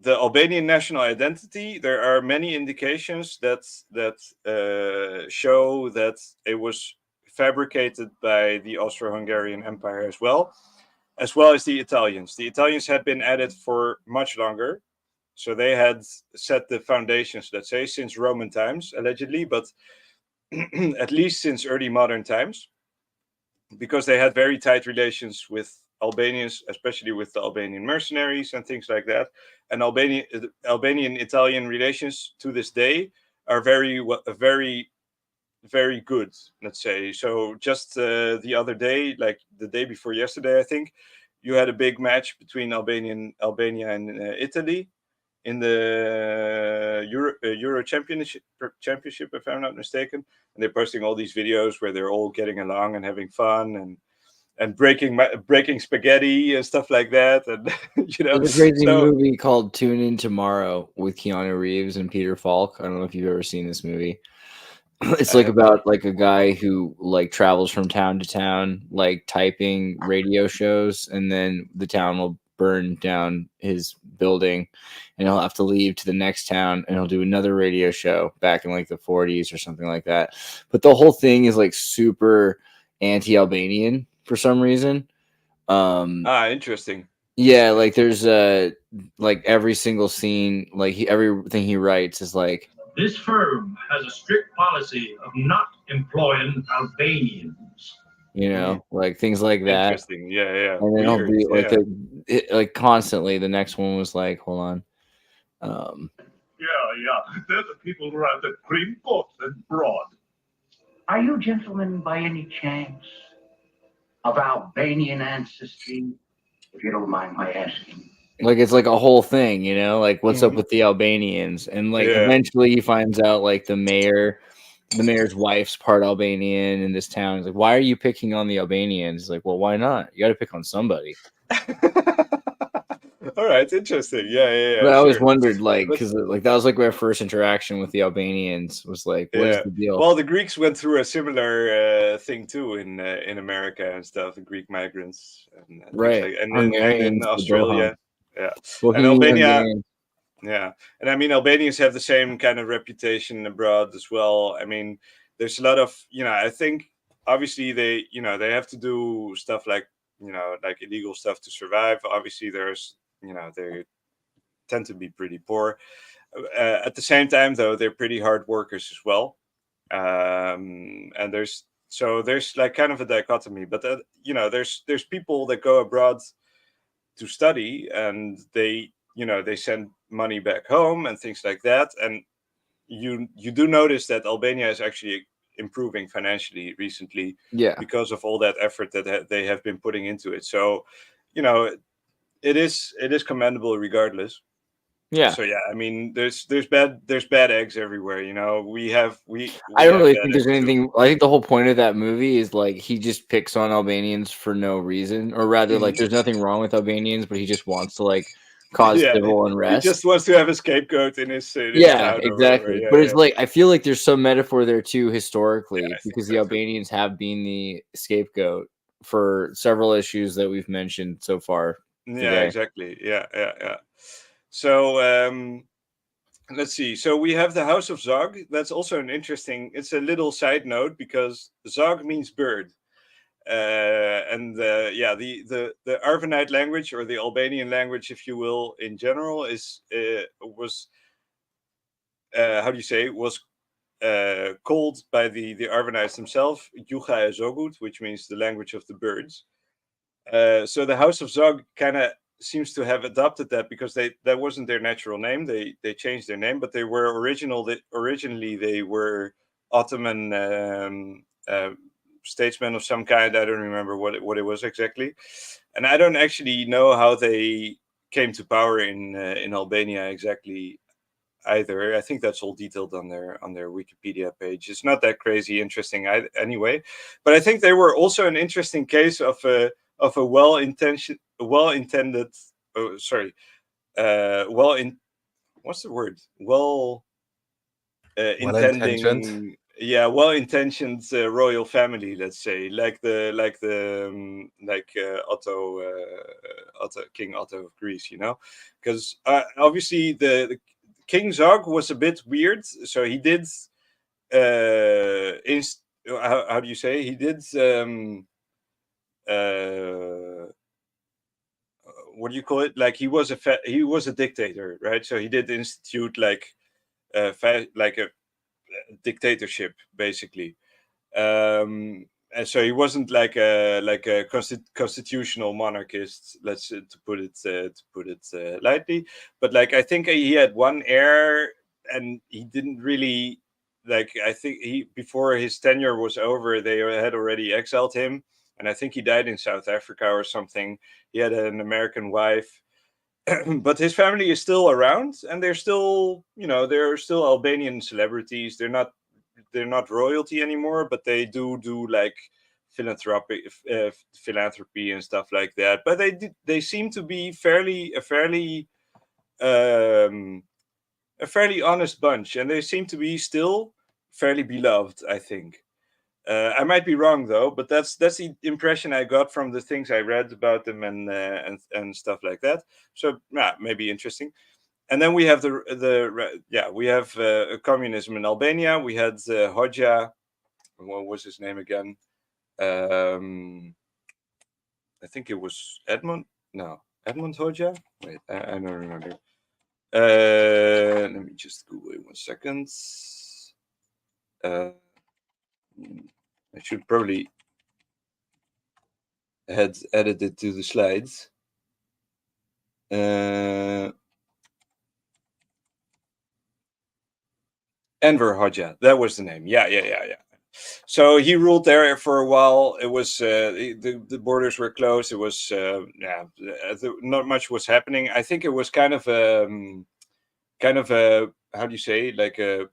the Albanian national identity, there are many indications that show that it was fabricated by the Austro-Hungarian Empire as well as the Italians. The Italians had been at it for much longer. So they had set the foundations, let's say, since Roman times, allegedly, but at least since early modern times, because they had very tight relations with Albanians, especially with the Albanian mercenaries and things like that. And Albanian-Italian relations to this day are very, very good, let's say. So just the other day, like the day before yesterday, I think, you had a big match between Albania and Italy in the Euro Championship, if I'm not mistaken. And they're posting all these videos where they're all getting along and having fun and breaking spaghetti and stuff like that. And There's a crazy movie called Tune In Tomorrow with Keanu Reeves and Peter Falk. I don't know if you've ever seen this movie. It's like about like a guy who like travels from town to town, like typing radio shows, and then the town will burn down his building and he'll have to leave to the next town and he'll do another radio show back in like the 40s or something like that. But the whole thing is like super anti-Albanian for some reason. Interesting. Yeah, like there's like every single scene, like everything he writes is like, this firm has a strict policy of not employing Albanians. Like things like that. Interesting. Yeah. And then he'll be like, like constantly. The next one was like, hold on. Yeah. They're the people who have the cream coat and broad. Are you gentlemen, by any chance, of Albanian ancestry? If you don't mind my asking. Like it's like a whole thing, like what's up with the Albanians, and like eventually he finds out like the mayor's wife's part Albanian in this town. He's like, why are you picking on the Albanians? He's like, well, why not? You got to pick on somebody. All right, interesting. Yeah. But I always wondered, like, because like that was like my first interaction with the Albanians was like, what is the deal? Well, the Greeks went through a similar thing too in America and stuff. The Greek migrants, and right, and in Australia. Yeah, and Albania. Yeah, and I mean Albanians have the same kind of reputation abroad as well. I mean, there's a lot of I think obviously they have to do stuff like like illegal stuff to survive. Obviously, there's they tend to be pretty poor. At the same time, though, they're pretty hard workers as well. And there's like kind of a dichotomy. But there's people that go abroad to study, and they send money back home and things like that. And you do notice that Albania is actually improving financially recently, because of all that effort that they have been putting into it. So it is commendable regardless. Yeah. So I mean, there's bad eggs everywhere. I don't really think there's anything. I think the whole point of that movie is like he just picks on Albanians for no reason, or rather, like there's nothing wrong with Albanians, but he just wants to like cause Yeah, civil he unrest. just wants to have a scapegoat in his Yeah, town or exactly. whatever. But it's like I feel like there's some metaphor there too historically, Yeah, I think because so the too. Albanians have been the scapegoat for several issues that we've mentioned so far Yeah, today. exactly. Yeah. So let's see. So we have the House of Zog. That's also an interesting. It's a little side note because Zog means bird. The Arvanite language, or the Albanian language, if you will, in general, was called by the Arvanites themselves Yuga Zogut, which means the language of the birds. So the House of Zog kind of seems to have adopted that because that wasn't their natural name. They changed their name, but they were originally they were Ottoman statesmen of some kind. I don't remember what it was exactly, and I don't actually know how they came to power in Albania exactly either. I think that's all detailed on their Wikipedia page. It's not that crazy interesting anyway, but I think they were also an interesting case of a well-intended Well-intentioned. well-intentioned royal family, let's say, like King Otto of Greece, because obviously the King Zog was a bit weird, so he did how do you say, he did what do you call it, like he was a dictator, right? So he did institute like a dictatorship basically, and so he wasn't like a constitutional monarchist, let's to put it lightly. But like I think he had one heir, and he didn't really like. I think before his tenure was over, they had already exiled him, and I think he died in South Africa or something. He had an American wife. But his family is still around, and they're still Albanian celebrities. They're not royalty anymore, but they do like philanthropy and stuff like that. But they seem to be a fairly honest bunch, and they seem to be still fairly beloved, I think. I might be wrong though, but that's the impression I got from the things I read about them and stuff like that. So maybe interesting. And then we have we have communism in Albania. We had Hoxha. What was his name again? I think it was Edmund. No, Edmund Hoxha. Wait, I don't remember. Let me just Google it 1 second. I should probably had added it to the slides. Enver Hoxha, that was the name. Yeah. So he ruled there for a while. It was the borders were closed. It was not much was happening. I think it was kind of a how do you say, like a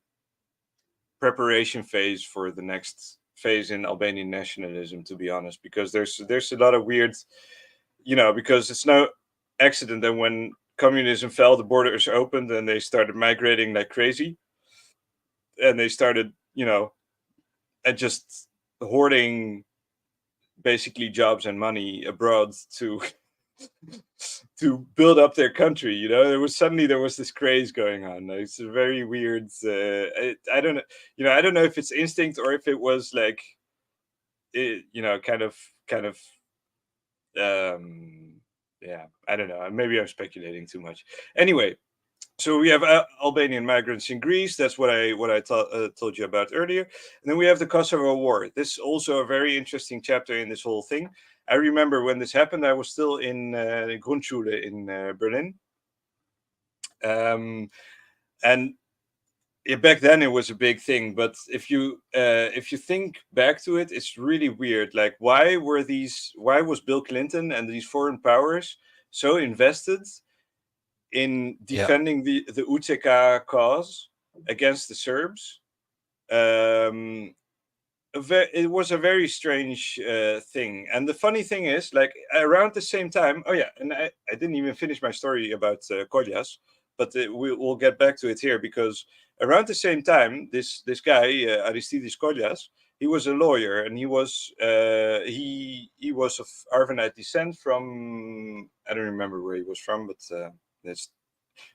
preparation phase for the next phase in Albanian nationalism, to be honest, because there's a lot of weird, because it's no accident that when communism fell, the borders opened and they started migrating like crazy, and they started and just hoarding basically jobs and money abroad to build up their country. There was this craze going on. It's a very weird. I don't know. I don't know if it's instinct or if it was like, kind of. I don't know. Maybe I'm speculating too much. Anyway, so we have Albanian migrants in Greece. That's what I told you about earlier. And then we have the Kosovo War. This is also a very interesting chapter in this whole thing. I remember when this happened, I was still in Grundschule in Berlin. And back then it was a big thing. But if you think back to it, it's really weird. Like, why was Bill Clinton and these foreign powers so invested in defending the UCK cause against the Serbs, it was a very strange thing. And the funny thing is, like around the same time, oh yeah, and I didn't even finish my story about Koljas, but we'll get back to it here, because around the same time, this guy Aristides Koljas, he was a lawyer, and he was of Arvanite descent from, I don't remember where he was from, but it's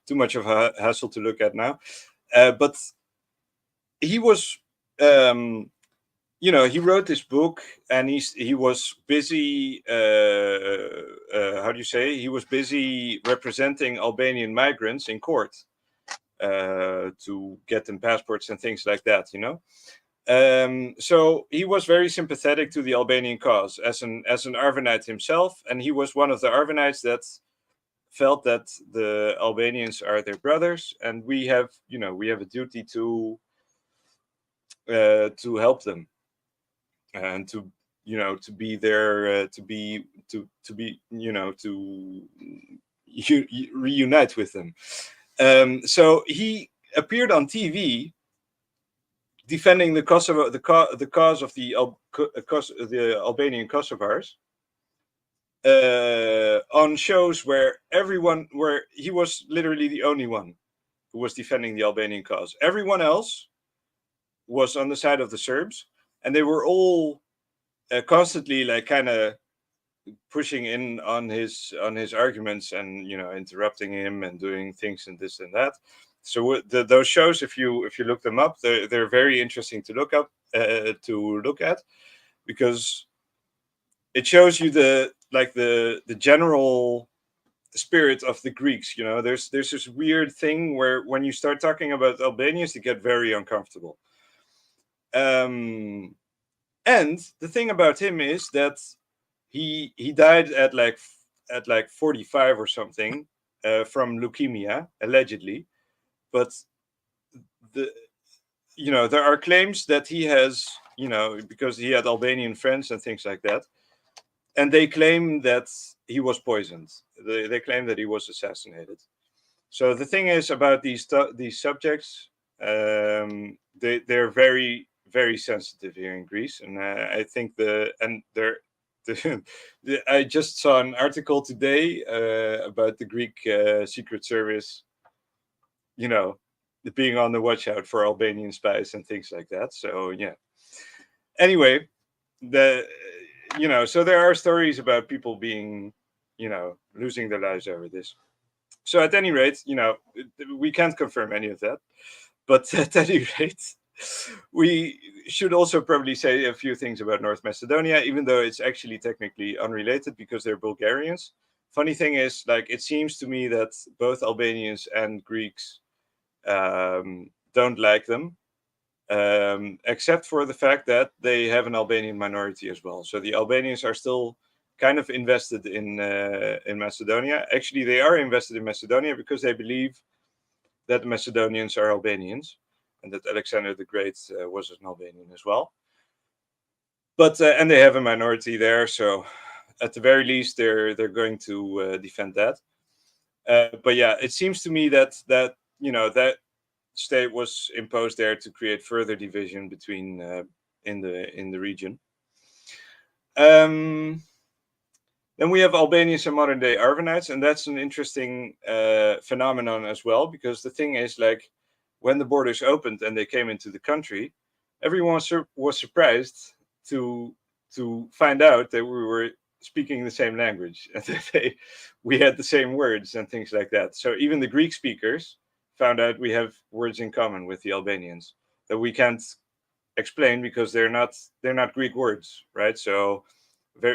too much of a hassle to look at now. But he was. He wrote this book, and he was busy. How do you say? He was busy representing Albanian migrants in court to get them passports and things like that. So he was very sympathetic to the Albanian cause as an Arvanite himself, and he was one of the Arvanites that felt that the Albanians are their brothers, and we have a duty to help them. And to be there, to reunite with them. So he appeared on TV defending the cause of the Albanian Kosovars on shows where he was literally the only one who was defending the Albanian cause. Everyone else was on the side of the Serbs. And they were all constantly like kind of pushing in on his arguments and interrupting him and doing things and this and that. So those shows, if you look them up, they're very interesting to look at, because it shows you the general spirit of the Greeks. There's this weird thing where when you start talking about Albanians, they get very uncomfortable. And the thing about him is that he died at like 45 or something from leukemia, allegedly. But there are claims that he has, because he had Albanian friends and things like that, and they claim that he was poisoned. They claim that he was assassinated. So the thing is about these subjects, they're very, very sensitive here in Greece, and I think I just saw an article today about the Greek Secret Service, being on the watch out for Albanian spies and things like that. So yeah. Anyway, so there are stories about people being, losing their lives over this. So at any rate, we can't confirm any of that, but at any rate, we should also probably say a few things about North Macedonia, even though it's actually technically unrelated because they're Bulgarians. Funny thing is, it seems to me that both Albanians and Greeks don't like them, except for the fact that they have an Albanian minority as well. So the Albanians are still kind of invested in Macedonia. Actually, they are invested in Macedonia because they believe that the Macedonians are Albanians, and that Alexander the Great was an Albanian as well. But and they have a minority there, so at the very least, they're going to defend that. But yeah, it seems to me that that state was imposed there to create further division between in the region. Then we have Albanians and modern day Arvanites, and that's an interesting phenomenon as well, because the thing is, when the borders opened and they came into the country, everyone was surprised to find out that we were speaking the same language and that we had the same words and things like that. So even the Greek speakers found out we have words in common with the Albanians that we can't explain because they're not Greek words, right? So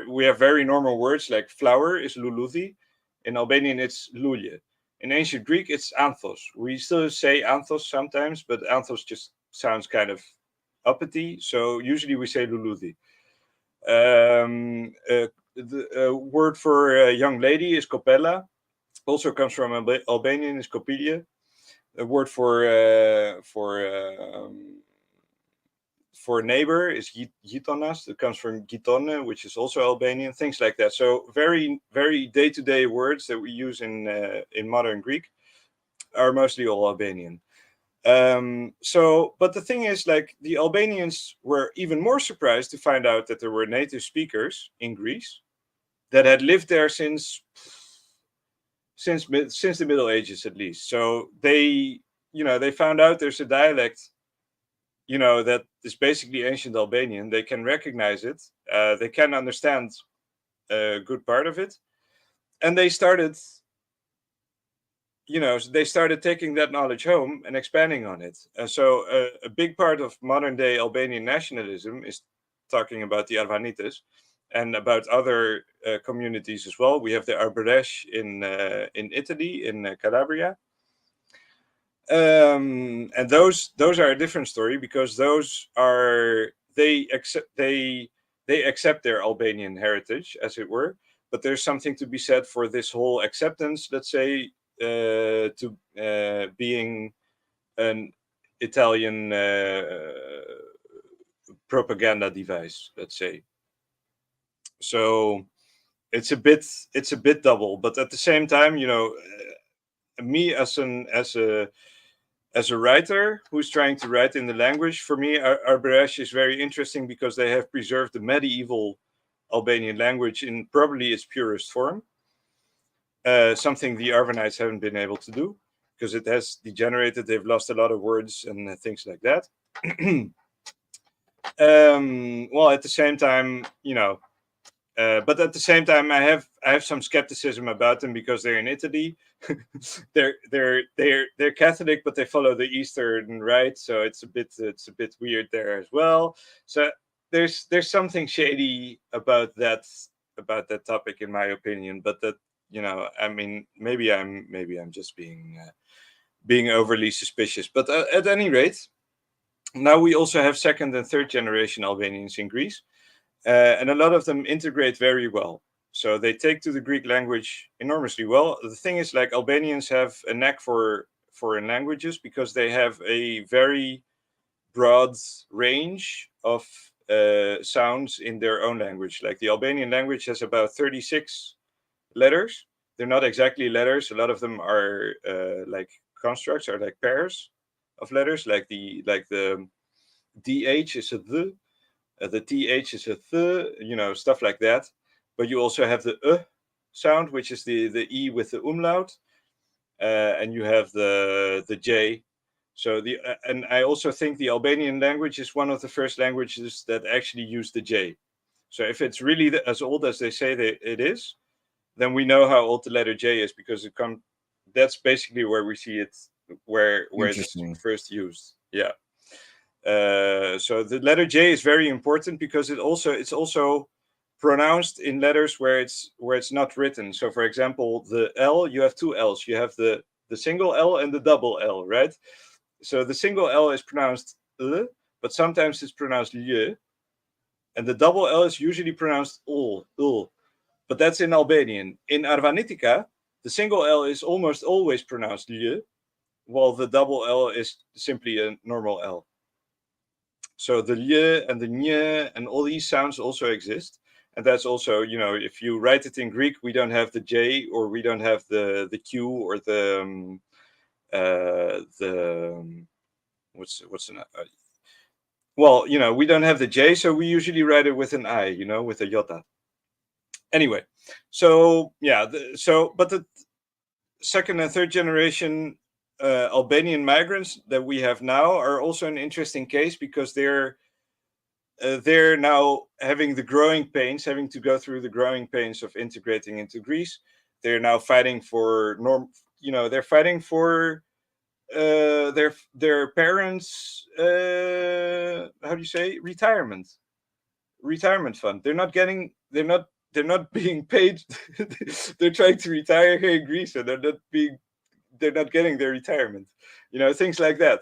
we have very normal words, like flower is luluthi. In Albanian, it's lulje. In ancient Greek, it's anthos. We still say anthos sometimes, but anthos just sounds kind of uppity. So usually we say luluthi. The word for a young lady is kopela. Also comes from Albanian, is kopilje. The word for neighbor is gitonas. It comes from gitone, which is also Albanian. Things like that. So very, very day-to-day words that we use in modern Greek are mostly all Albanian. But the thing is, like, the Albanians were even more surprised to find out that there were native speakers in Greece that had lived there since the Middle Ages at least. So they found out there's a dialect, that is basically ancient Albanian. They can recognize it. They can understand a good part of it, and they started taking that knowledge home and expanding on it. So a big part of modern day Albanian nationalism is talking about the Arvanites and about other communities as well. We have the Arboresh in Italy, in Calabria. And those are a different story, because those are they accept their Albanian heritage, as it were. But there's something to be said for this whole acceptance, let's say, to being an Italian propaganda device, let's say. So it's a bit double, but at the same time, me as a writer who's trying to write in the language, for me, Arboresh is very interesting because they have preserved the medieval Albanian language in probably its purest form. Something the Arvanites haven't been able to do because it has degenerated. They've lost a lot of words and things like that. Well, at the same time, but at the same time, I have some skepticism about them because they're in Italy. they're Catholic, but they follow the Eastern Rite, so it's a bit weird there as well. So there's something shady about that topic, in my opinion. But that, I mean, maybe I'm just being overly suspicious. But at any rate, now we also have second and third generation Albanians in Greece. And a lot of them integrate very well. So they take to the Greek language enormously well. The thing is, like, Albanians have a knack for foreign languages because they have a very broad range of sounds in their own language. Like, the Albanian language has about 36 letters. They're not exactly letters. A lot of them are like constructs, or like pairs of letters. Like the DH is a the TH is a th, stuff like that. But you also have the sound, which is the E with the umlaut, and you have the J. So and I also think the Albanian language is one of the first languages that actually use the J. So if it's really as old as they say it is, then we know how old the letter J is, because that's basically where we see it, where it's first used. Yeah. So the letter J is very important because it's also pronounced in letters where it's not written. So, for example, the L, you have two L's. You have the single L and the double L, right? So the single L is pronounced L, but sometimes it's pronounced L, and the double L is usually pronounced ul. But that's in Albanian. In Arvanitica, the single L is almost always pronounced L, while the double L is simply a normal L. So the L and the Ny and all these sounds also exist. And that's also, if you write it in Greek, we don't have the J, or we don't have the Q, or we don't have the J, so we usually write it with an I, with a iota. Anyway, so yeah, but the second and third generation Albanian migrants that we have now are also an interesting case, because they're now having to go through the growing pains of integrating into Greece. They're now fighting for they're fighting for their parents' how do you say, retirement fund. They're not being paid. They're trying to retire here in Greece, and they're not getting their retirement. Things like that.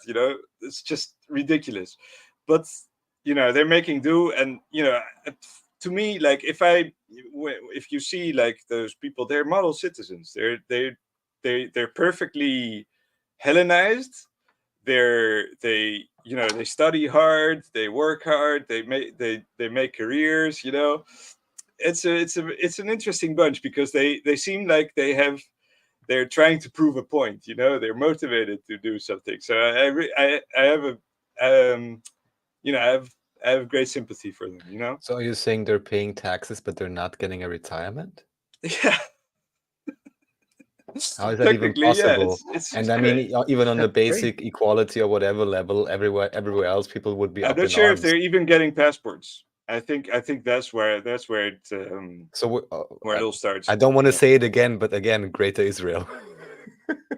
It's just ridiculous. But they're making do, and to me, like, if you see, like, those people, they're model citizens. They're perfectly Hellenized. They study hard, they work hard, they make careers. It's an interesting bunch, because they seem like they have they're trying to prove a point. You know, they're motivated to do something. So I have a you know, I have great sympathy for them. You know. So you're saying they're paying taxes, but they're not getting a retirement? Yeah. How is that even possible? It's and I mean, even on the basic great. equality or whatever level, everywhere else, people would be I'm up not in sure arms. if they're even getting passports. I think that's where it where it all starts. I don't want to say it again, but again, Greater Israel.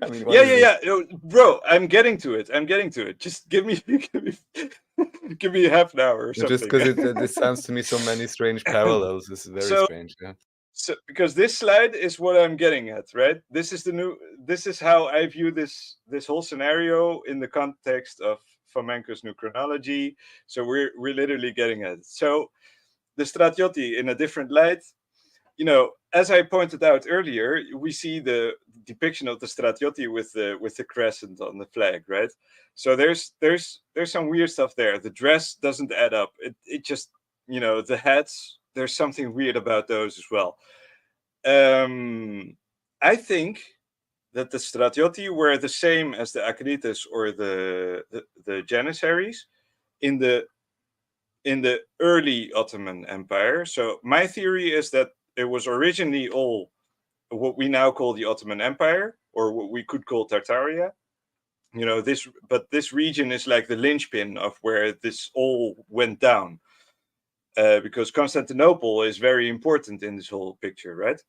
I mean, yeah. Bro, I'm getting to it. Just give me give me half an hour or something. Just because this sounds to me so many strange parallels. This is very strange. Yeah. So because this slide is what I'm getting at, right? This is how I view this whole scenario in the context of Fomenko's new chronology. So we're literally getting at it. So the Stratioti in a different light. You know, as I pointed out earlier, we see the depiction of the Stratioti with the crescent on the flag, right? So there's some weird stuff there. The dress doesn't add up. It just, you know, the hats, there's something weird about those as well. I think that the Stratioti were the same as the Acritas or the Janissaries in the early Ottoman Empire. So my theory is that it was originally all what we now call the Ottoman Empire, or what we could call Tartaria. You know, this region is like the linchpin of where this all went down, because Constantinople is very important in this whole picture, right?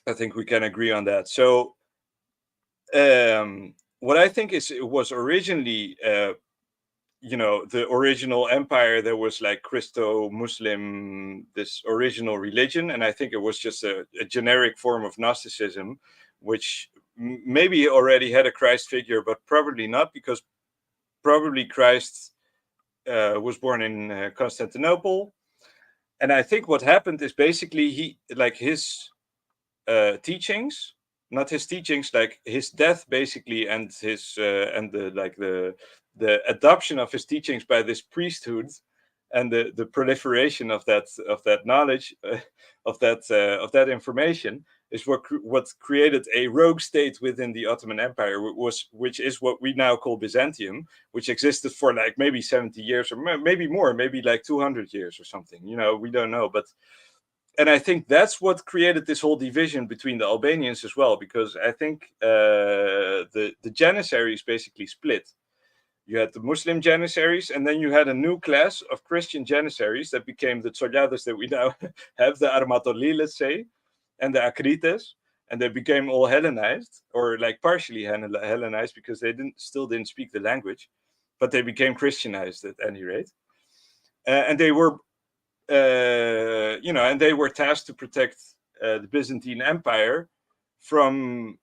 I think we can agree on that. So, what I think is it was originally, you know, the original empire that was like Christo-Muslim, this original religion, and I think it was just a generic form of Gnosticism, which maybe already had a Christ figure, but probably not, because probably Christ was born in Constantinople. And I think what happened is basically his teachings, not his teachings, like his death basically, and his and the adoption of his teachings by this priesthood, and the proliferation of that knowledge, of that information, is what created a rogue state within the Ottoman Empire, which is what we now call Byzantium, which existed for like maybe 70 years, or maybe more, maybe like 200 years or something. You know, we don't know, but. And I think that's what created this whole division between the Albanians as well, because I think the Janissaries basically split. You had the Muslim Janissaries, and then you had a new class of Christian Janissaries that became the Tsolyadas that we now have, the Armatoli, let's say, and the Acritas, and they became all Hellenized, or like partially Hellenized, because they still didn't speak the language, but they became Christianized at any rate. And they were and they were tasked to protect the Byzantine Empire from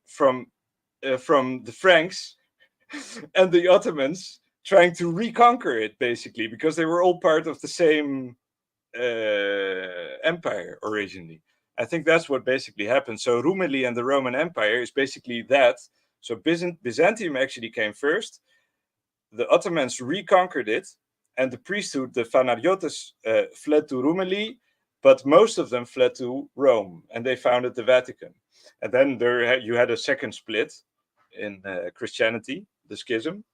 the Franks and the Ottomans trying to reconquer it, basically, because they were all part of the same empire originally. I think that's what basically happened. So Rumeli and the Roman Empire is basically that. So Byzantium actually came first. The Ottomans reconquered it. And the priesthood, the Fanariotes, fled to Rumeli, but most of them fled to Rome, and they founded the Vatican. And then you had a second split in Christianity, the schism,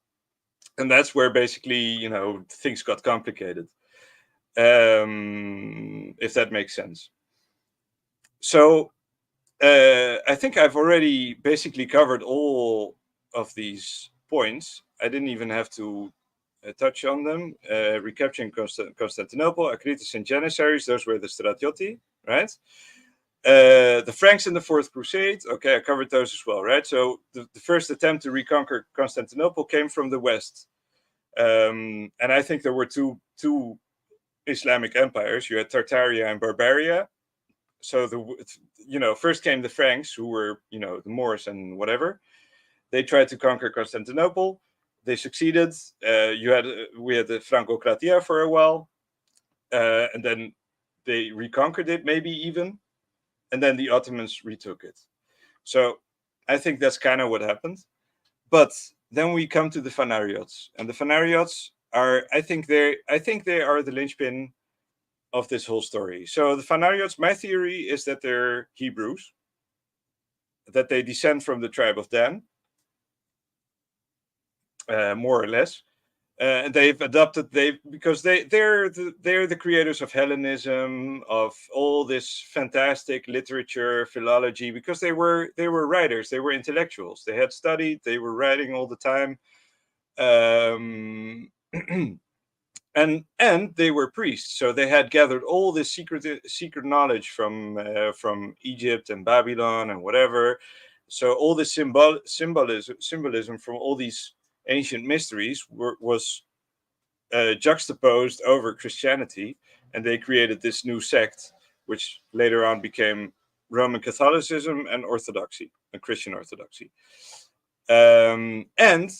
and that's where basically, you know, things got complicated, if that makes sense. So I think I've already basically covered all of these points. I didn't even have to touch on them. Recapturing Constantinople, Acritas and Janissaries, those were the Stratioti, right? The Franks in the Fourth Crusade, okay, I covered those as well, right? So the first attempt to reconquer Constantinople came from the West. And I think there were two Islamic empires. You had Tartaria and Barbaria. So first came the Franks, who were, you know, the Moors and whatever. They tried to conquer Constantinople. They succeeded. We had the Francocratia for a while, and then they reconquered it, maybe even, and then the Ottomans retook it. So I think that's kind of what happened. But then we come to the Fanariots, and the Fanariots are, I think they are the linchpin of this whole story. So the Fanariots, my theory is that they're Hebrews. that they descend from the tribe of Dan, more or less. And they've adopted because they're the creators of Hellenism, of all this fantastic literature, philology, because they were writers, they were intellectuals, they had studied, they were writing all the time, and they were priests, so they had gathered all this secret knowledge from Egypt and Babylon and whatever. So all the symbolism from all these ancient mysteries was juxtaposed over Christianity, and they created this new sect, which later on became Roman Catholicism and Orthodoxy, and Christian Orthodoxy. And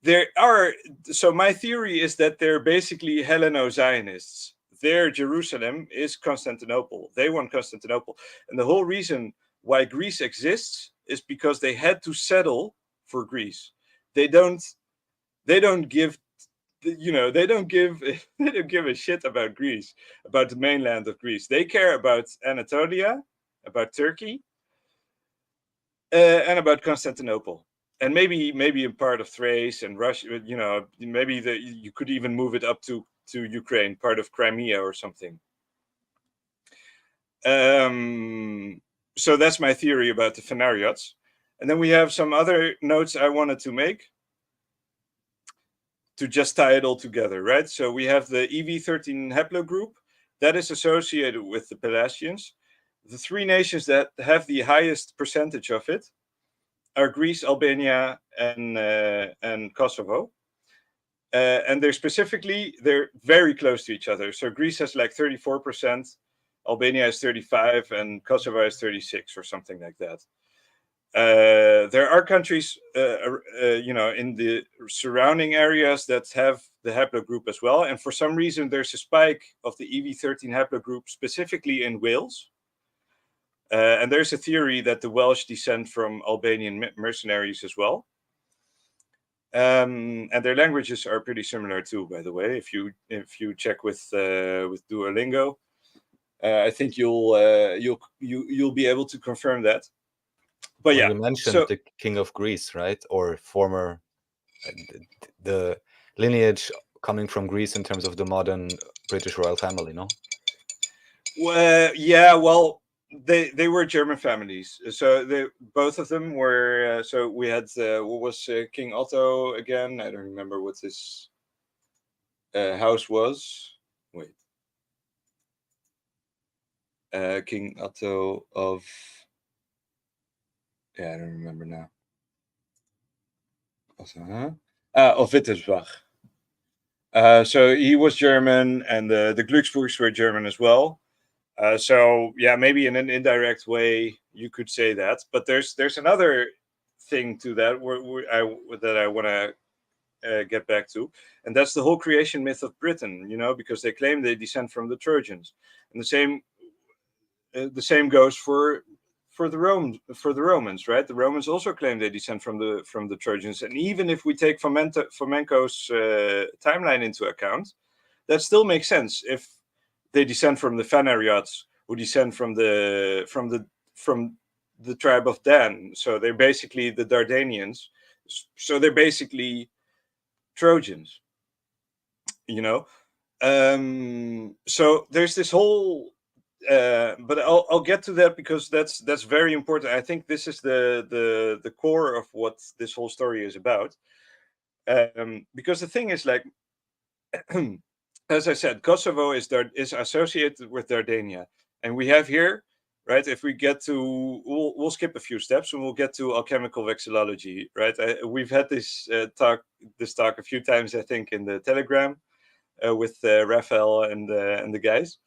there are, so my theory is that they're basically Helleno-Zionists. Their Jerusalem is Constantinople. They want Constantinople. And the whole reason why Greece exists is because they had to settle for Greece. They don't give they don't give a shit about Greece, about the mainland of Greece. They care about Anatolia, about Turkey, and about Constantinople, and maybe a part of Thrace and Russia. Maybe you could even move it up to Ukraine, part of Crimea or something. So that's my theory about the Phanariots. And then we have some other notes I wanted to make to just tie it all together, right? So we have the EV13 haplogroup that is associated with the Pelasgians. The three nations that have the highest percentage of it are Greece, Albania, and Kosovo. And they're very close to each other. So Greece has like 34%, Albania has 35%, and Kosovo has 36% or something like that. There are countries, in the surrounding areas that have the haplogroup as well. And for some reason, there's a spike of the EV13 haplogroup specifically in Wales. And there's a theory that the Welsh descend from Albanian mercenaries as well. And their languages are pretty similar too, by the way. If you check with Duolingo, I think you'll be able to confirm that. But you mentioned the king of Greece, right? Or former, the lineage coming from Greece in terms of the modern British royal family, no? Well, yeah, well, they were German families. So both of them were. So we had what was King Otto again? I don't remember what his house was. Wait, King Otto of. Yeah, I don't remember now. Of Wittelsbach. So he was German, and the Glücksburgs were German as well. So yeah, maybe in an indirect way you could say that. But there's another thing to that that I want to get back to, and that's the whole creation myth of Britain. Because they claim they descend from the Trojans, and the same goes for the Romans, right? The Romans also claim they descend from the Trojans, and even if we take Fomenko's timeline into account, that still makes sense if they descend from the Phanariots, who descend from the tribe of Dan. So they're basically the Dardanians. So they're basically Trojans. So there's this whole. But I'll get to that because that's very important. I think this is the core of what this whole story is about. Because the thing is, like, as I said, Kosovo is associated with Dardania, and we have here, right? If we get to, we'll skip a few steps and we'll get to alchemical vexillology, right? We've had this talk a few times, I think, in the Telegram with Raphael and the guys.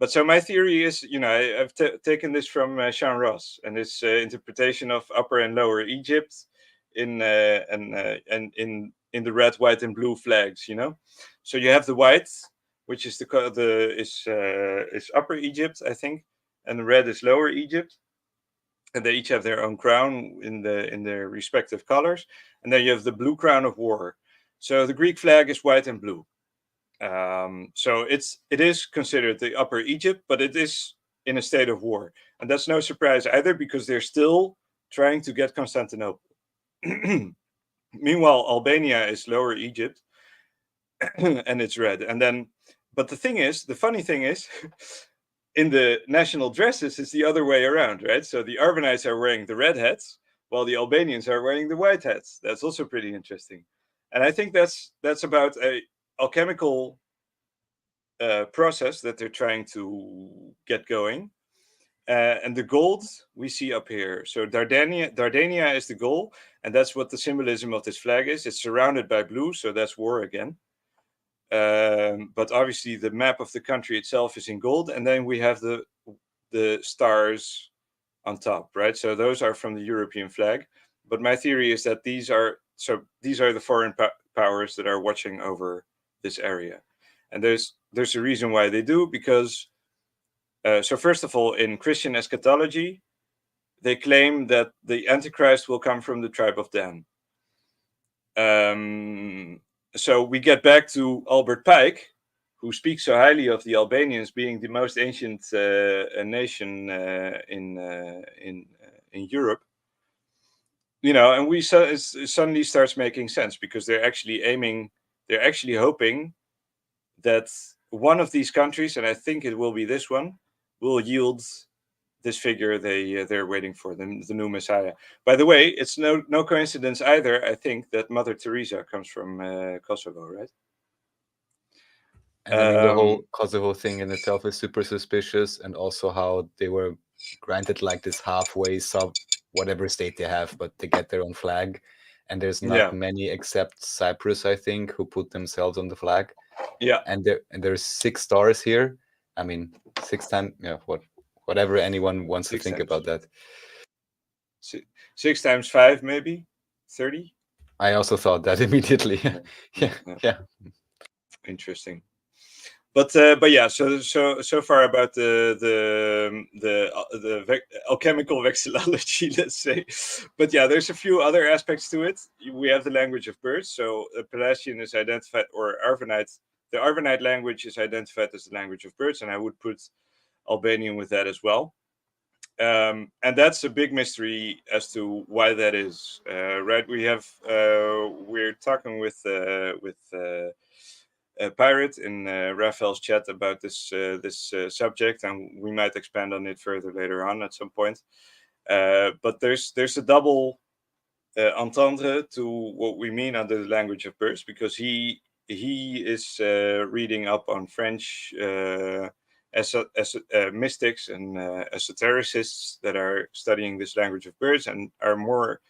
But so my theory is, I've taken this from Sean Ross and his interpretation of Upper and Lower Egypt in the red, white, and blue flags. So you have the white, which is is Upper Egypt, I think, and the red is Lower Egypt, and they each have their own crown in their respective colors. And then you have the blue crown of war. So the Greek flag is white and blue. So it is considered the Upper Egypt, but it is in a state of war, and that's no surprise either, because they're still trying to get Constantinople. Meanwhile, Albania is Lower Egypt, and it's red. And then, but the funny thing is, in the national dresses, it's the other way around, right? So the Arvanites are wearing the red hats, while the Albanians are wearing the white hats. That's also pretty interesting. And I think that's about a alchemical process that they're trying to get going. And the gold we see up here. So Dardania is the goal, and that's what the symbolism of this flag is. It's surrounded by blue, so that's war again. But obviously the map of the country itself is in gold, and then we have the stars on top, right? So those are from the European flag. But my theory is that these are the foreign powers that are watching over this area, and there's a reason why they do, because so first of all, in Christian eschatology, they claim that the Antichrist will come from the tribe of Dan. So we get back to Albert Pike, who speaks so highly of the Albanians being the most ancient nation in Europe. You know, and it suddenly starts making sense, because they're actually hoping that one of these countries, and I think it will be this one, will yield this figure they're waiting for, the new Messiah. By the way, it's no coincidence either, I think, that Mother Teresa comes from Kosovo, right? And I mean, the whole Kosovo thing in itself is super suspicious, and also how they were granted like this halfway whatever state they have, but they get their own flag. And there's not many except Cyprus, I think, who put themselves on the flag. Yeah. And there's 6 stars here. I mean, 6 times, whatever anyone wants to think about that. 6 times 5, maybe 30. I also thought that immediately. yeah. Interesting. But yeah, so far about the alchemical vexillology, let's say. But yeah, there's a few other aspects to it. We have the language of birds. So Pelasgian is identified, or Arvanite. The Arvanite language is identified as the language of birds, and I would put Albanian with that as well. And that's a big mystery as to why that is. Right? We're talking with Pirate in Raphael's chat about this subject, and we might expand on it further later on at some point. But there's a double entendre to what we mean under the language of birds, because he is reading up on French mystics and esotericists that are studying this language of birds and are more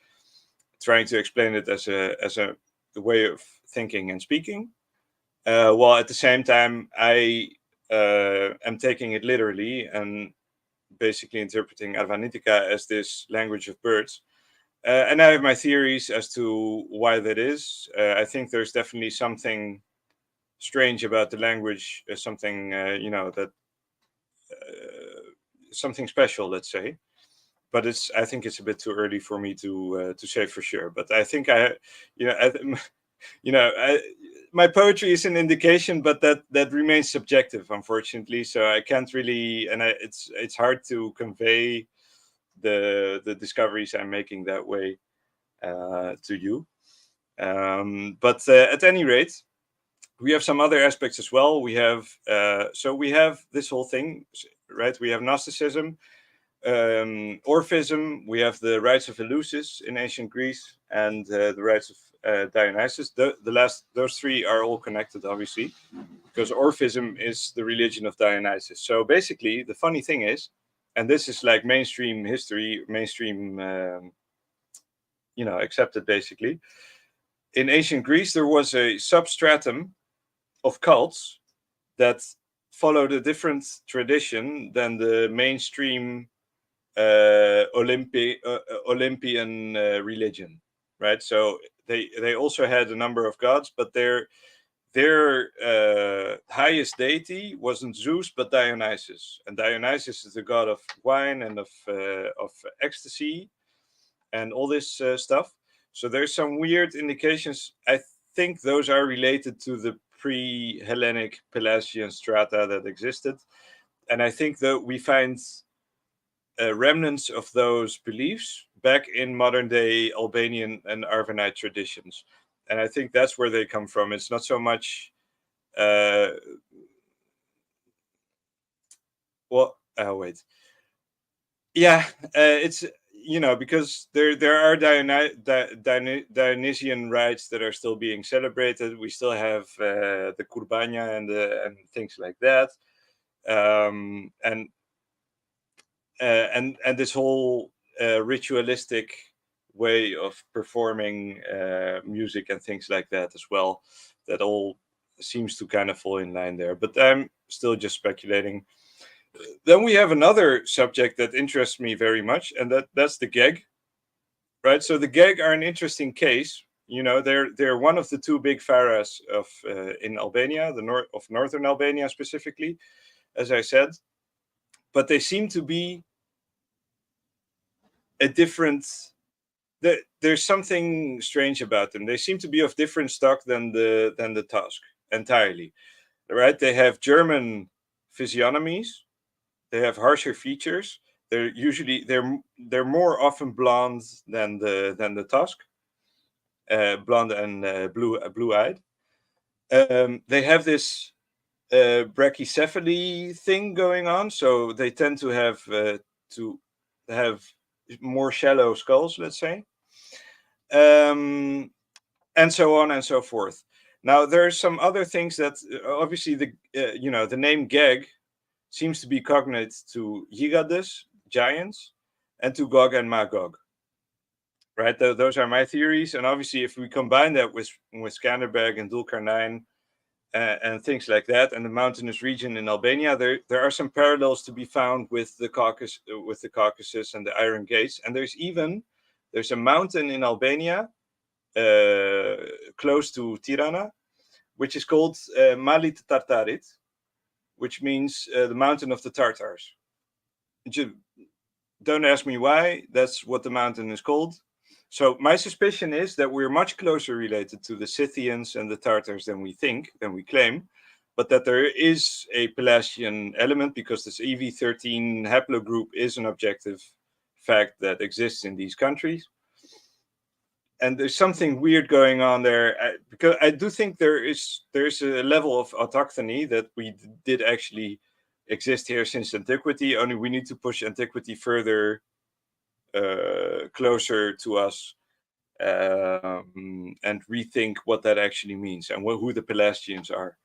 trying to explain it as a way of thinking and speaking. While at the same time, I am taking it literally and basically interpreting Arvanitica as this language of birds. And I have my theories as to why that is. I think there's definitely something strange about the language, something something special, let's say. But I think it's a bit too early for me to say for sure. But I think my poetry is an indication, but that remains subjective, unfortunately. So I can't really, and it's hard to convey the discoveries I'm making that way to you. But at any rate, we have some other aspects as well. We have this whole thing, right? We have Gnosticism, Orphism. We have the rites of Eleusis in ancient Greece, and the rites of Dionysus. Those three are all connected, obviously, because Orphism is the religion of Dionysus. So basically, the funny thing is, and this is like mainstream history, accepted basically. In ancient Greece, there was a substratum of cults that followed a different tradition than the mainstream Olympian religion, right? So they also had a number of gods, but their highest deity wasn't Zeus but Dionysus, and Dionysus is the god of wine and of ecstasy and all this stuff. So there's some weird indications. I think those are related to the pre-Hellenic Pelasgian strata that existed, and I think that we find remnants of those beliefs, back in modern day Albanian and Arvanite traditions. And I think that's where they come from. It's not so much wait. Yeah, it's because there are Dionysian rites that are still being celebrated. We still have the Kurbania and things like that, and this whole ritualistic way of performing music and things like that as well. That all seems to kind of fall in line there, but I'm still just speculating. Then we have another subject that interests me very much, and that's the Geg, right? So the Geg are an interesting case. They're one of the two big pharaohs of in Albania, of northern Albania specifically, as I said. But they seem to be a different. There's something strange about them. They seem to be of different stock than the Tusk entirely, right? They have German physiognomies. They have harsher features. They're more often blonde than the Tusk, blonde and blue-eyed. They have this brachycephaly thing going on, so they tend to have more shallow skulls, let's say, and so on and so forth. Now there's some other things that obviously the name Geg seems to be cognate to Gigadus, giants, and to Gog and Magog. Right, those are my theories, and obviously, if we combine that with Skanderberg and Dulkarnain and things like that, and the mountainous region in Albania, there are some parallels to be found with the Caucasus and the Iron Gates. And there's a mountain in Albania close to Tirana, which is called Malit Tartarit, which means the mountain of the Tartars. Don't ask me why, that's what the mountain is called. So my suspicion is that we're much closer related to the Scythians and the Tartars than we claim, but that there is a Pelasgian element because this EV13 haplogroup is an objective fact that exists in these countries. And there's something weird going on there, because I do think there's a level of autochthony that we did actually exist here since antiquity, only we need to push antiquity further closer to us and rethink what that actually means and who the Pelasgians are.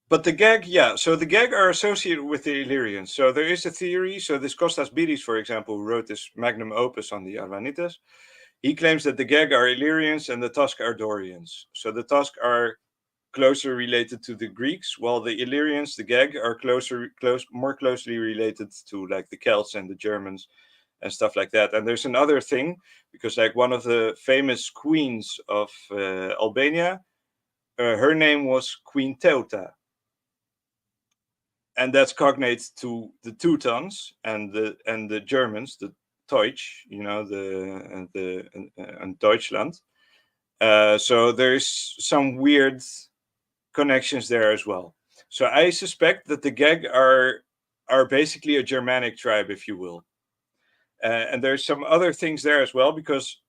But the Geg, so the Geg are associated with the Illyrians. So there is a theory. So this Kostas Biris, for example, who wrote this magnum opus on the Arvanites, he claims that the Geg are Illyrians and the Tusk are Dorians. So the Tusk are closer related to the Greeks, while the Illyrians, the Geg, are more closely related to like the Celts and the Germans and stuff like that. And there's another thing, because like one of the famous queens of Albania, her name was Queen Teuta. And that's cognate to the Teutons and the Germans, the Deutsch, and Deutschland. So there's some weird connections there as well. So I suspect that the Geg are basically a Germanic tribe, if you will. And there's some other things there as well, because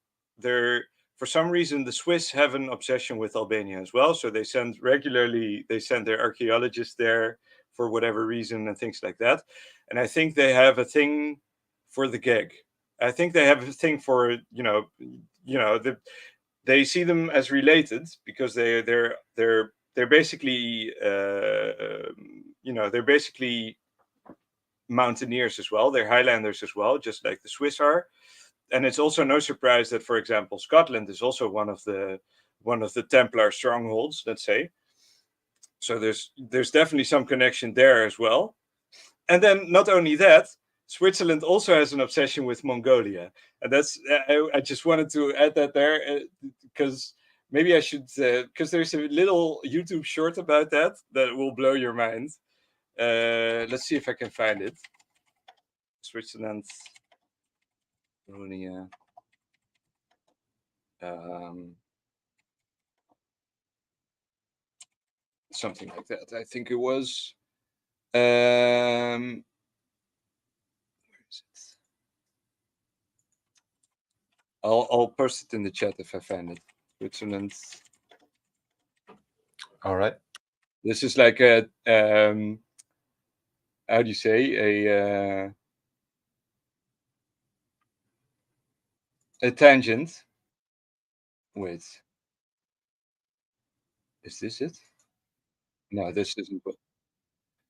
for some reason the Swiss have an obsession with Albania as well. So they send their archaeologists there for whatever reason and things like that. And I think they have a thing for the Geg. I think they have a thing for they see them as related because they're basically they're basically mountaineers as well. They're highlanders as well, just like the Swiss are. And it's also no surprise that, for example, Scotland is also one of the Templar strongholds, let's say. So there's definitely some connection there as well. And then not only that, Switzerland also has an obsession with Mongolia. And that's I just wanted to add that there because maybe I should, because there's a little YouTube short about that will blow your mind. Let's see if I can find it. Switzerland, Mongolia. Something like that. I think it was. Where is it? I'll post it in the chat if I find it. Switzerland. All right. This is like a how do you say a tangent. Wait, is this it? No, this isn't.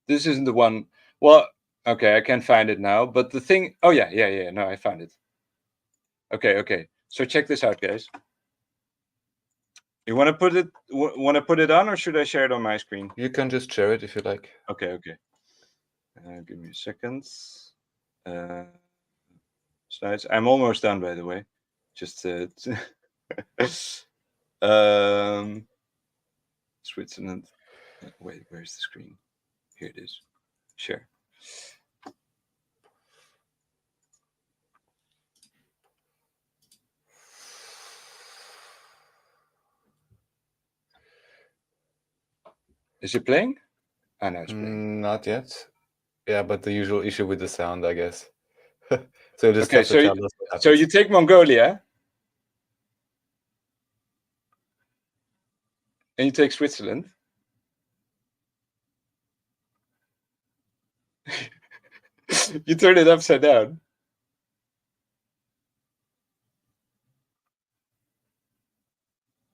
This isn't the one. Well, okay, I can't find it now. But the thing. Oh yeah. No, I found it. Okay. So check this out, guys. You want to put it? Want to put it on, or should I share it on my screen? You can just share it if you like. Okay. Give me a second. Slides. I'm almost done, by the way. Just Switzerland. Wait, where's the screen? Here it is. Share. Is it playing? Oh, no, it's playing. Not yet. Yeah, but the usual issue with the sound, I guess. So just okay, have to tell us what happens. So you take Mongolia and you take Switzerland. You turn it upside down.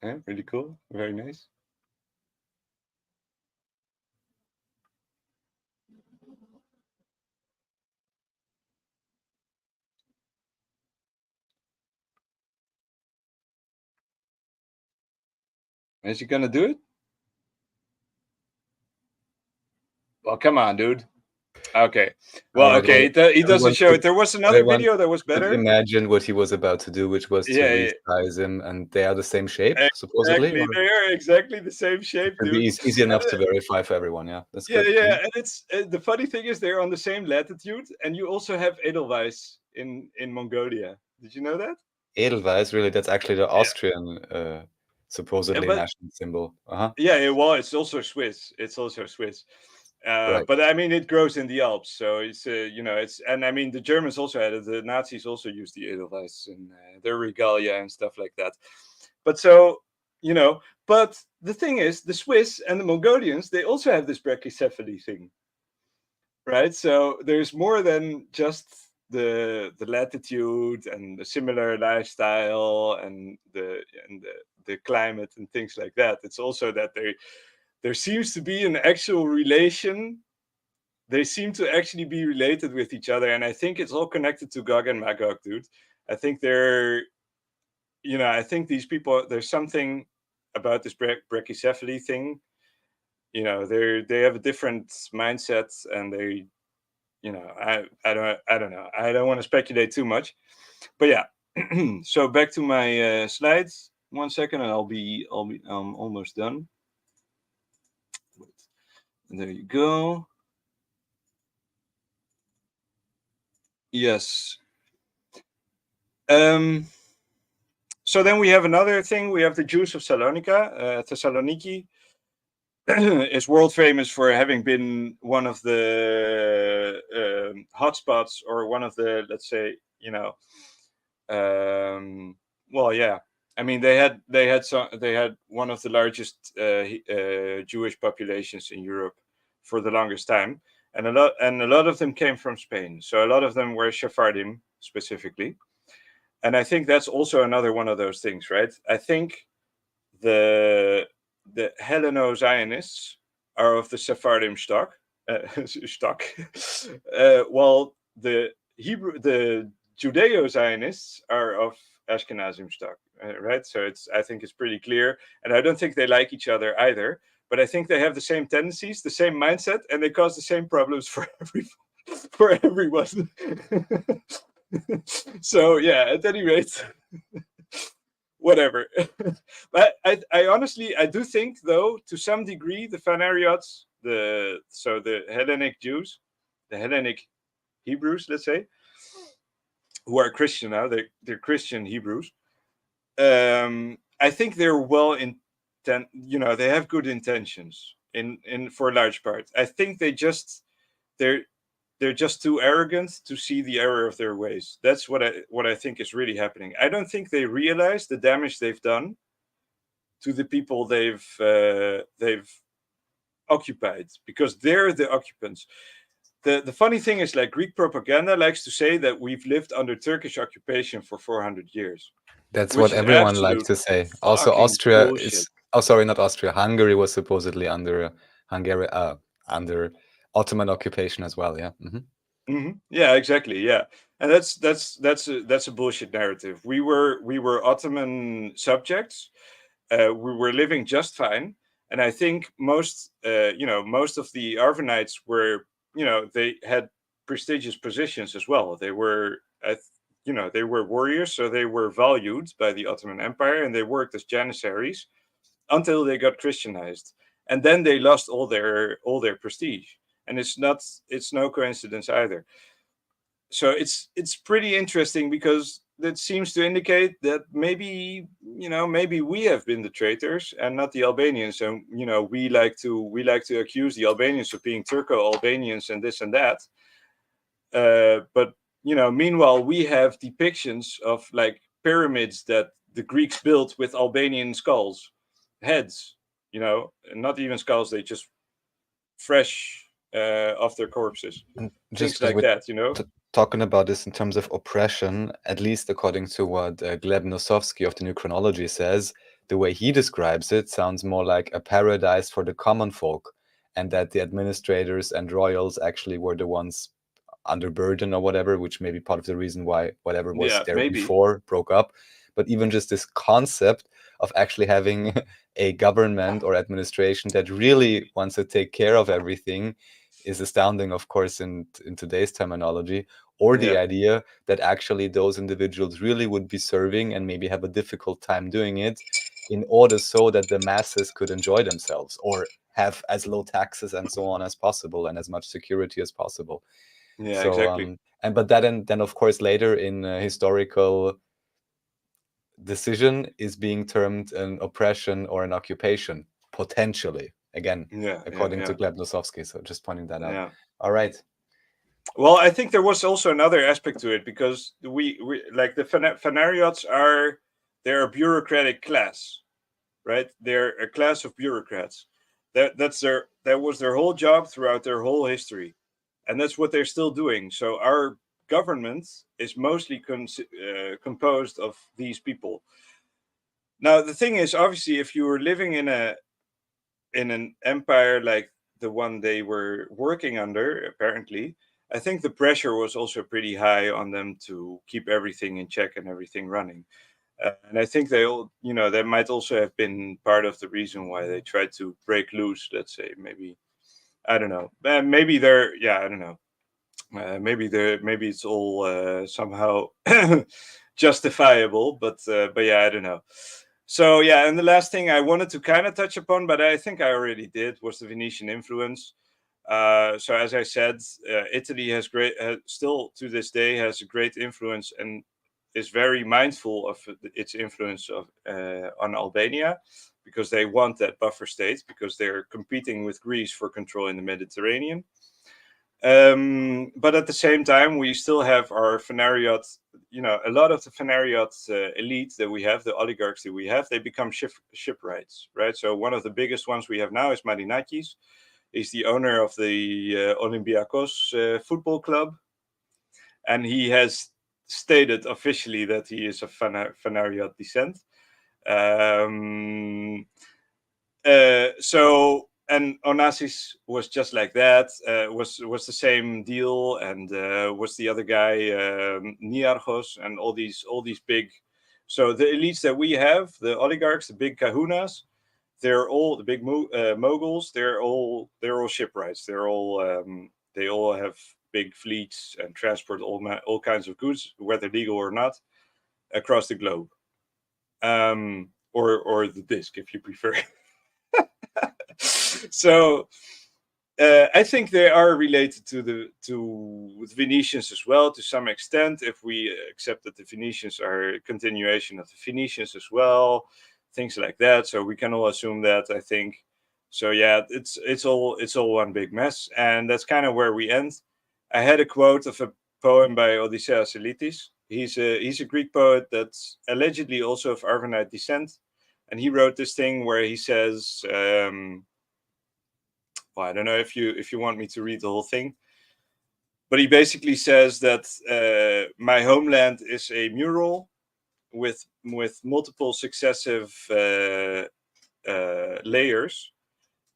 Yeah, really cool. Very nice. Is he gonna do it? Well, come on, dude. Okay. Well, okay. He doesn't show it. There was another video that was better. Imagine what he was about to do, which was to resize him, and they are the same shape, supposedly. Exactly. They are exactly the same shape, dude. It's easy enough to verify for everyone. Yeah, that's good. Yeah. And it's the funny thing is they're on the same latitude, and you also have Edelweiss in Mongolia. Did you know that? Edelweiss, really? That's actually the Austrian supposedly national symbol. Yeah, well, it's also Swiss. Right. But I mean, it grows in the Alps, so it's and I mean, the Germans also had it. The Nazis also used the Edelweiss in their regalia and stuff like that. But so but the thing is, the Swiss and the Mongolians, they also have this brachycephaly thing, right? So there's more than just the latitude and the similar lifestyle and the climate and things like that. It's also that there seems to be an actual relation. They seem to actually be related with each other. And I think it's all connected to Gog and Magog, dude. I think I think these people, there's something about this brachycephaly thing. They have a different mindset, and they, I don't know. I don't want to speculate too much. But yeah. So back to my slides. 1 second, and I'll be almost done. There you go. Yes. So then we have another thing. We have the Jews of Thessaloniki is world famous for having been one of the hotspots, or one of the, let's say, well, yeah. I mean, they had one of the largest Jewish populations in Europe for the longest time, and a lot of them came from Spain. So a lot of them were Sephardim specifically, and I think that's also another one of those things, right? I think the Helleno-Zionists are of the Sephardim stock, while the Judeo-Zionists are of Ashkenazim stock, right? So I think it's pretty clear, and I don't think they like each other either. But I think they have the same tendencies, the same mindset, and they cause the same problems for everyone. So yeah, at any rate, whatever. But I honestly, I do think, though, to some degree, the Phanariots, the Hellenic Jews, the Hellenic Hebrews, let's say, who are Christian now, they're Christian Hebrews. I think they're they have good intentions for a large part. I think they just they're just too arrogant to see the error of their ways. That's what I think is really happening. I don't think they realize the damage they've done to the people they've occupied, because they're the occupants. The funny thing is, like, Greek propaganda likes to say that we've lived under Turkish occupation for 400 years. That's what everyone likes to say. Also, Austria is. Oh, sorry, not Austria. Hungary was supposedly under under Ottoman occupation as well. Yeah. Yeah, exactly. Yeah, and that's a bullshit narrative. We were Ottoman subjects. We were living just fine, and I think most of the Arvanites were, they had prestigious positions as well. They were they were warriors, so they were valued by the Ottoman Empire, and they worked as janissaries until they got Christianized, and then they lost all their prestige. And it's no coincidence either. So it's pretty interesting, because that seems to indicate that maybe we have been the traitors and not the Albanians. And we like to accuse the Albanians of being Turco-Albanians and this and that. But meanwhile, we have depictions of, like, pyramids that the Greeks built with Albanian heads. Not even skulls; they just fresh off their corpses. And things like that. Talking about this in terms of oppression, at least according to what Gleb Nosovsky of the New Chronology says, the way he describes it sounds more like a paradise for the common folk, and that the administrators and royals actually were the ones under burden or whatever, which may be part of the reason why whatever was there before broke up. But even just this concept of actually having a government or administration that really wants to take care of everything is astounding, of course, in today's terminology. Or the idea that actually those individuals really would be serving and maybe have a difficult time doing it in order so that the masses could enjoy themselves or have as low taxes and so on as possible and as much security as possible. Yeah, so, exactly. But then of course later in historical decision is being termed an oppression or an occupation, potentially, again, according to Gleb Nosovsky. So just pointing that out. All right. Well, I think there was also another aspect to it, because we like the Phanariots they're a bureaucratic class, right? They're a class of bureaucrats. That was their whole job throughout their whole history, and that's what they're still doing. So our government is mostly composed of these people. Now, the thing is, obviously, if you were living in an empire like the one they were working under, apparently, I think the pressure was also pretty high on them to keep everything in check and everything running. And I think that might also have been part of the reason why they tried to break loose, let's say. Maybe, I don't know. Maybe I don't know. Maybe it's all somehow justifiable, but yeah, I don't know. So yeah, and the last thing I wanted to kind of touch upon, but I think I already did, was the Venetian influence. So as I said, Italy has still to this day has a great influence and is very mindful of its influence on Albania, because they want that buffer state, because they're competing with Greece for control in the Mediterranean. But at the same time, we still have our Phanariot, a lot of the Phanariot elite that we have, the oligarchs that we have, they become shipwrights, right? So one of the biggest ones we have now is Marinakis. He's the owner of the Olympiakos football club. And he has stated officially that he is of Phanariot descent. And Onassis was just like that, was the same deal, and was the other guy, Niarchos, and all these big. So the elites that we have, the oligarchs, the big kahunas, they're all the big moguls. They're all shipwrights. They all have big fleets and transport all kinds of goods, whether legal or not, across the globe, or the disc, if you prefer. So I think they are related to the Venetians as well, to some extent, if we accept that the Venetians are a continuation of the Phoenicians as well, things like that. So we can all assume that, I think. So yeah, it's all one big mess, and that's kind of where we end. I had a quote of a poem by Odysseus Elitis. He's a Greek poet that's allegedly also of Arvanite descent, and he wrote this thing where he says, well, I don't know if you want me to read the whole thing, but he basically says that my homeland is a mural with multiple successive layers,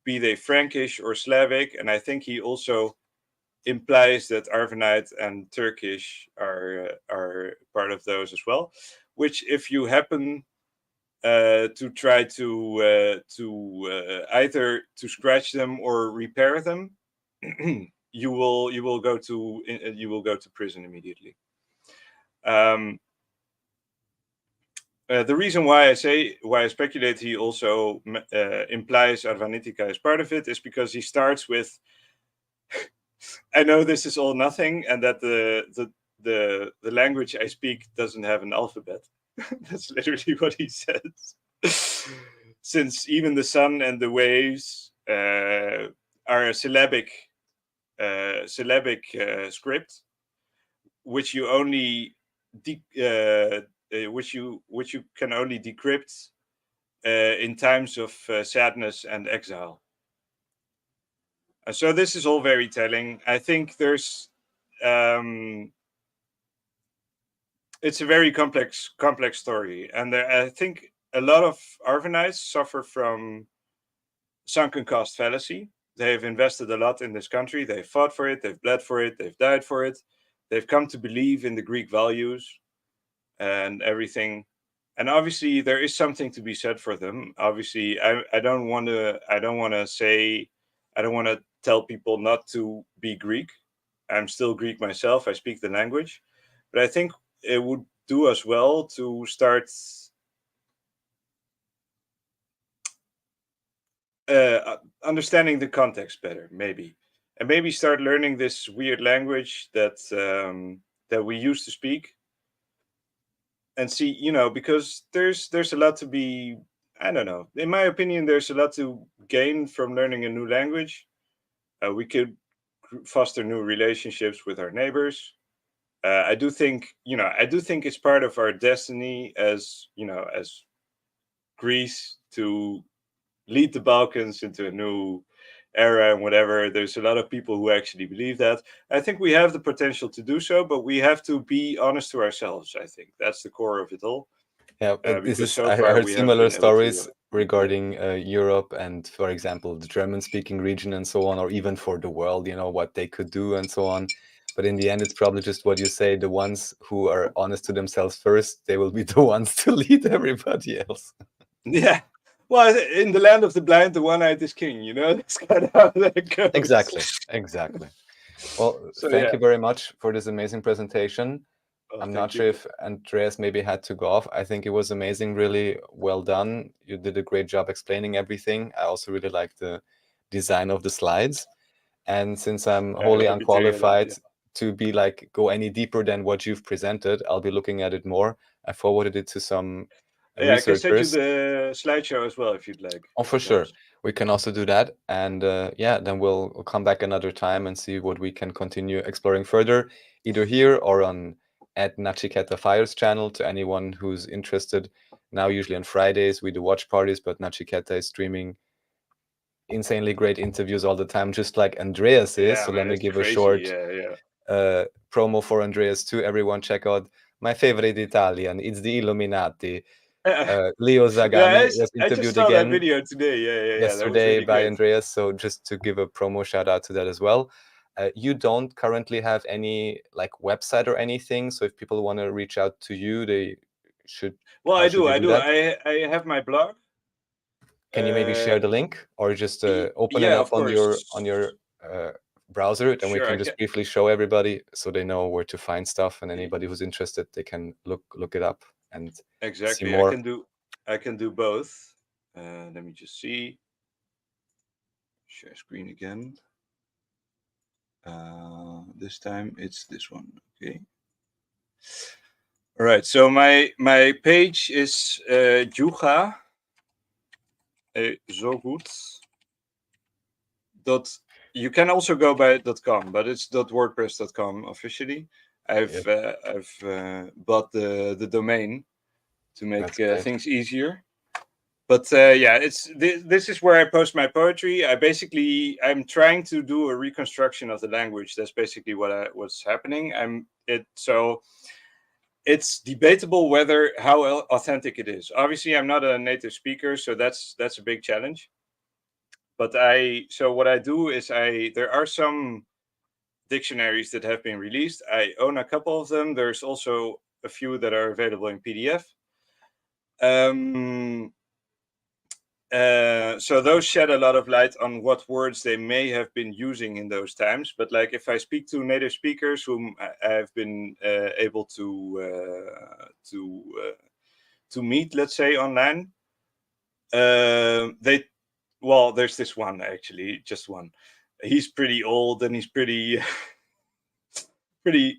be they Frankish or Slavic, and I think he also implies that Arvanite and Turkish are part of those as well. Which, if you happen to try to either to scratch them or repair them, you will go to prison immediately. The reason why I speculate he also implies Arvanitica as part of it is because he starts with, I know this is all nothing, and that the language I speak doesn't have an alphabet. That's literally what he says. Since even the sun and the waves are a syllabic script, which you only which you can only decrypt in times of sadness and exile. And so this is all very telling. I think there's it's a very complex story, and I think a lot of Arvanites suffer from sunken cost fallacy. They've invested a lot in this country. They've fought for it. They've bled for it. They've died for it. They've come to believe in the Greek values and everything. And obviously, there is something to be said for them. Obviously, I don't want to tell people not to be Greek. I'm still Greek myself. I speak the language, but I think it would do us well to start understanding the context better, maybe, and maybe start learning this weird language that we used to speak, and see, because there's a lot to be, I don't know, in my opinion, there's a lot to gain from learning a new language. We could foster new relationships with our neighbors. I do think it's part of our destiny as Greece to lead the Balkans into a new era and whatever. There's a lot of people who actually believe that. I think we have the potential to do so, but we have to be honest to ourselves. I think that's the core of it all. Yeah, I heard similar stories regarding Europe and, for example, the German-speaking region and so on, or even for the world, what they could do and so on. But in the end, it's probably just what you say, the ones who are honest to themselves first, they will be the ones to lead everybody else. Yeah. Well, in the land of the blind, the one-eyed is king, That's kind of how that goes. Exactly. Well, so, thank you very much for this amazing presentation. I'm not sure if Andreas maybe had to go off. I think it was amazing, really well done. You did a great job explaining everything. I also really like the design of the slides. And since I'm wholly unqualified to be go any deeper than what you've presented, I'll be looking at it more. I forwarded it to some researchers. I can send you the slideshow as well if you'd like. Oh, for sure. We can also do that. And then we'll come back another time and see what we can continue exploring further, either here or on at Nachiketa Fire's channel. To anyone who's interested, now usually on Fridays we do watch parties, but Nachiketa is streaming insanely great interviews all the time, just like Andreas is. So let me give a short promo for Andreas too. Everyone check out my favorite Italian. It's the Illuminati. Leo Zagami was interviewed I just saw again that video today. yesterday really by great. Andreas. So just to give a promo shout out to that as well. You don't currently have any website or anything, so if people want to reach out to you, they should. Well, I do. I have my blog. Can you maybe share the link, or just open it up on your browser, and we can just briefly show everybody so they know where to find stuff, and anybody who's interested, they can look it up and see more. I can do both. Let me just see. Share screen again. This time it's this one. Okay. All right. So my page is Juga. Zo goed. You can also go by .com, but it's .wordpress.com officially. I've bought the domain to make things easier. But yeah, this is where I post my poetry. I'm trying to do a reconstruction of the language. That's basically what's happening. So it's debatable how authentic it is. Obviously, I'm not a native speaker, so that's a big challenge. But so what I do is there are some dictionaries that have been released. I own a couple of them. There's also a few that are available in PDF. So those shed a lot of light on what words they may have been using in those times. But like if I speak to native speakers whom I've been able to meet, let's say online, there's this one actually, just one. He's pretty old and he's pretty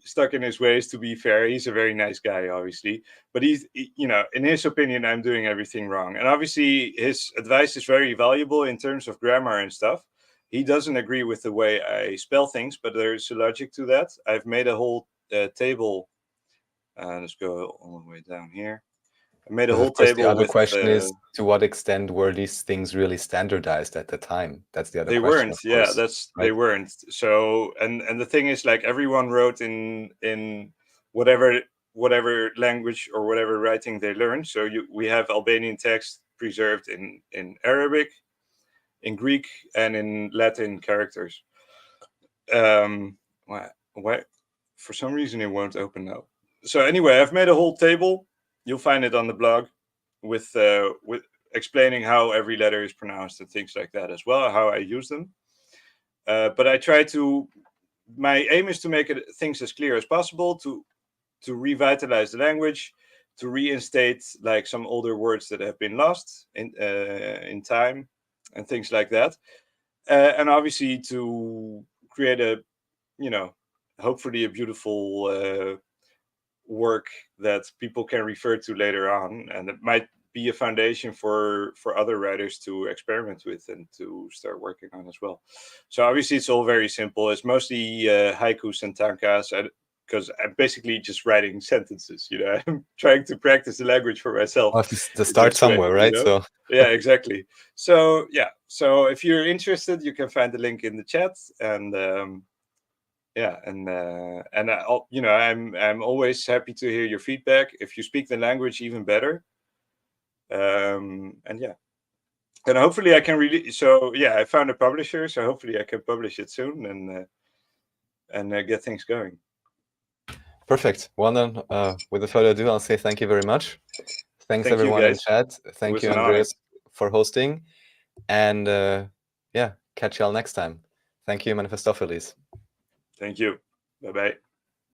stuck in his ways, to be fair. He's a very nice guy, obviously, but in his opinion, I'm doing everything wrong. And obviously his advice is very valuable in terms of grammar and stuff. He doesn't agree with the way I spell things, but there's a logic to that. I've made a whole table. Let's go all the way down here. I made a whole table. The other question is, to what extent were these things really standardized at the time? That's the other question. They weren't. Yeah, they weren't. So, and the thing is, like, everyone wrote in whatever language or whatever writing they learned. So we have Albanian text preserved in Arabic, in Greek, and in Latin characters. Why? For some reason, it won't open now. So anyway, I've made a whole table. You'll find it on the blog with explaining how every letter is pronounced and things like that as well, how I use them. But my aim is to make things as clear as possible, to revitalize the language, to reinstate like some older words that have been lost in time and things like that. And obviously to create hopefully a beautiful work that people can refer to later on, and it might be a foundation for other writers to experiment with and to start working on as well. So obviously it's all very simple. It's mostly haikus and tankas, because I'm basically just writing sentences. I'm trying to practice the language for myself. To start somewhere, right? So yeah, exactly. So yeah, so if you're interested, you can find the link in the chat, and I'm always happy to hear your feedback. If you speak the language, even better. And hopefully I can I found a publisher, so hopefully I can publish it soon and get things going. Perfect. Well then, without further ado, I'll say thank you very much. Thanks everyone in chat. Thank you, Andreas, for hosting, and catch y'all next time. Thank you, Manifestopheles. Thank you. Bye-bye.